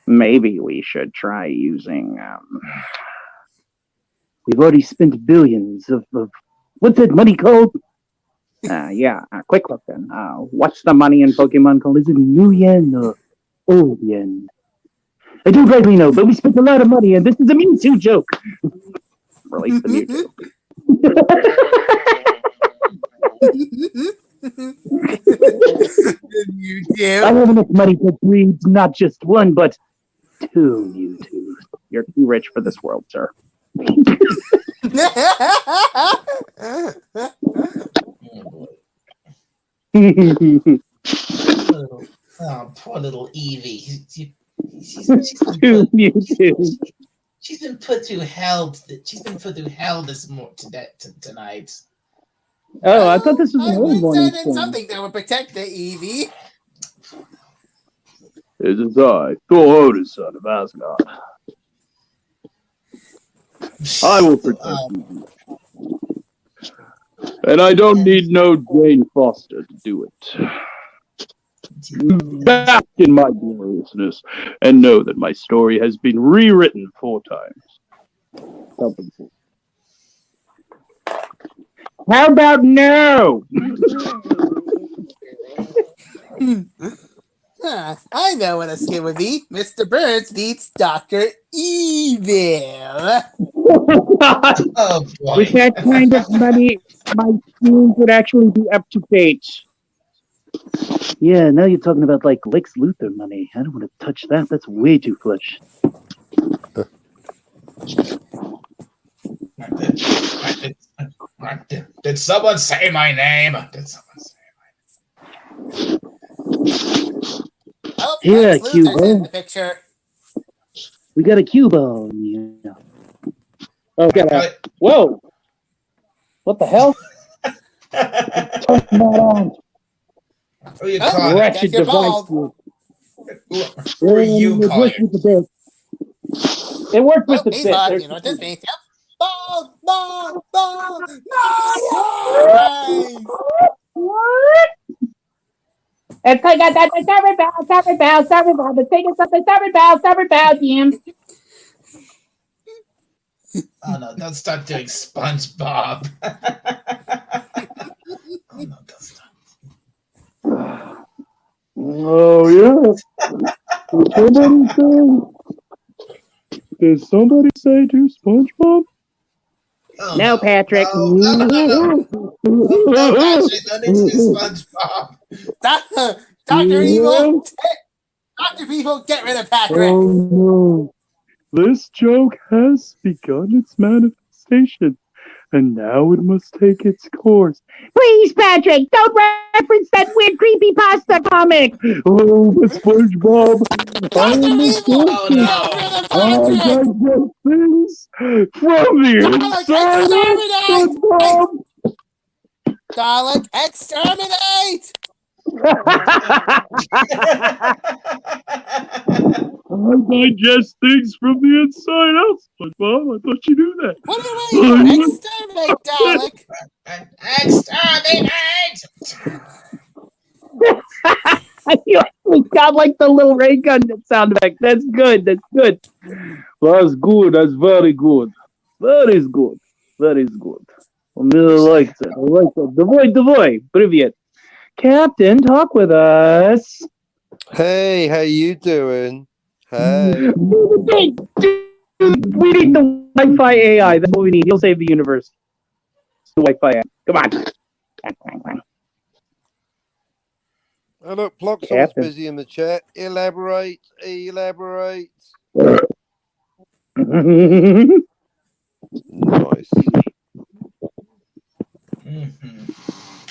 Maybe we should try using. We've already spent billions of what's that money called? Quick look then. What's the money in Pokemon called? Is it new yen or old yen? I don't rightly know, but we spent a lot of money, and this is a Mewtwo joke. Release the Mewtwo. You I do. have enough money to breed not just one, but 2 Mewtwo's. You're too rich for this world, sir. Poor little Evie. She's To Mewtwo. been put through hell. She's been put through hell tonight. Oh, I thought this was I an would old one. send in something that would protect the Eevee. It is I, Thor Odin, son of Asgard. I will protect you. And I don't need no Jane Foster to do it. Back in my gloriousness, and know that my story has been rewritten 4 times. How about no? I know what a skit would be. Mr. Burns beats Dr. Evil. Oh boy. With that kind of money, my schemes would actually be up to date. Yeah, now you're talking about like Lex Luthor money. I don't want to touch that. That's way too flesh. Did someone say my name? Did someone say Oh, Yeah, Lex Luthor's Cuba. in the picture. We got a cue ball. Yeah. Oh, my God. Whoa! What the hell? Turn that on. Who you Oh, calling? right. Wretched your device. ball. Who are you It calling? worked with the bit. It worked with Oh, the he's bit. hot. There's You know what the this means. Yep. Ball. Nice. It's like that. Sorry, Bell. The thing is something. Sorry, Bell, Jim. Oh no! Don't start doing SpongeBob. Oh no! Don't start. Oh yeah. Did somebody say to SpongeBob? Oh, No, Patrick. No, Patrick, don't do SpongeBob. Dr. Evil. Dr. Evil, get rid of Patrick. Oh no. This joke has begun its manifestation, and now it must take its course. Please, Patrick, don't reference that weird creepypasta comic. Oh, but SpongeBob, Dr. Evil, Oh no! get I rid of Patrick. digest things from the inside of SpongeBob. Dalek, exterminate! I digest things from the inside out, SpongeBob. I thought you knew that. What are you waiting for? Exterminate, Dalek! Exterminate! You actually got like the little ray gun sound effect. That's good. That's good. That's good. That's very good. That is good. That is good. I like that. I like that. Давай. Привет. Captain, talk with us. Hey, how you doing? Hey. We need the Wi-Fi AI. That's what we need. He'll save the universe. The Wi-Fi AI. Come on. Oh, look, Ploxon's Captain. busy in the chat. Elaborate. Nice. Mhm.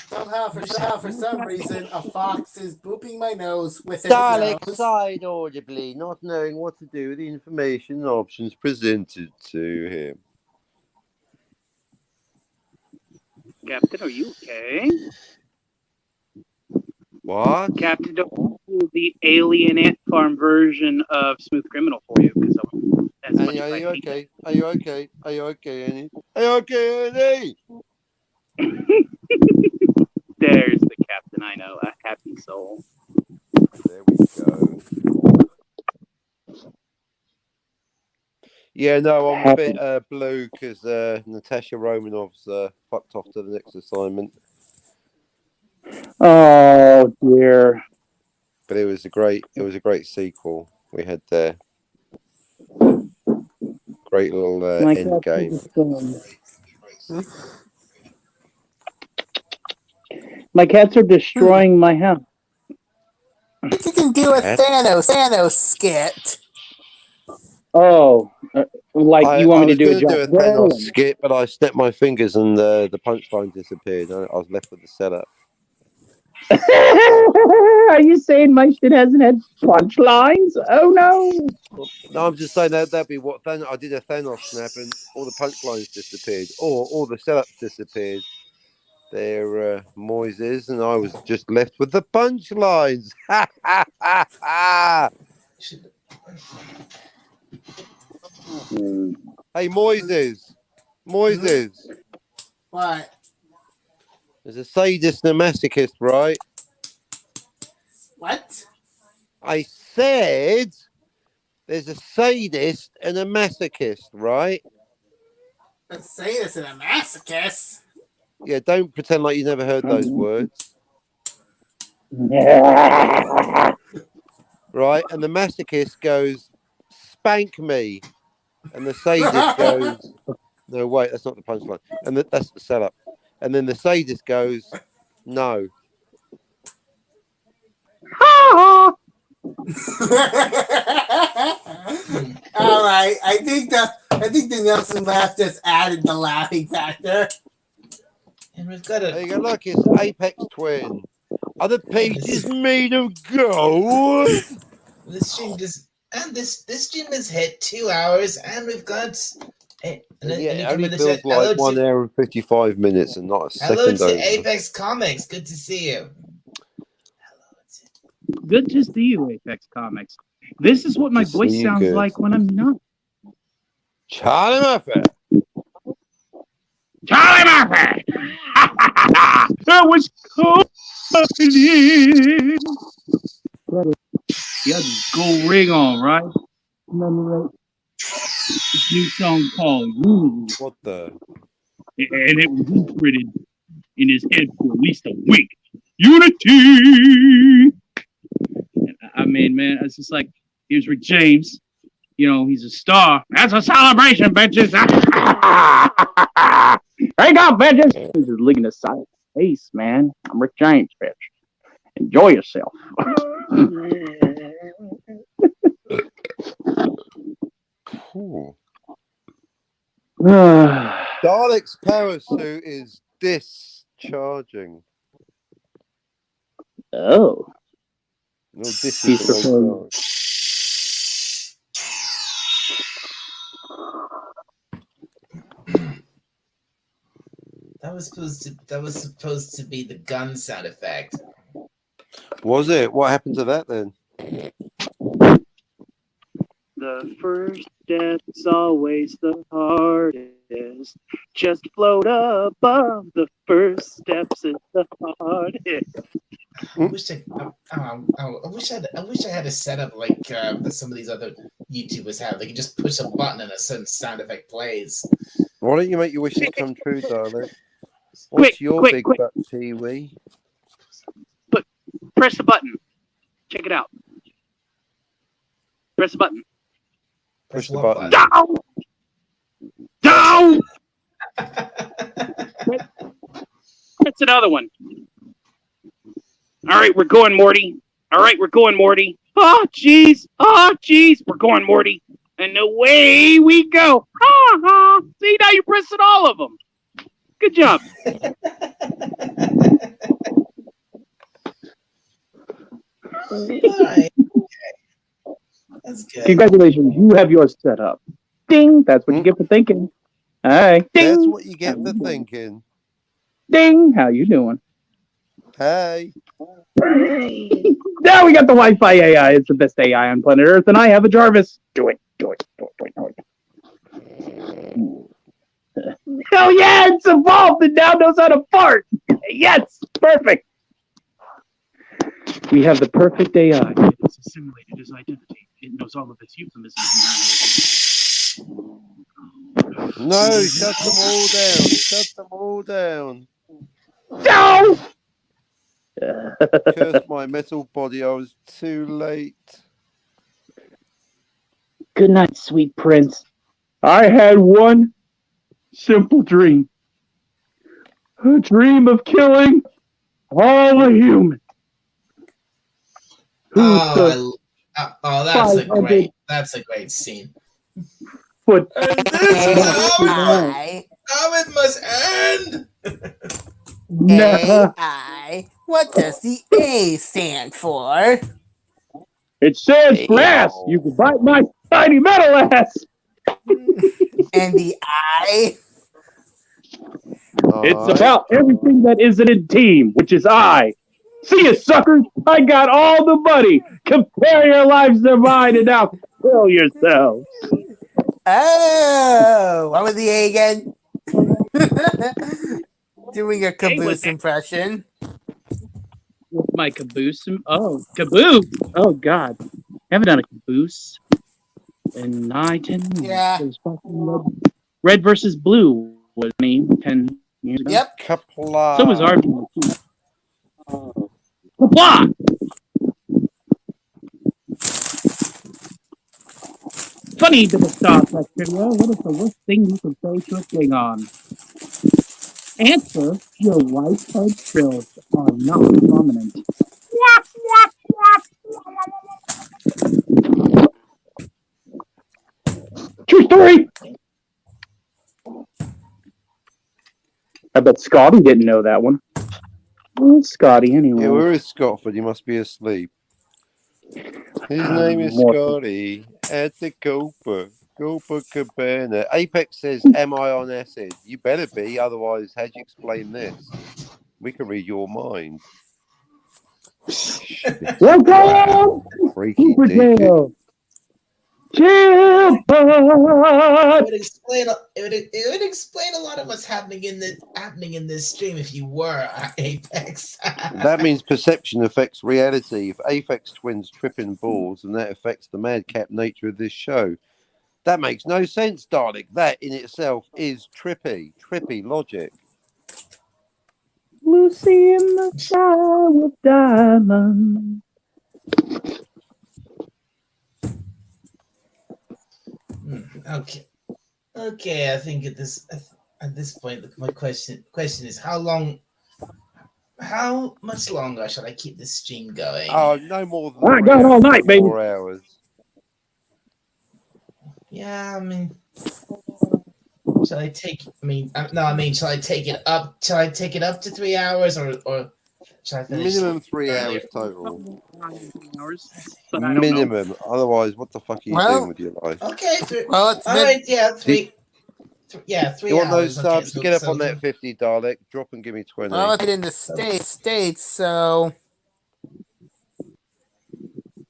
Somehow, for some reason, a fox is booping my nose with his Dalek nose. sighed audibly, not knowing what to do with the information and options presented to him. Captain, are you okay? What? Captain, don't do the alien ant farm version of Smooth Criminal for you, because as much Annie, as are I you hate okay? Are you okay? Are you okay, Annie? Are you okay, Annie? There's the captain I know, a happy soul. There we go. Yeah, no, I'm a bit blue because Natasha Romanov's fucked off to the next assignment. Oh dear. But it was a great sequel we had there. Great little end game. My cats are destroying my house. I think you can do a Thanos skit. Oh, like I you want me was to do a going to do a Josh Thanos Brolin? skit, but I snapped my fingers and the punchline disappeared. I was left with the setup. Are you saying my shit hasn't had punchlines? Oh no! No, I'm just saying that'd be what I did a Thanos snap and all the punchlines disappeared, or all the setups disappeared. There, Moises, and I was just left with the punchlines. Ha ha ha ha! Should- Hey, Moises, What? there's a sadist and a masochist, right? What? I said there's a sadist and a masochist, right? Let's say this in a masochist. Yeah, don't pretend like you never heard those words, right? And the masochist goes, "Spank me," and the sadist goes, "No, wait, that's not the punchline," and that's the setup. And then the sadist goes, "No." All right, I think the Nelson laugh just added the laughing factor. And we've got There you a go. Look, it's Apex Twin. Are the pages made of gold? this stream has hit 2 hours, and we've got. Hey, Yeah, it Nico only Miller feels said, hello like 1 to, hour and 55 minutes and not a hello second to over. Apex Comics. Good to see you. Good to see you, Apex Comics. This is what my To see voice you sounds good. like when I'm not. Charlie Murphy. Charlie Murphy! That was company. You had the gold ring on, right? Remember this new song called Ooh, What the? and it was imprinted in his head for at least a week. Unity! I mean, man, it's just like, here's Rick James. You know, he's a star. That's a celebration, bitches. Hang on, bitches. This is licking a silent face, man. I'm Rick James, bitch. Enjoy yourself. Ooh. Dalek's power suit is discharging. Oh. No, this He's is the preparing. wrong Dalek. That was supposed to be the gun sound effect. Was it? What happened to that then? The first step's always the hardest. Just float above the first steps is the hardest. I wish I had a setup like some of these other YouTubers have. They can just push a button and a certain sound effect plays. Why don't you make your wishes come true, Dalek? What's your quick, big quick. butt Tiwi? Press the button. Check it out. Press the button. Push Press the what button. Down! That's another one. All right, we're going, Morty. All right, we're going, Morty. Oh, jeez. Oh, jeez. We're going, Morty. And away we go. Ha ha. See, now you're pressing all of them. Good job. Alright. That's good. Congratulations, you have yours set up. Ding! That's what you get for thinking. All right. Ding! That's what you get for thinking. Ding! How you doing? Hey. Now we got the Wi-Fi AI. It's the best AI on planet Earth, and I have a Jarvis. Do it. Hell yeah, it's evolved and now knows how to fart. Yes, perfect. We have the perfect AI. It's assimilated his identity. It knows all of its euphemisms. No, shut them all down. Shut them all down. No! Curse my metal body. I was too late. Good night, sweet prince. I had one simple dream. A dream of killing all the humans. That's a great scene. But And this AI. how it must end. no, AI. What does the A stand for? it stands for ass. You can bite my tiny metal ass. And the I? It's about everything that isn't a team, which is I. See you, suckers. I got all the money. Compare your lives to mine and now kill yourselves. Oh, what was the A again? Doing a A was caboose it. impression. With my caboose. Oh, caboose! Oh, God. I haven't done a caboose in 9, 10 years. Yeah. It was fucking Red versus Blue was me 10 years ago. Yep. Kapla. So was RV. Kapla! Funny bit of Star Trek trivia. What is the worst thing you can say to a Klingon? Answer: your white head trills are not prominent. True story. I bet Scotty didn't know that one. Well, Scotty, anyway. Yeah, where is Scotford? He must be asleep. His name is More- Scotty at the Copacabana. Apex says, "Am I on acid?" You better be, otherwise, how'd you explain this? We can read your mind. Welcome, Freaky Super dick. Jail. Chill, It would explain. It would explain a lot of what's happening in this stream if you were Apex. That means perception affects reality. If Apex twins tripping balls, and that affects the madcap nature of this show. That makes no sense, Dalek. That in itself is trippy logic. Lucy in the sky with diamonds. Okay. I think at this point, my question is how much longer shall I keep this stream going? Oh, no more than I got all night, baby. 4 hours. Yeah, I mean, shall I take? Shall I take it up? Shall I take it up to 3 hours, or shall I finish? Minimum 3 earlier? hours total. Hours, but I don't know. Minimum. Otherwise, what the fuck are you doing with your life? Okay. Well, it's All been right. Yeah. 3. Yeah, 3 You want hours. those subs? Okay, Get up so- on that 50, Dalek. Drop and give me 20. well, it's in the states, so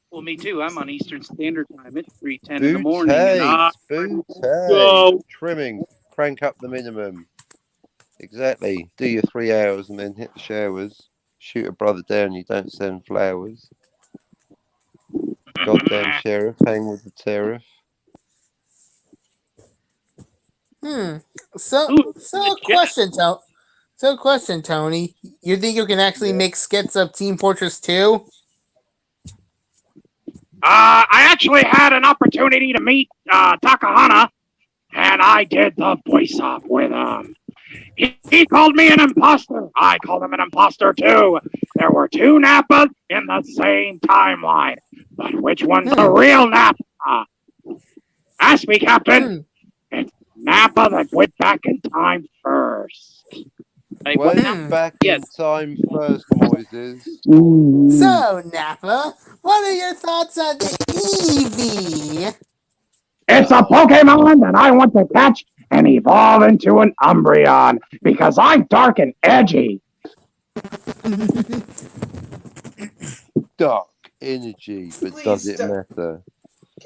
Well, me too. I'm on Eastern Standard Time. It's 3:10 in the morning. And Booties. Go. Trimming. Crank up the minimum. Exactly. Do your 3 hours and then hit the showers. Shoot a brother down. You don't send flowers. Goddamn sheriff. Hang with the tariff. So question, Tony. You think you can actually make skits of Team Fortress 2? I actually had an opportunity to meet Takahana, and I did the voice off with him. He called me an imposter. I called him an imposter too. There were 2 Nappas in the same timeline. But which one's the real Nappa? Ask me, Captain. It's Nappa that went back in time first. Like, Went back in time first, Moises. So, Nappa, what are your thoughts on the Eevee? It's a Pokemon that I want to catch and evolve into an Umbreon because I'm dark and edgy. Dark energy, but Please does it stop. matter?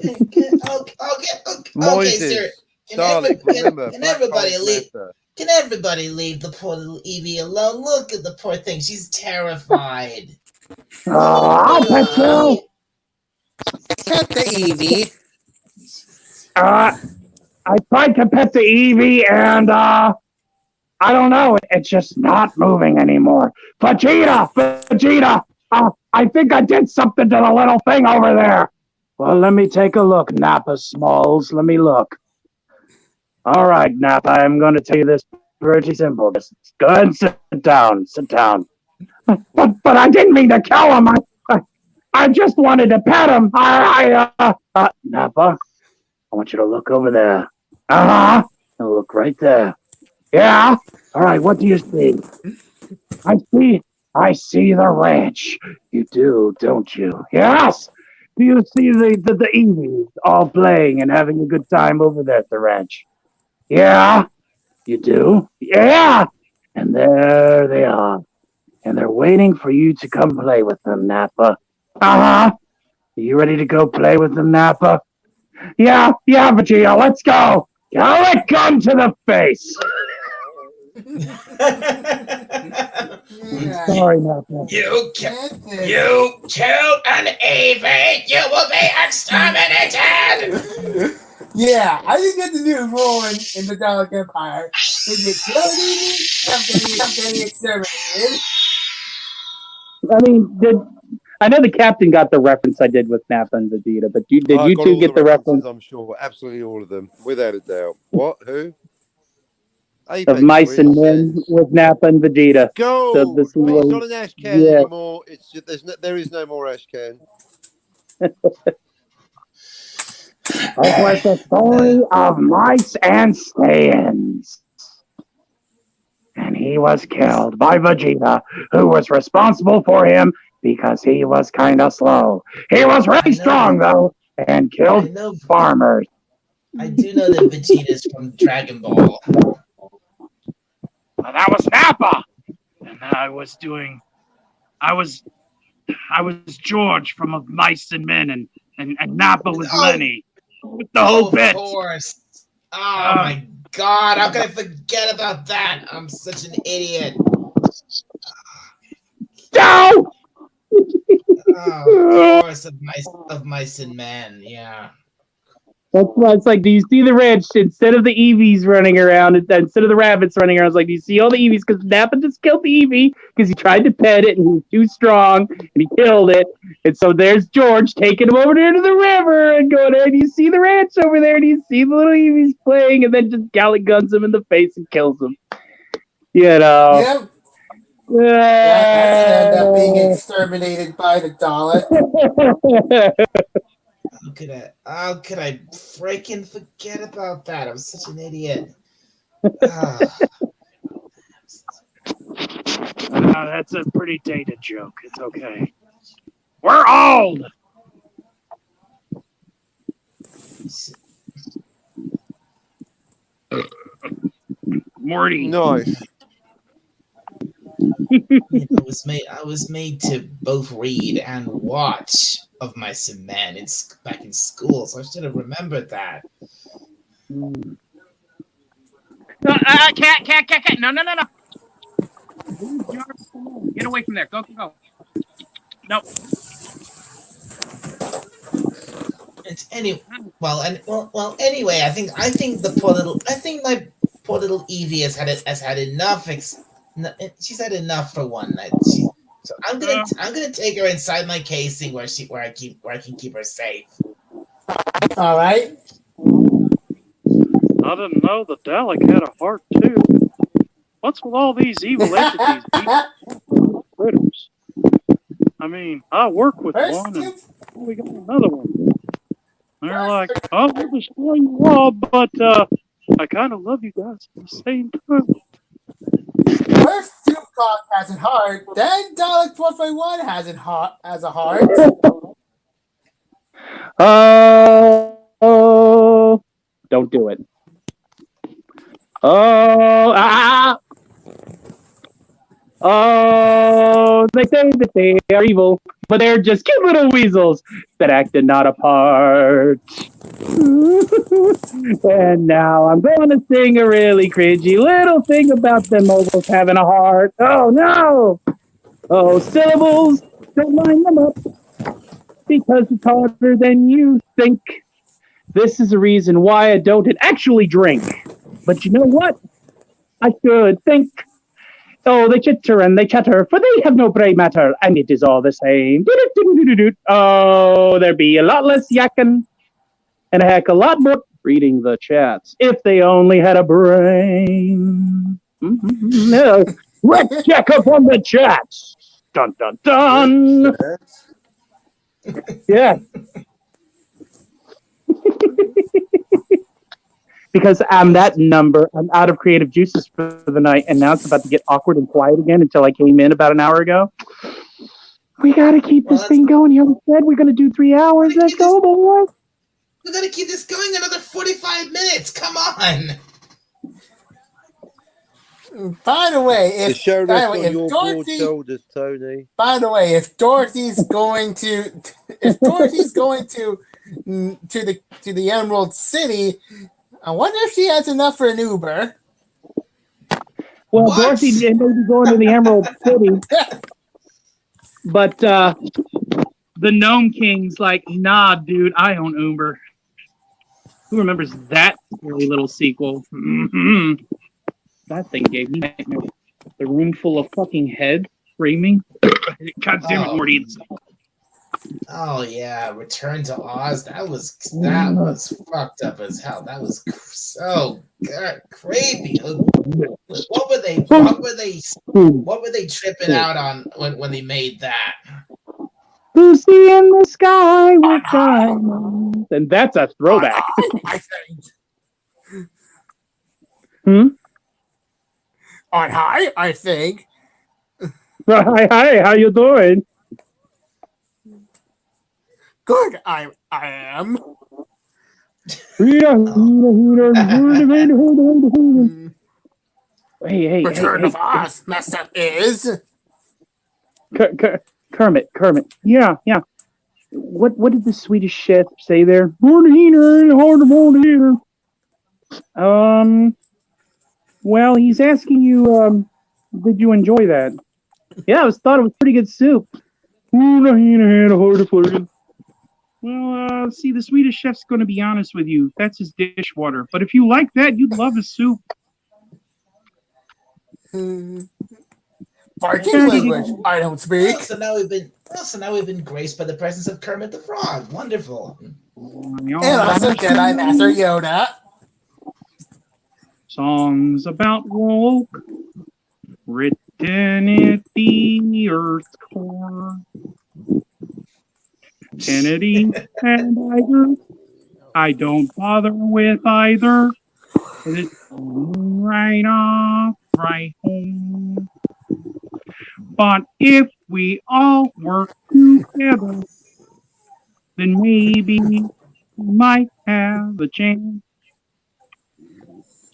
Okay, Moises, sir. Dalek, remember, Can black everybody holes leave? matter. Can everybody leave the poor little Eevee alone? Look at the poor thing. She's terrified. I'll pet you. Pet the Eevee. I tried to pet the Eevee and I don't know. It's just not moving anymore. Vegeta! I think I did something to the little thing over there. Well, let me take a look, Nappa Smalls. Let me look. All right, Nappa, I'm going to tell you this pretty simple. Just go ahead and sit down. But I didn't mean to kill him. I just wanted to pet him. Nappa, I want you to look over there. Uh-huh. And look right there. Yeah? All right, what do you see? I see the ranch. You do, don't you? Yes! Do you see the Eevees all playing and having a good time over there at the ranch? Yeah? You do? Yeah! And there they are. And they're waiting for you to come play with them, Nappa. Uh-huh. Are you ready to go play with them, Nappa? Yeah, Vegeta, let's go! Lick gun to the face! Sorry, Nappa. You killed an Eevee! You will be exterminated! Yeah, I didn't get the new role in the Dalek Empire. Did you kill an Eevee? I'm getting exterminated. I mean, I know the captain got the reference I did with Nappa and Vegeta, but did I you got two all get the reference I'm sure. Absolutely all of them, without a doubt. What? Who? of Apex mice and men Princess. with Nappa and Vegeta? Go! So this But was- it's not an ash can yeah. anymore. It's just, there is no more ash can. It was the story of Mice and Saiyans. And he was killed by Vegeta, who was responsible for him because he was kind of slow. He was I really know. strong, though, and I killed know. farmers. I do know that Vegeta's from Dragon Ball. Well, that was Nappa, and I was George from Mice and Men, and Nappa was Oh. Lenny. With the whole Of bit. course. Oh my God! How can I forget about that? I'm such an idiot. No! Oh, of course, of mice and men. Yeah. That's why it's like, do you see the ranch instead of the Eevees running around, instead of the rabbits running around? It's like, do you see all the Eevees? Because Nappa just killed the Eevee because he tried to pet it and he was too strong and he killed it. And so there's George taking him over there to the river and going, hey, do you see the ranch over there? Do you see the little Eevees playing? And then just Gallic guns him in the face and kills him. You know. Yep. That's end up being exterminated by the Dalek. How could I freaking forget about that? I'm such an idiot. Ah. That's a pretty dated joke. It's okay. We're old. Morty. Nice. I was made to both read and watch Of Mice and Men back in school, so I should have remembered that. Cat. No. Get away from there. Go. No. Anyway, I think my poor little Evie has had enough. She's had enough for one night. So I'm gonna take her inside my casing where I can keep her safe. All right. I didn't know the Dalek had a heart too. What's with all these evil entities beating critters? I mean, I work with one and we got another one. They're like, oh, we'll destroy you all, but I kind of love you guys at the same time. First Doomcock has a heart, then Dalek 451 has a heart. Oh, don't do it. Oh, they say that they are evil, but they're just cute little weasels that acted not a part. And now I'm going to sing a really cringy little thing about them moguls having a heart. Oh, no! Oh, syllables, don't line them up, because it's harder than you think. This is the reason why I don't actually drink. But you know what? I should think. Oh, they chitter and they chatter, for they have no gray matter, and it is all the same. Oh, there'd be a lot less yakking, and a heck a lot more reading the chats, if they only had a brain. No. Let's check up on the chats. Dun, dun, dun. Yeah. because I'm that number. I'm out of creative juices for the night, and now it's about to get awkward and quiet again until I came in about an hour ago. We gotta keep this thing going. You said we're gonna do 3 hours. Let's go, boy. We gotta keep this going another 45 minutes. Come on. By the way, The show rests on if your broad Dorothy, shoulders, Tony. by the way, if Dorothy's going to to the Emerald City, I wonder if she has enough for an Uber. Well, What? Dorothy may be going to the Emerald City, but the Gnome King's like, nah, dude, I own Uber. Who remembers that silly little sequel? Mm-hmm. That thing gave me nightmares. The room full of fucking heads screaming. God damn it, Morty. Oh yeah, Return to Oz. That was fucked up as hell. That was so creepy. What were they tripping out on when they made that? Lucy in the sky with diamonds. And that's a throwback. I think. On high, I think. Hi, how you doing? Good, I am. Hey, Return of Oz. Messed up is Kermit. Yeah. What did the Swedish chef say there? Well, he's asking you, did you enjoy that? Yeah, I thought it was pretty good soup. Well, see, the Swedish chef's going to be honest with you. That's his dishwater. But if you like that, you'd love his soup. Barking language. I don't speak. So now we've been graced by the presence of Kermit the Frog. Wonderful. And also Jedi Master Yoda. Songs about woke, written at the Earth's core. Kennedy and Iger, I don't bother with either. It's right off, right home. But if we all work together, then maybe we might have a chance.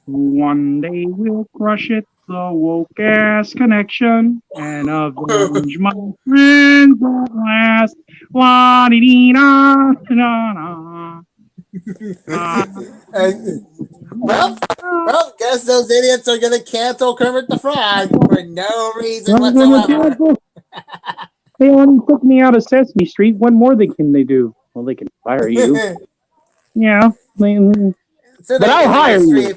One day we'll crush it, the woke ass connection, and avenge my friends at last. La dee da da da. Well, guess those idiots are gonna cancel Kermit the Frog for no reason whatsoever. They only took me out of Sesame Street. What more can they do? Well, they can fire you. Yeah. So but I'll hire you.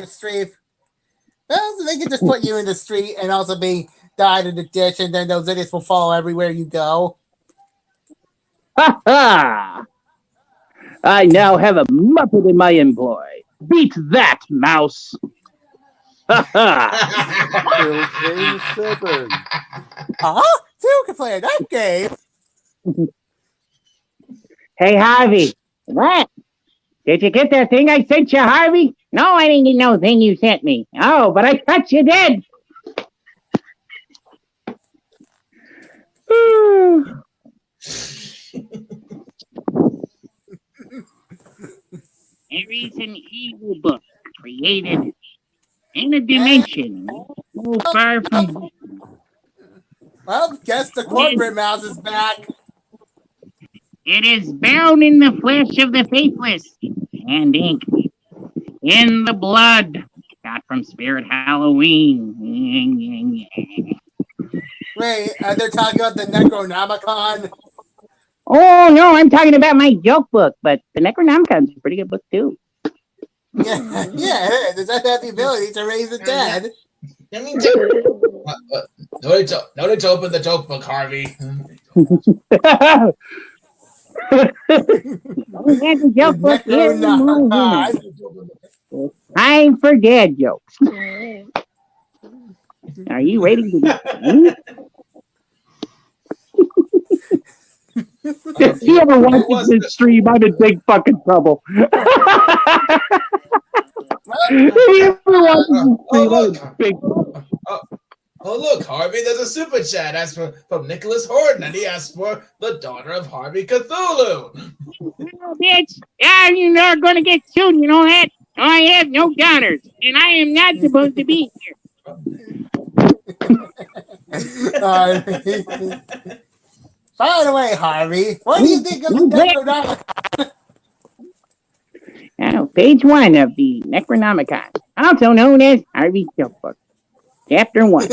Well, so they can just put you in the street and also be died in the ditch, and then those idiots will follow everywhere you go. Ha ha! I now have a Muppet in my employ. Beat that, mouse! Ha ha! Huh? Two can play that game. Hey, Harvey. What? Did you get that thing I sent you, Harvey? No, I didn't get no thing you sent me. Oh, but I thought you did. There is an evil book created in a dimension so far from. Well, guess the corporate mouse is back. It is bound in the flesh of the faithless and ink in the blood got from Spirit Halloween. Wait, they're talking about the Necronomicon? Oh, no, I'm talking about my joke book, but the Necronomicon's a pretty good book, too. Yeah, does that have the ability to raise the dead? I mean, no need to open the joke book, Harvey. Time for dad jokes. Are you ready to go? If he ever watches this stream, I'm in big fucking trouble. If you ever watch this Oh, stream, I'm look. a big Oh, look, Harvey, there's a super chat asked from Nicholas Horton, and he asked for the daughter of Harvey Cthulhu. Oh, bitch. Yeah, you're not going to get sued, you know that? I have no daughters, and I am not supposed to be here. By the way, Harvey, what do you think of the Necronomicon? Page 1 of the Necronomicon, also known as Harvey's Notebook, Chapter 1.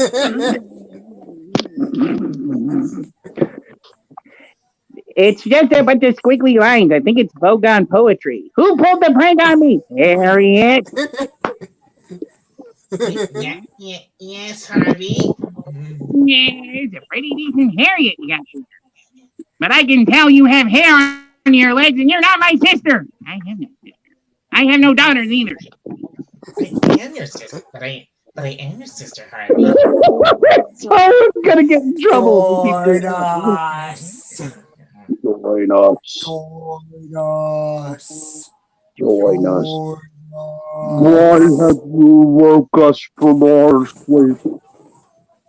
It's just a bunch of squiggly lines. I think it's Vogon poetry. Who pulled the prank on me? Harriet. Yes, Harvey. Yeah, it's a pretty decent Harriet you got here. But I can tell you have hair on your legs and you're not my sister. I have no sister. I have no daughters either. I am your sister, but I am your sister, Harvey. So I'm gonna get in trouble. Join us. Join us. Join us. Join us. Why have you woke us from our sleep?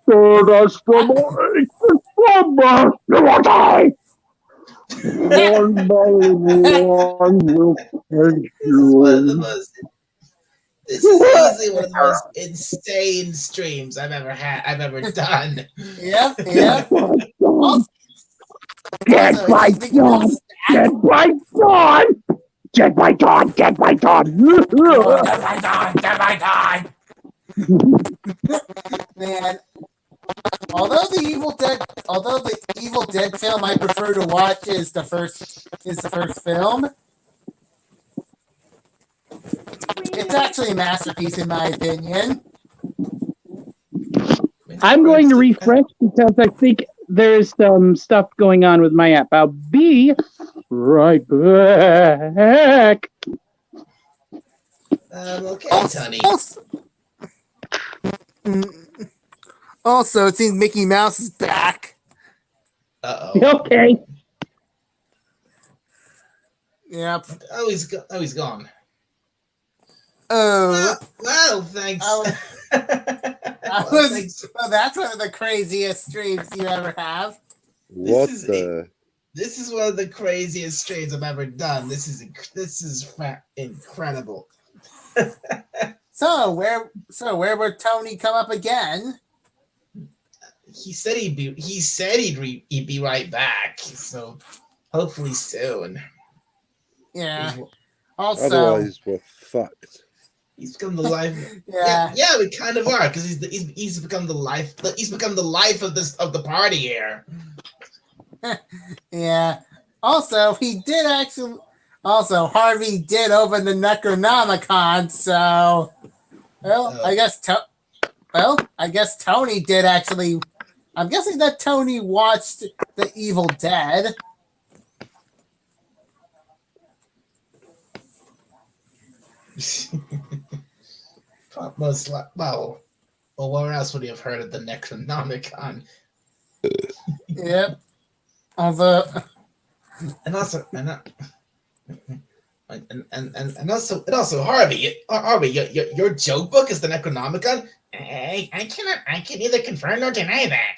Stirred us from our ancient slumber? You will die! One by one will take This is one of the you. most. This is easily one of the most insane streams I've ever done. Yep. Get my dawn! Get my dawn! Get my dawn! Get my dawn! Man, although the Evil Dead film I prefer to watch is the first film. It's actually a masterpiece in my opinion. I'm going to refresh because I think there's some stuff going on with my app. I'll be right back. Okay, Tony. Also, it seems Mickey Mouse is back. Uh-oh. Okay. Yep. Oh, he's gone. Oh. Well, thanks. Thanks. Well, that's one of the craziest streams you ever have. What is the? This is one of the craziest streams I've ever done. This is incredible. So where would Tony come up again? He said he'd be right back. So hopefully soon. Yeah. Also, Otherwise, we're fucked. He's become the life. yeah. yeah, we kind of are because he's become the life. He's become the life of the party here. Yeah. Also, Harvey did open the Necronomicon, so I guess Tony did actually. I'm guessing that Tony watched The Evil Dead. Well, where else would he have heard of the Necronomicon? Yep. Although, And also, Harvey, your joke book is the Necronomicon. I can neither confirm nor deny that.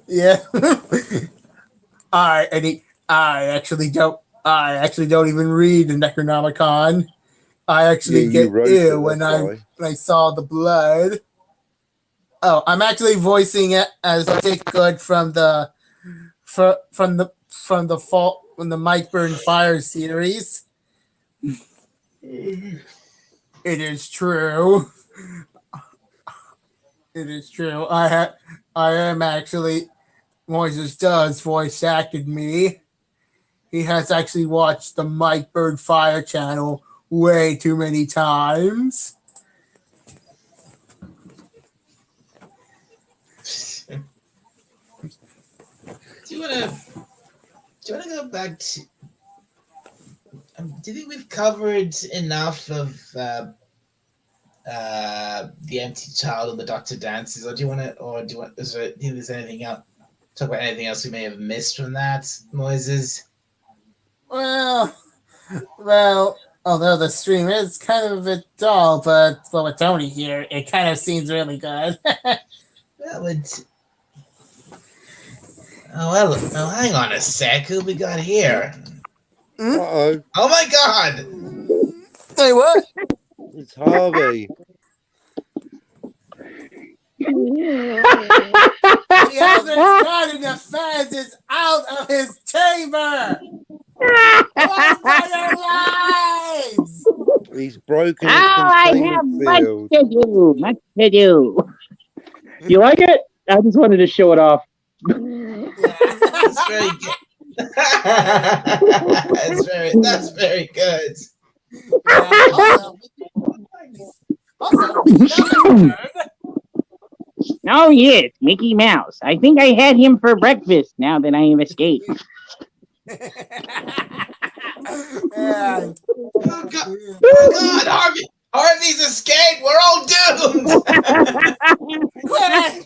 yeah. I actually don't even read the Necronomicon. I actually get ill when I saw the blood. Oh, I'm actually voicing it as Dick Good from the Mike Burn Fire series. It is true. It is true. I am actually Moises does voice acted me. He has actually watched the Mike Bird Fire channel way too many times. Do you want to go back to? Do you think we've covered enough of the Empty Child and the Doctor Dances, or do you want? Do you think there's anything else? Talk about anything else we may have missed from that, Moises? Well, Although the stream is kind of a bit dull, but well, with Tony here, it kind of seems really good. Well, it's. Oh, hang on a sec. Who we got here? Uh-oh, Oh my God! Say what? it's Harvey. The Elder Guardian of Fez is out of his chamber! Run for your lives! He's broken Oh, his I have containment much field. to do. Much to do. You like it? I just wanted to show it off. That's very good. That's very good. Also, Oh, yes, Mickey Mouse. I think I had him for breakfast now that I have escaped. yeah. Oh God, Harvey's escaped. We're all doomed.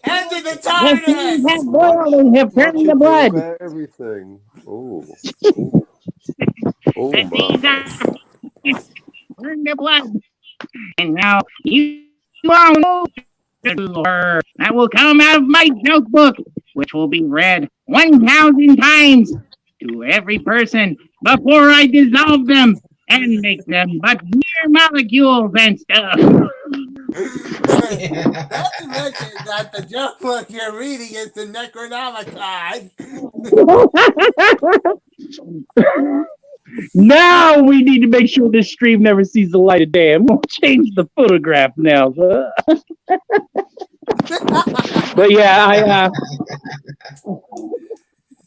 Enter the The seas TARDIS! have boiled and have What turned you to do blood. about everything? Oh, oh The seas my! have turned to blood. And now you all know her that will come out of my notebook, which will be read 1,000 times to every person before I dissolve them and make them but mere molecules and stuff. Not to mention that the joke book you're reading is the Necronomicon. Now we need to make sure this stream never sees the light of day. I'm gonna change the photograph now. But yeah,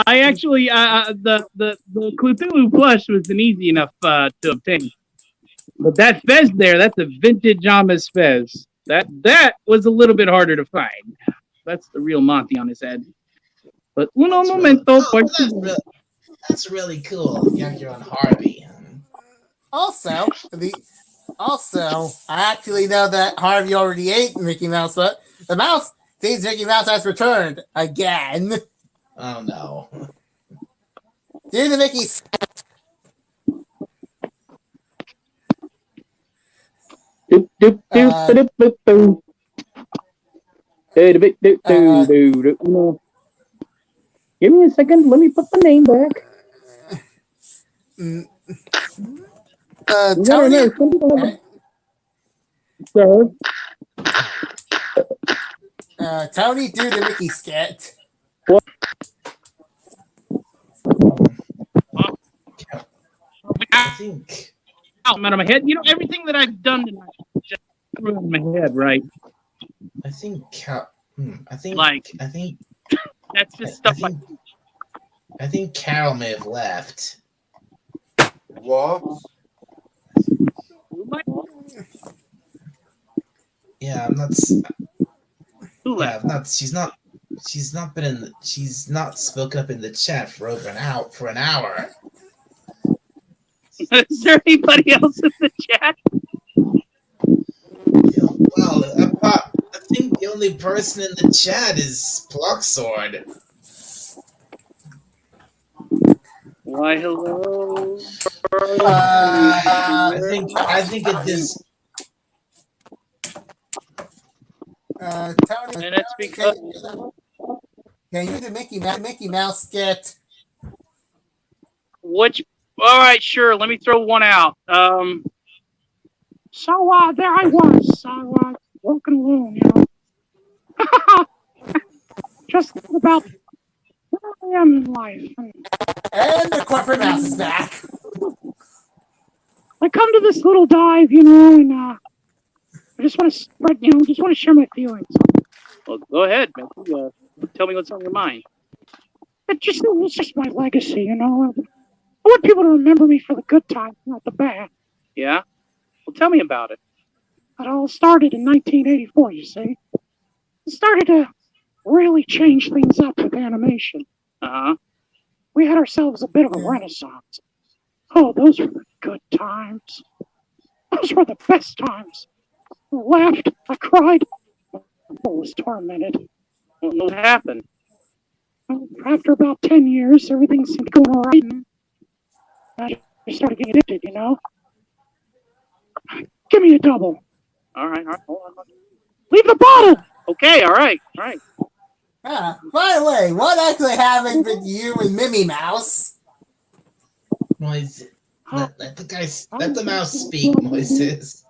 I actually the Cthulhu plush was an easy enough to obtain. But that Fez there, that's a vintage Amos Fez. That was a little bit harder to find. That's the real Monty on his head. But uno momento. That's really cool. You got your own Harvey. Also, I actually know that Harvey already ate Mickey Mouse, but the mouse thinks Mickey Mouse has returned again. Oh no. Do the Mickey. Give me a second. Let me put the name back. Tony. Tony, do the Mickey skit. I think. Out of my head. You know, everything that I've done tonight just threw in my head, right? I think. I think. Like- I think. That's just stuff like I think Carol may have left. What? Yeah, I'm not. who Yeah, left? I'm not. She's not. She's not been in. She's not spoken up in the chat for over an hour. Is there anybody else in the chat? Well, I think the only person in the chat is Plucksword. Why, hello. I think it is. Tony, And it's because can you do the Mickey Mouse skit? which. All right, sure. Let me throw one out. So there I was. Walking along, you know. Just about where I am in life. And the corporate mouse is back. I come to this little dive, you know, and I just want to spread, you know, just want to share my feelings. Well, go ahead, man. Tell me what's on your mind. It's just my legacy, you know. I want people to remember me for the good times, not the bad. Yeah? Well, tell me about it. It all started in 1984, you see. It started to really change things up with animation. Uh-huh. We had ourselves a bit of a renaissance. Oh, those were the good times. Those were the best times. I laughed, I cried, I was tormented. Well, what happened? Well, after about 10 years, everything seemed to go all right. And I just started getting addicted, you know? Give me a double. All right, hold on. Leave the bottle. Okay, all right. By the way, what actually happened with you and Mimmy Mouse? Moises, let the mouse speak, Moises.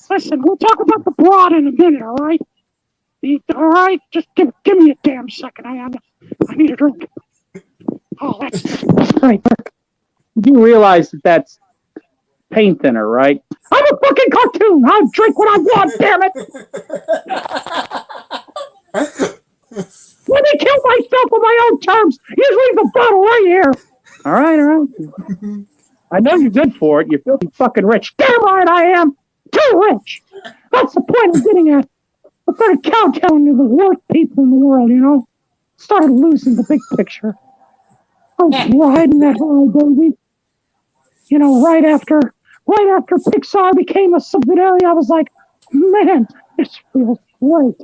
Listen, we'll talk about the broad in a minute, all right? All right, just give me a damn second. I need a drink. Oh, that's right. You realize that that's paint thinner, right? I'm a fucking cartoon. I'll drink what I want. Damn it! Let me kill myself on my own terms. You leave the bottle right here. All right. I know you're good for it. You're filthy fucking rich. Damn right I am. Too rich. That's the point I'm getting at. I started kowtowing to the worst people in the world, you know? Started losing the big picture. I was riding that high, baby. You know, right after Pixar became a subsidiary, I was like, man, this feels great.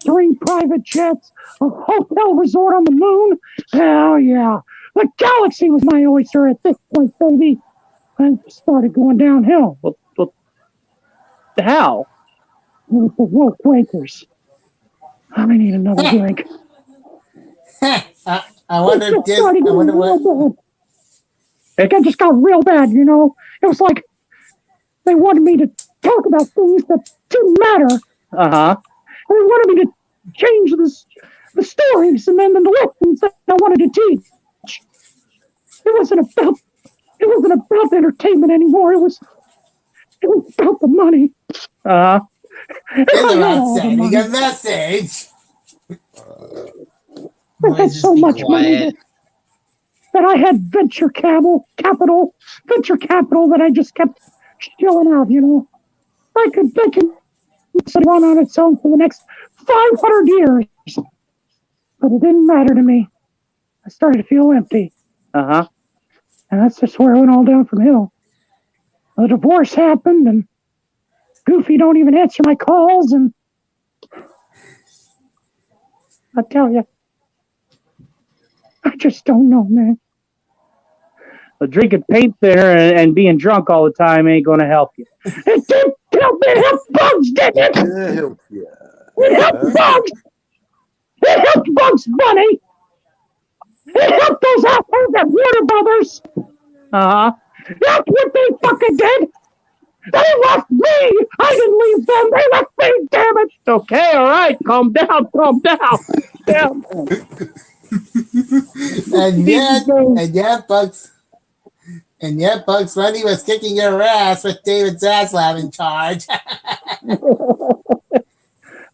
3 private jets, a hotel resort on the moon. Hell yeah. The galaxy was my oyster at this point, baby. And it started going downhill. Well, how? With the woke breakers. I need another drink. I wonder It just started getting real what. bad. It just got real bad, you know? It was like they wanted me to talk about things that didn't matter. Uh-huh. And they wanted me to change the stories and then the lessons that I wanted to teach. It wasn't about entertainment anymore. It was about the money. Uh-huh. Sending a message. I had so much money that I had venture capital that I just kept shilling out, you know. I could run on its own for the next 500 years. But it didn't matter to me. I started to feel empty. Uh-huh. And that's just where it went all down from hill. The divorce happened, and Goofy don't even answer my calls, and I tell you, I just don't know, man. Well, drinking paint thinner and being drunk all the time ain't going to help you. It didn't help me. It helped Bugs, didn't it? Yeah, help you. It helped Bugs. It helped Bugs Bunny. It helped those assholes at Warner Brothers. Uh-huh. That's what they fucking did. They left me. I didn't leave them. They left me. Damn it. Okay, all right. Calm down. Damn. And yet, Bugs Bunny was kicking your ass with David Zaslav in charge.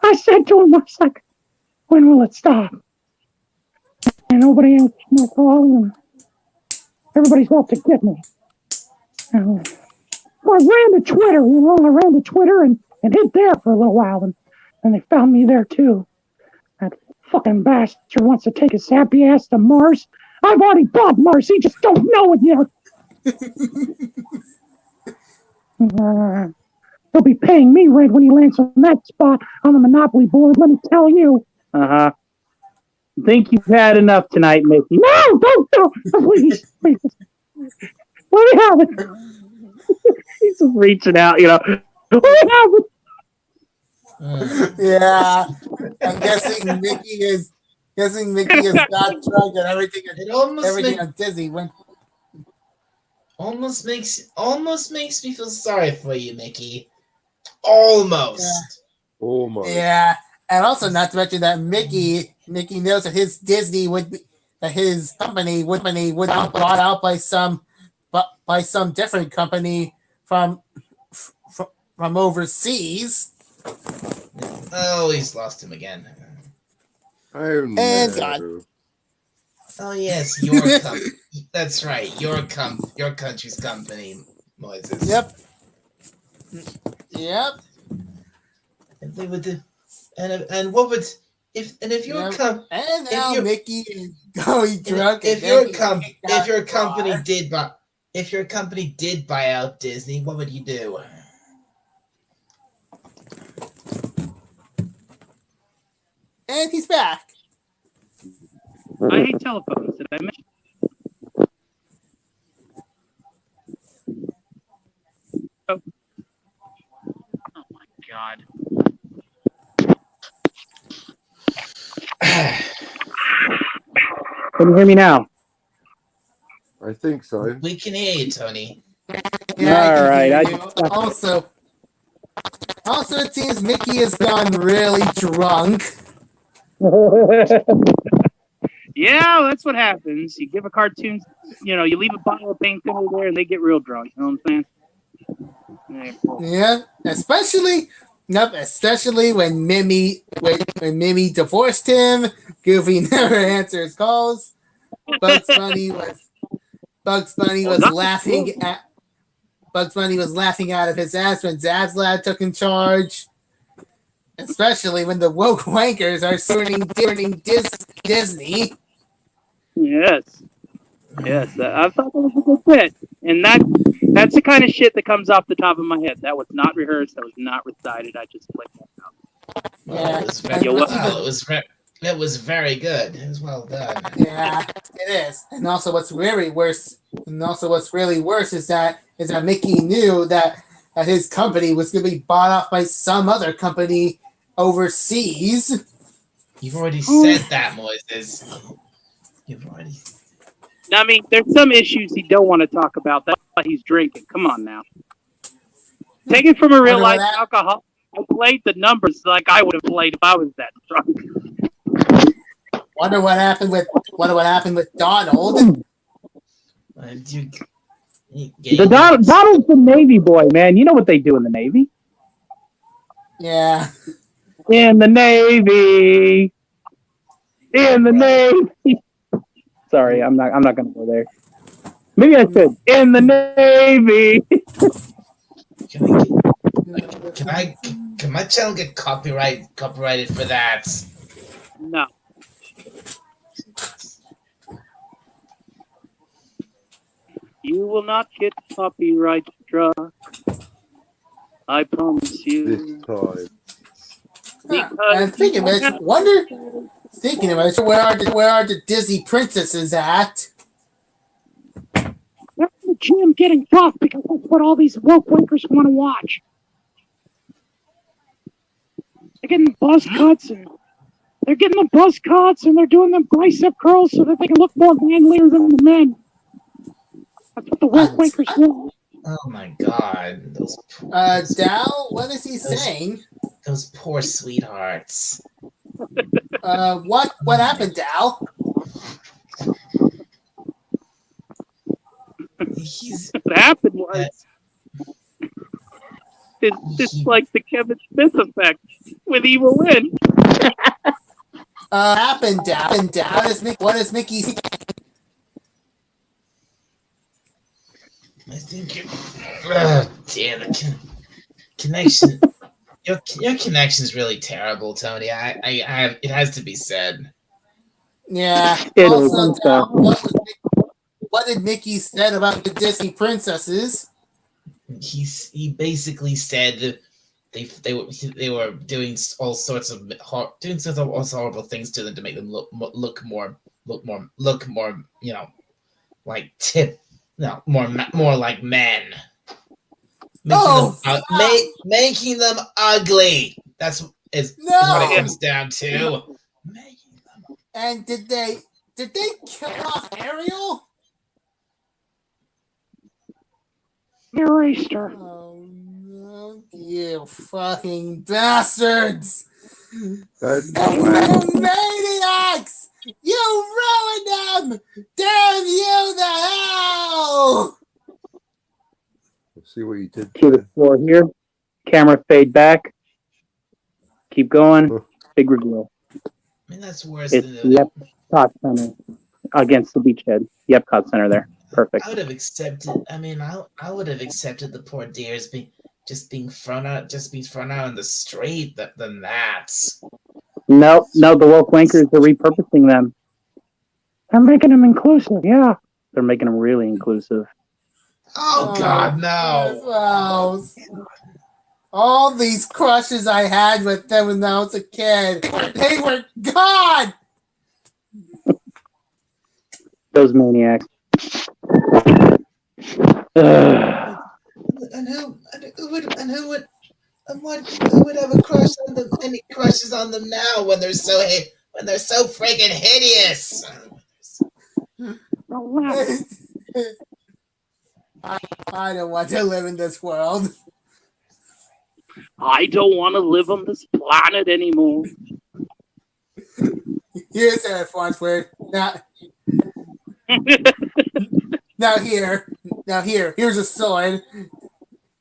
I said to him, I was like, when will it stop? And nobody answered my call, and everybody's out to get me. And I ran to Twitter, and hid there for a little while, and they found me there too. That fucking bastard wants to take his happy ass to Mars. I've already bought Mars, he just don't know it yet. He'll be paying me rent when he lands on that spot on the Monopoly board, let me tell you. Uh-huh. Think you've had enough tonight, Mickey? No, don't, please. Let me have it. He's just reaching out, you know. Let me have it. Yeah, I'm guessing Mickey is got drunk and everything. Everything on Disney went. Almost makes me feel sorry for you, Mickey. Almost. Almost. Yeah, and also not to mention that Mickey knows that his Disney his company would be bought out by some different company from overseas. Oh, he's lost him again. Oh, no. And God. Oh yes, your company. That's right, your country's company, Moises. Yep. And they would do, and what would if your And now your- Mickey is going drunk. if your company did buy out Disney, what would you do? And he's back. I hate telephones. Did I mention? Oh my god. Can you hear me now? I think so. We can hear you, Tony. Yeah, I can All right, hear I you. just- Also, it seems Mickey has gone really drunk. Yeah, that's what happens. You give a cartoon, you leave a bottle of paint thinner there, and they get real drunk. You know what I'm saying? Yeah, especially when Mimi divorced him. Goofy never answers calls. Bugs Bunny was laughing out of his ass when Zabslad took in charge. Especially when the woke wankers are turning Disney. Yes. I thought that was a good bit, and that's the kind of shit that comes off the top of my head. That was not rehearsed. That was not recited. I just played that out. Yeah, It was very good. It was well done. Yeah, it is. And also, what's really worse is that Mickey knew that his company was going to be bought off by some other company overseas. You've already said that, Moises. You've already. I mean, there's some issues he don't want to talk about. That's why he's drinking. Come on now. Taken from a real life alcohol, I played the numbers like I would have played if I was that drunk. Wonder what happened with Donald. Donald's the Navy boy, man. You know what they do in the Navy. Yeah. In the Navy. Sorry, I'm not gonna go there. Maybe I should. In the Navy. Can my channel get copyrighted for that? No. You will not get copyright struck. I promise you. This time. And thinking about it, where are the Disney princesses at? They're in the gym getting buff because that's what all these woke wankers want to watch. They're getting buzz cuts and they're doing them bicep curls so that they can look more manlier than the men. That's what the woke wankers want. Oh my god. Dal, what is he saying? Those poor sweethearts. What happened, Dal? What happened was it's like the Kevin Smith effect with Evil Lynn. Happened, Dal. What is Mickey saying? I think damn the connection. Your connection's really terrible, Tony. It has to be said. Yeah. Also, Dal, what did Mickey said about the Disney princesses? He basically said they were doing all sorts of horrible things to them to make them look more more like men. Making them ugly. That's what it comes down to. And did they kill off Ariel? Erased her. Oh no, you fucking bastards! That's You maniacs! You ruined them! Damn you the hell! Let's see what you did. To the floor here. Camera fade back. Keep going. Big reveal. I mean, that's worse It's than the Epcot Center against the beachhead. The Epcot Center there. Perfect. I would have accepted. I mean, I would have accepted the poor deers being thrown out in the street than that. No, the woke wankers are repurposing them. They're making them inclusive. Yeah, they're making them really inclusive. Oh God, no! Wow. All these crushes I had with them when I was a kid, they were gone. Those maniacs. who would have a crush on them? Any crushes on them now when they're so friggin' hideous? I don't want to live in this world. I don't want to live on this planet anymore. Here's a Farnsworth. Here's a sword.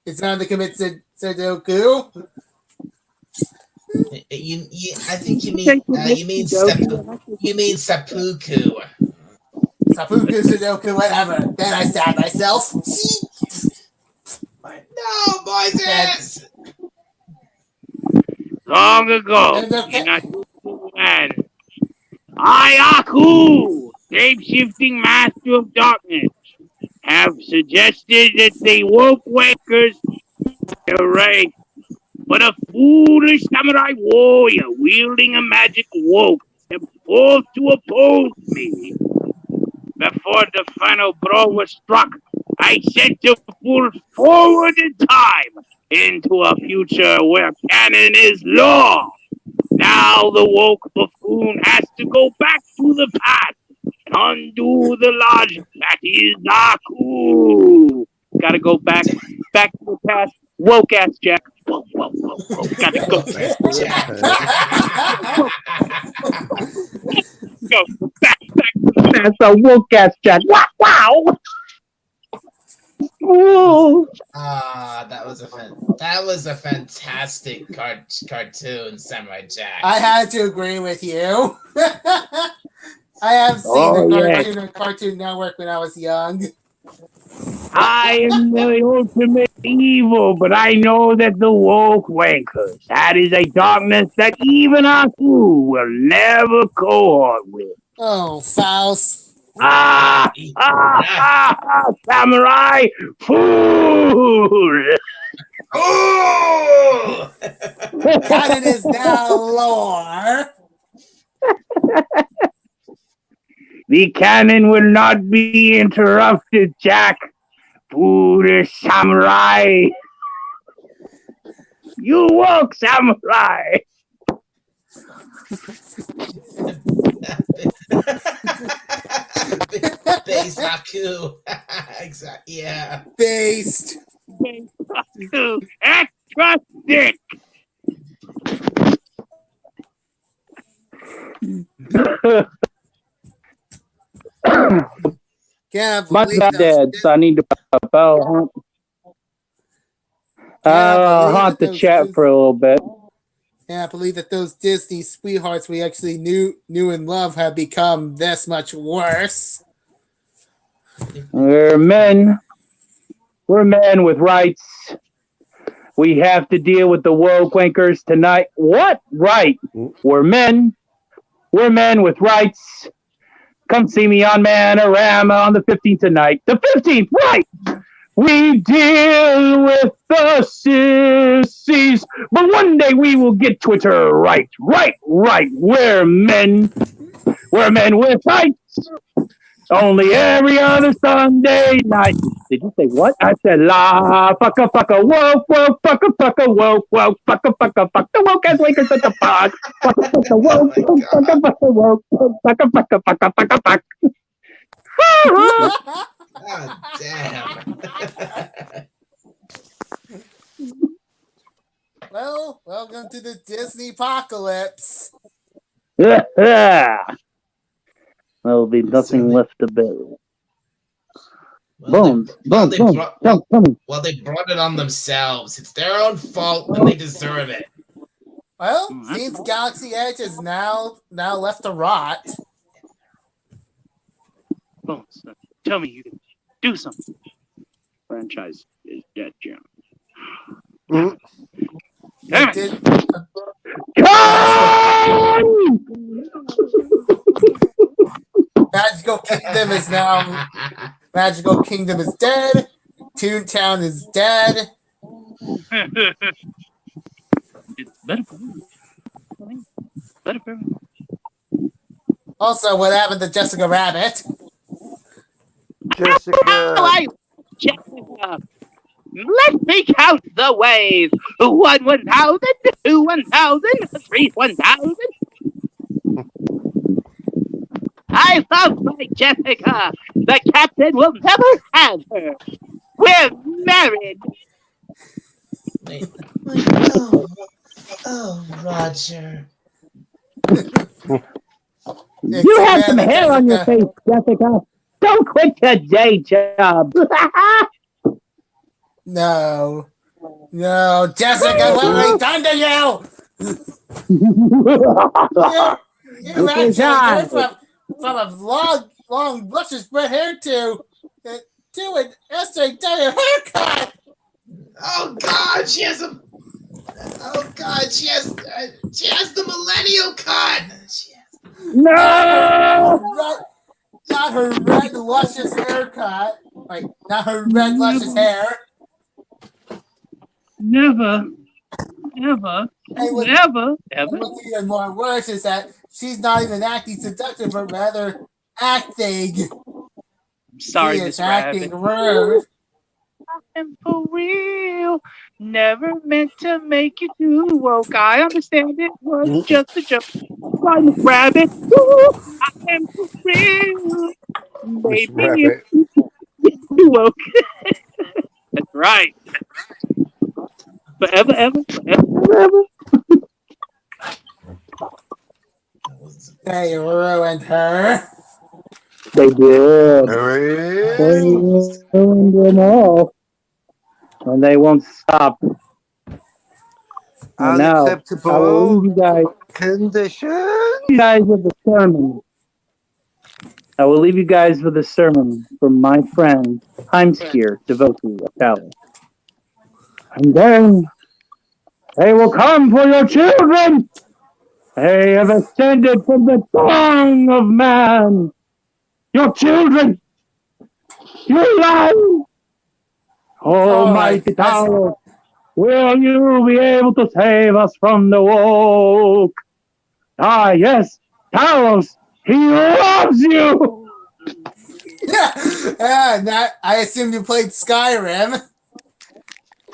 It's time to commit Sudoku. I think you mean seppuku. Seppuku, Sudoku, whatever. Then I stab myself. No, boys! Long ago, And the- in a land, I, Aku, shape-shifting master of darkness, have suggested that the woke wakers are right, but a foolish samurai warrior wielding a magic woke stepped forth to oppose me. Before the final blow was struck, I set to pull forward in time into a future where canon is law. Now the woke buffoon has to go back to the past and undo the logic that is Aku. Gotta go back to the past. Woke ass Jack. Whoa. Gotta go back. Go back to the past. A woke ass Jack. Wow. Ooh. That was a fantastic cartoon, Samurai Jack. I had to agree with you. I have seen the cartoon on Cartoon Network when I was young. I am the ultimate evil, but I know that the woke wankers, that is a darkness that even Aku will never cohort with. Oh, Faust. Samurai fool! Oh! Canon is now lore. The cannon will not be interrupted, Jack. Foolish samurai. You woke samurai. Based Aku. Exactly. Yeah. Based. Extra stick. Can't My believe not dead, so I need to haunt the chat for a little bit. Can't believe that those Disney sweethearts we actually knew and loved have become this much worse. We're men. We're men with rights. We have to deal with the woke wankers tonight. What right? We're men. We're men with rights. Come see me on Manorama on the 15th tonight. The 15th, right? We deal with the sissies, but one day we will get Twitter right. We're men. We're men with rights. Only every other Sunday night. Did you say what? I said la fucka woke fucka woke fucka the woke ass wakers at the pod. Fucka woke fucka woke fucka. God damn. Well, welcome to the Disney apocalypse. There'll be nothing left to bury. Well, Bones. they Come. brought it on themselves. It's their own fault and they deserve it. Well, seems Galaxy Edge is now left to rot. Bones, tell me you can do something. Franchise is dead, Jim. Damn it. Did- Magical Kingdom is dead. Toontown is dead. It's better for me. Better for me. Also, what happened to Jessica Rabbit? Jessica. Jessica. Let me count the ways. 1 1,000, 2 1,000, 3 1,000. I love my Jessica. The captain will never have her. We're married. Wait, oh, Roger. You have some Savannah, hair on your Jessica. face, Jessica. Don't quit your day job. No. No, Jessica, what have I done to you? You This is actually go I. from a long, luscious red hair to an SJW haircut. Oh God, she has a. Oh God, she has the millennial cut. No! Not her red, luscious haircut. Like, not her red, luscious hair. Never, ever, And what- ever, And ever. what's even more worse is that she's not even acting seductive, but rather acting. Sorry, She Miss is acting Rabbit. rude. I'm for real. Never meant to make you too woke. I understand it was just a joke. Sorry, Miss Rabbit. Ooh, I am for real. Miss Maybe Rabbit. it's too woke. That's right. Forever, ever, forever, ever. They ruined her. They did. Hooray. Ruined them all. And they won't stop. And now, I will Unacceptable leave you guys condition. with the sermon. I will leave you guys with a sermon from my friend, Heimskir, devotee of Dallas. And then they will come for your children. They have ascended from the tongue of man. Your children. Your life. Almighty Talos, will you be able to save us from the woke? Ah, yes, Talos, he loves you. I assume you played Skyrim.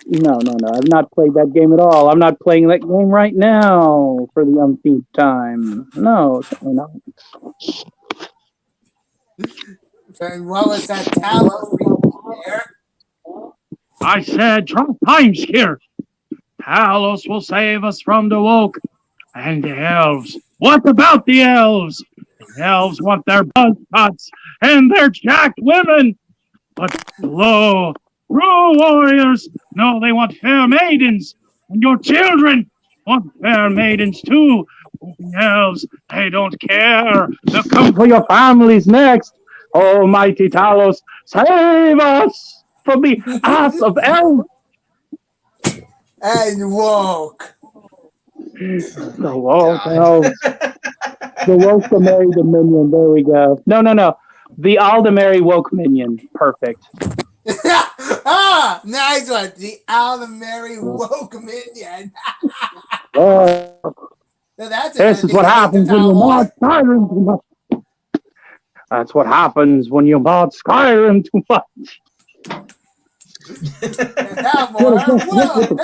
No, I've not played that game at all. I'm not playing that game right now for the umpteenth time. No, certainly not. And what was that Talos there? I said, Trump times here. Talos will save us from the woke. And the elves. What about the elves? The elves want their buzz cuts and their jacked women. But lo, true warriors, no, they want fair maidens. And your children want fair maidens too. The elves, they don't care. They'll come For your families next. Almighty Talos, save us from the ass of elves. And woke. The woke elves. The Wokamary Dominion. There we go. No. The Aldemary Woke Minion. Perfect. Nice one. The Aldemary woke minion. This is what happens when you mod Skyrim too much. That's what happens when you mod Skyrim too much. That's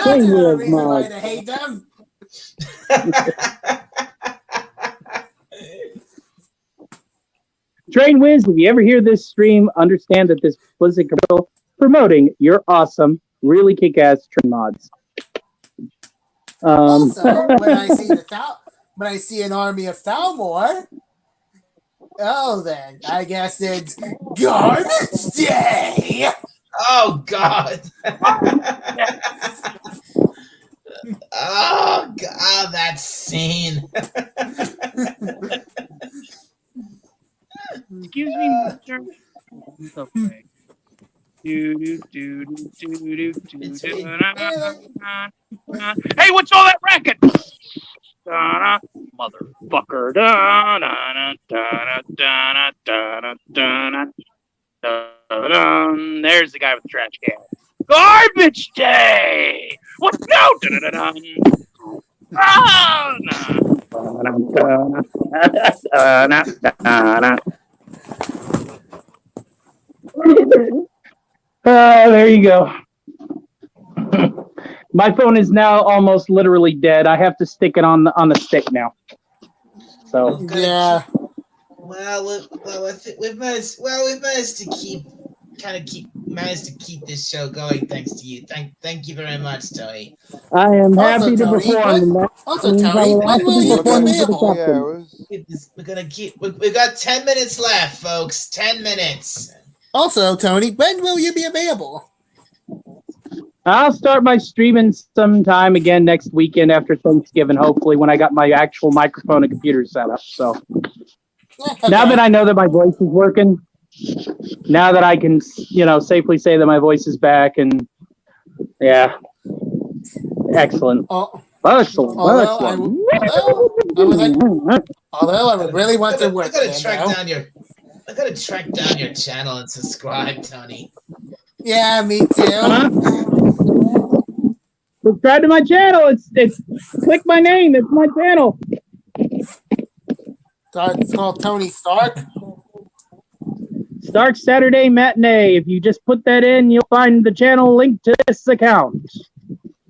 another reason why I hate them. Train Wiz, if you ever hear this stream, understand that this was a commercial promoting your awesome, really kick-ass train mods. Also, when I see an army of Thalmor, then I guess it's garbage day. Oh God. Oh God, that scene. Excuse me, mister. Okay. Hey, what's all that racket? Motherfucker. There's the guy with the trash can. Garbage day! What? No! There you go. My phone is now almost literally dead. I have to stick it on the stick now. So Yeah. Well, I think we've managed to managed to keep this show going thanks to you. Thank you very much, Tony. I am Also, happy to Tony, perform. That Also, means I Tony, when have to will be you be performing for the available? captain. hours. We've got 10 minutes left, folks. 10 minutes. Also, Tony, when will you be available? I'll start my streaming sometime again next weekend after Thanksgiving, hopefully, when I got my actual microphone and computer set up. So Okay. now that I know that my voice is working, now that I can, safely say that my voice is back, and yeah, excellent. Excellent. Although I would really want to I work gotta there, track though. down your I gotta track down your channel and subscribe, Tony. Yeah, me too. Subscribe to my channel. It's click my name. It's my channel. So it's called Tony Stark. Stark Saturday Matinee. If you just put that in, you'll find the channel link to this account.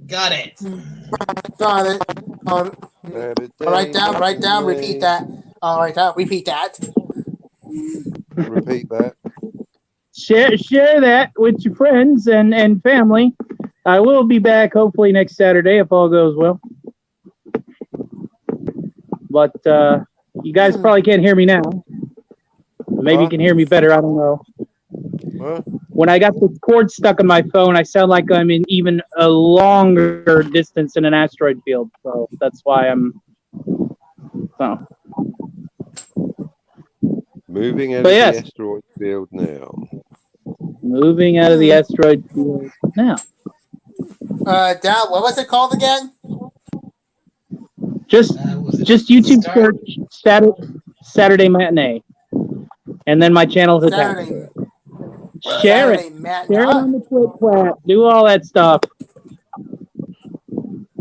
Got it. Got it. Write down, repeat that. All right, repeat that. Repeat that. Share that with your friends and family. I will be back hopefully next Saturday if all goes well. But you guys probably can't hear me now. Maybe you can hear me better. I don't know. When I got the cord stuck on my phone, I sound like I'm in even a longer distance in an asteroid field. So that's why I'm. So. Moving out But of yes. the asteroid field now. Moving out of the asteroid field now. Dad, what was it called again? Just YouTube Start? search Saturday Matinee, and then my channel's attached. Saturday. Share it. Saturday Matt. Share it on the Twitch. Do all that stuff.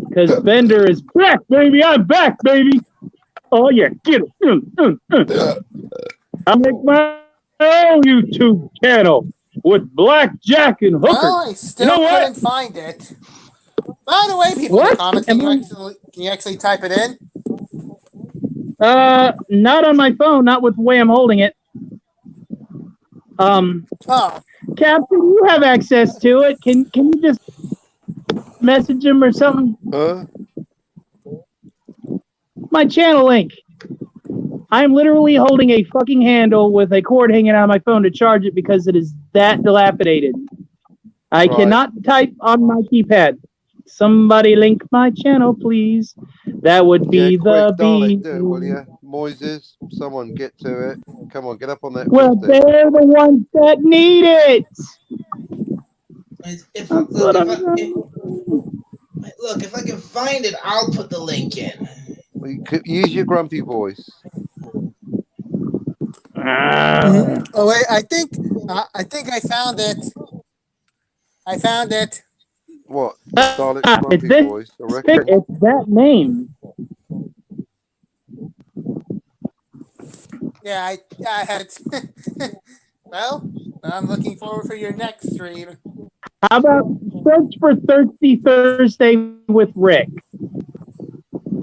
Because Bender is back, baby. I'm back, baby. Oh yeah, get it. I make my own YouTube channel with Blackjack and Hooker. Well, I still You know what? couldn't find it. By the way, people in the What? comments, can you actually type it in? Not on my phone, not with the way I'm holding it. Oh, Captain, you have access to it. Can you just message him or something? Huh? My channel link. I'm literally holding a fucking handle with a cord hanging out of my phone to charge it because it is that dilapidated. I Right. cannot type on my keypad. Somebody link my channel, please. That would be quick, the Dalek, do it, will you? Moises, someone get to it. Come on, get up on that. Well, fifty. they're the ones that need it. If I can find it, I'll put the link in. Well, you could use your grumpy voice. oh wait, I think I found it. I found it. What? Dalek's grumpy It's this. voice, I reckon. It's that name. Yeah, I had. Well, I'm looking forward for your next stream. How about search for Thirsty Thursday with Rick?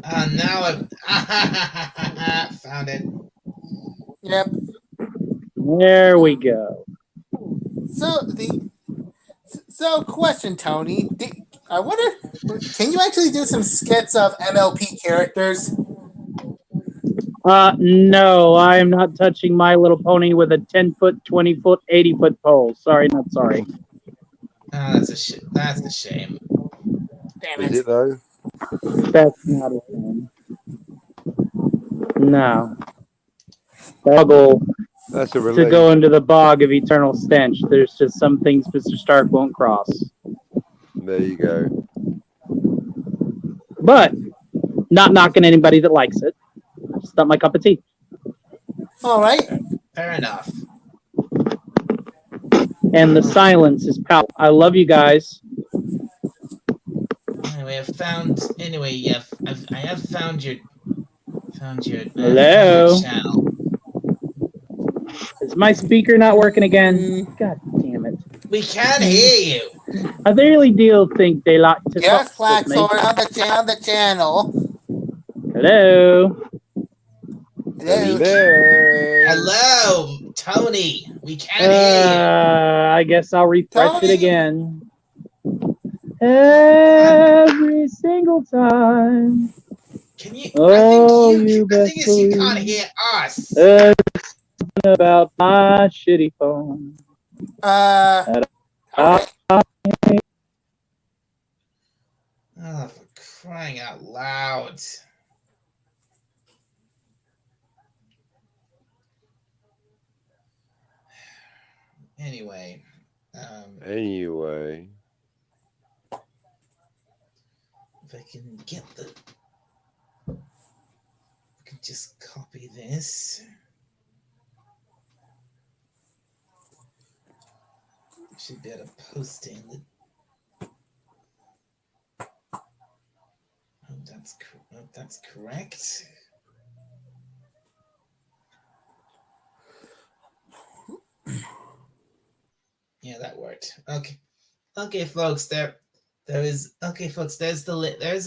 Now I've found it. Yep. There we go. So question, Tony. I wonder, can you actually do some skits of MLP characters? No, I am not touching My Little Pony with a 10-foot, 20-foot, 80-foot pole. Sorry, not sorry. That's a shame. Damn Is it. it though? That's not a thing. No. Struggle That's a to relief. go into the bog of eternal stench. There's just some things Mr. Stark won't cross. There you go. But not knocking anybody that likes it. It's not my cup of tea. All right. Fair enough. And the silence is powerful. I love you guys. Anyway, I have found your Hello? channel. Is my speaker not working again? God damn it. We can hear you. I really do think they like to Yes, talk with me. Flaxhorn on the channel. Hello. Hello. Hello, Tony. We can't hear I guess I'll refresh Tony. it again. Every single time. you. Can you? Oh, I think you the best thing is, you can't believe. hear us. About my shitty phone. Okay. Oh, for crying out loud! Anyway, Anyway. if I can get I can just copy this. Should be able to post it in the. Oh, that's correct. Yeah, that worked. Okay, folks. There's there's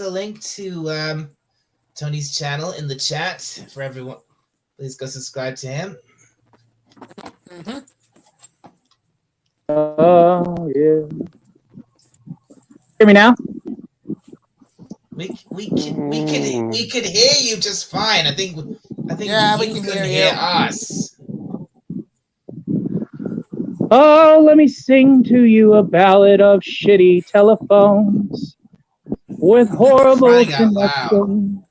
a link to Tony's channel in the chat for everyone. Please go subscribe to him. Mm-hmm. Oh, yeah. Hear me now? We could hear you just fine. I think Yeah, we you can couldn't hear hear you. us. Oh, let me sing to you a ballad of shitty telephones with horrible Crying out loud. connection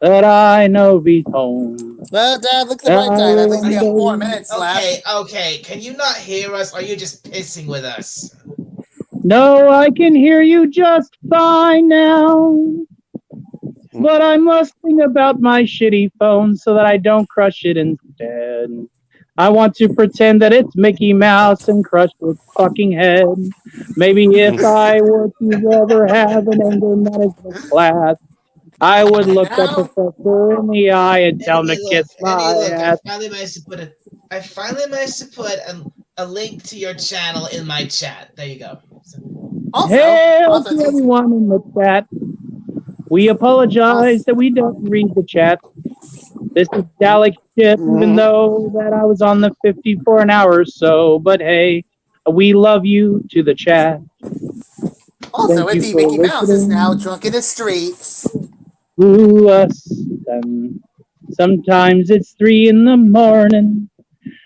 that I know be home. Well, Dad, look at the bright side. At least we have 4 minutes left. Okay. Can you not hear us? Or are you just pissing with us? No, I can hear you just fine now. But I must think about my shitty phone so that I don't crush it instead. I want to pretend that it's Mickey Mouse and crush its fucking head. Maybe if I were to ever have an anger management class, I would look the professor in the eye and tell him to kiss my ass. I finally managed to put a link to your channel in my chat. There you go. Hail to everyone in the chat. We apologize that we don't read the chat. This is Dalek shit, even though that I was on the 50 for an hour or so. But hey, we love you to the chat. Also, Thank Auntie you for Mickey Mouse is listening now drunk in the streets. to us. Sometimes it's 3 a.m.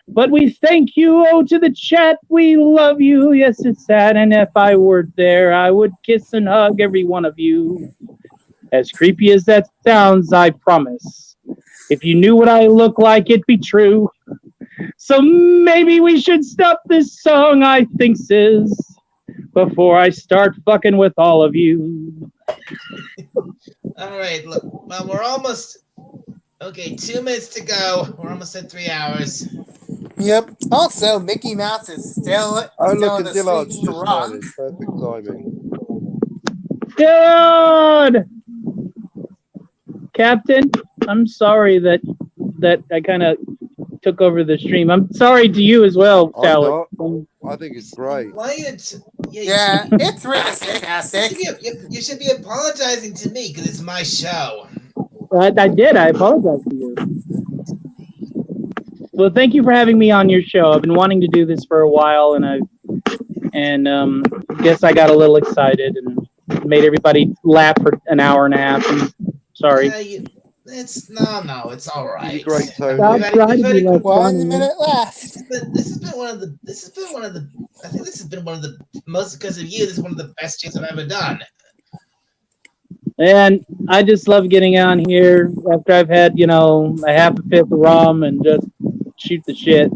But we thank you, to the chat. We love you. Yes, it's sad. And if I were there, I would kiss and hug every one of you. As creepy as that sounds, I promise. If you knew what I look like, it'd be true. So maybe we should stop this song, I think, sis, before I start fucking with all of you. All right. Look, well, we're almost. Okay, 2 minutes to go. We're almost at 3 hours. Yep. Also, Mickey Mouse is still Oh, in look, the and Dillard's streets just drunk. started. Perfect timing. Dillard! Captain, I'm sorry that I kind of took over the stream. I'm sorry to you as well, I'm Dalek. not. I think it's great. Yeah, it's really fantastic. You should be apologizing to me because it's my show. I did. I apologize to you. Well, thank you for having me on your show. I've been wanting to do this for a while, and I guess I got a little excited and made everybody laugh for an hour and a half. And sorry. It's all right. You're great, Tony. I'll try to be less 1 funny. minute left. This has been one of the. I think this has been one of the most because of you. This is one of the best shows I've ever done. And I just love getting on here after I've had, a half a fifth of rum and just shoot the shit.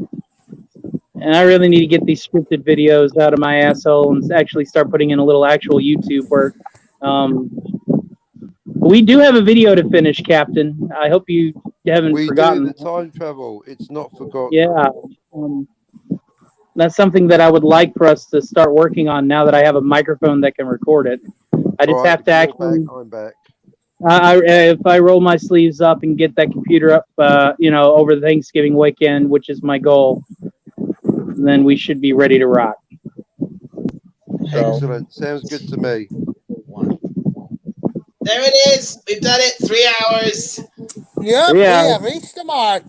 And I really need to get these scripted videos out of my asshole and actually start putting in a little actual YouTube work. We do have a video to finish, Captain. I hope you haven't forgotten. We do the time travel. It's not forgotten. Yeah. That's something that I would like for us to start working on now that I have a microphone that can record it. I just have to actually. I'm back. If I roll my sleeves up and get that computer up, over the Thanksgiving weekend, which is my goal, then we should be ready to rock. Excellent. Sounds good to me. 1. There it is. We've done it. 3 hours. Yep, we Yeah. have reached the mark.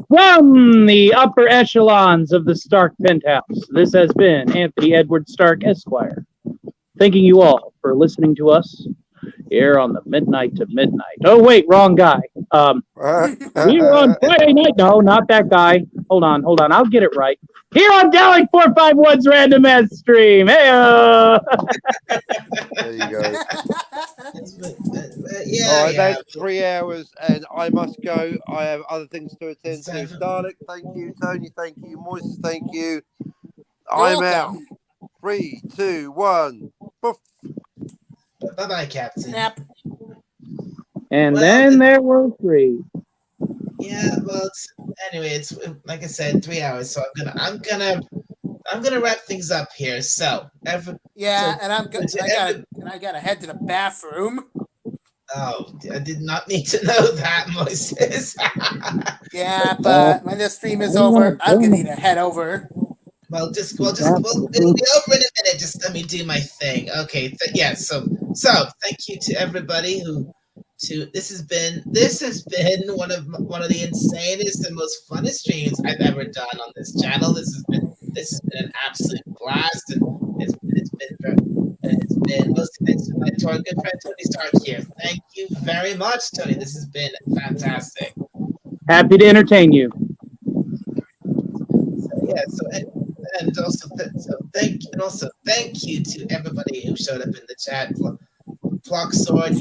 From the upper echelons of the Stark Penthouse, this has been Anthony Edward Stark, Esquire. Thanking you all for listening to us here on the Midnight to Midnight. Oh, wait, wrong guy. We were on Friday night. No, not that guy. Hold on. I'll get it right. Here on Dalek 451's Random Ass Stream. Hey, There you go. Yeah, All right, yeah. that's 3 hours, and I must go. I have other things to attend to. Dalek, thank you. Tony, thank you. Moises, thank you. I'm out. 3, 2, 1. Poof. Bye-bye, Captain. Snap. And Well, then there were 3. Yeah, well, anyway, it's like I said, 3 hours. So I'm gonna wrap things up here. So, Yeah, So- and so I gotta head to the bathroom. oh, I did not need to know that, Moises. Yeah, but when this stream is over, I'm gonna need to head over. Well, it'll be over in a minute. Just let me do my thing. Okay. Yeah. So thank you to everybody this has been one of the insanest and most funnest streams I've ever done on this channel. This has been an absolute blast, and it's been mostly thanks to our good friend Tony Stark here. Thank you very much, Tony. This has been fantastic. Happy to entertain you. So, yeah. So thank you to everybody who showed up in the chat. Flocksword,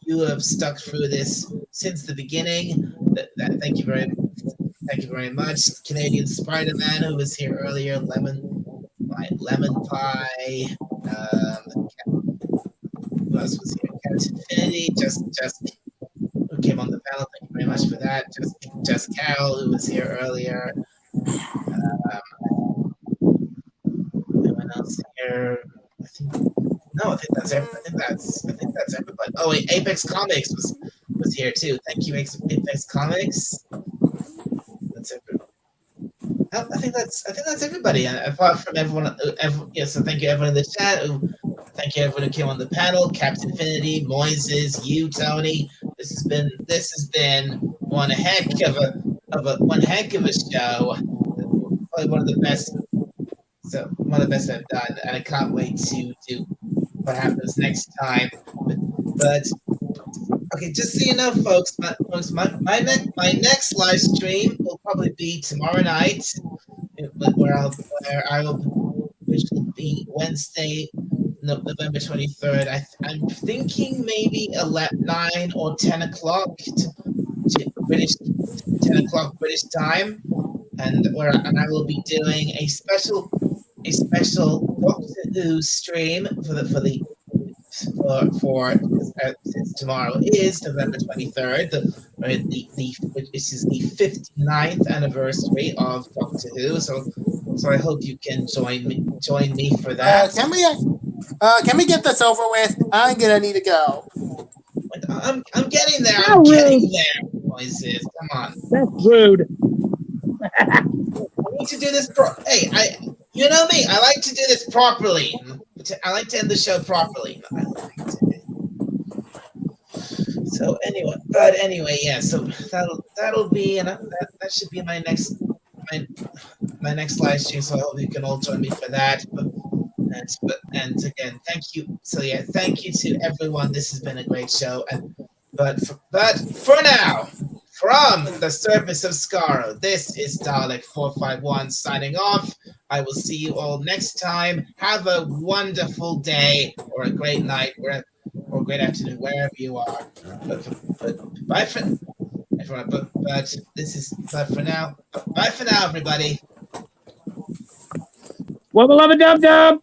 you have stuck through this since the beginning. Thank you very much. Canadian Spider-Man, who was here earlier. Lemon Pie. Who else was here? Captain Infinity. Just who came on the panel. Thank you very much for that. Just Carol, who was here earlier. Anyone else here? I think that's everybody. Oh wait, Apex Comics was here too. Thank you, Apex Comics. That's everybody. I think that's everybody. Apart from everyone, so thank you everyone in the chat. Thank you everyone who came on the panel. Captain Infinity, Moises, you, Tony. This has been one heck of a show. Probably one of the best. So one of the best I've done, and I can't wait to do what happens next time. But okay, just so you know, folks, my next live stream will probably be tomorrow night, which will be Wednesday, November 23rd. I'm thinking maybe 9 or 10 o'clock to British 10 o'clock British time, and I will be doing a special Doctor Who stream since tomorrow is November 23rd, which is the 59th anniversary of Doctor Who. So I hope you can join me for that. Can we get this over with? I'm gonna need to go. I'm getting there. I'm getting there. Voices, come on. That's rude. I need to do this. You know me. I like to do this properly. I like to end the show properly. So anyway, yeah. So that'll be, and that should be my next live stream. So I hope you can all join me for that. And again, thank you. So yeah, thank you to everyone. This has been a great show. But for now, from the surface of Skaro, this is Dalek 451 signing off. I will see you all next time. Have a wonderful day or a great night or great afternoon, wherever you are. But bye for everyone. But this is bye for now. Bye for now, everybody. Wubba lubba dub dub.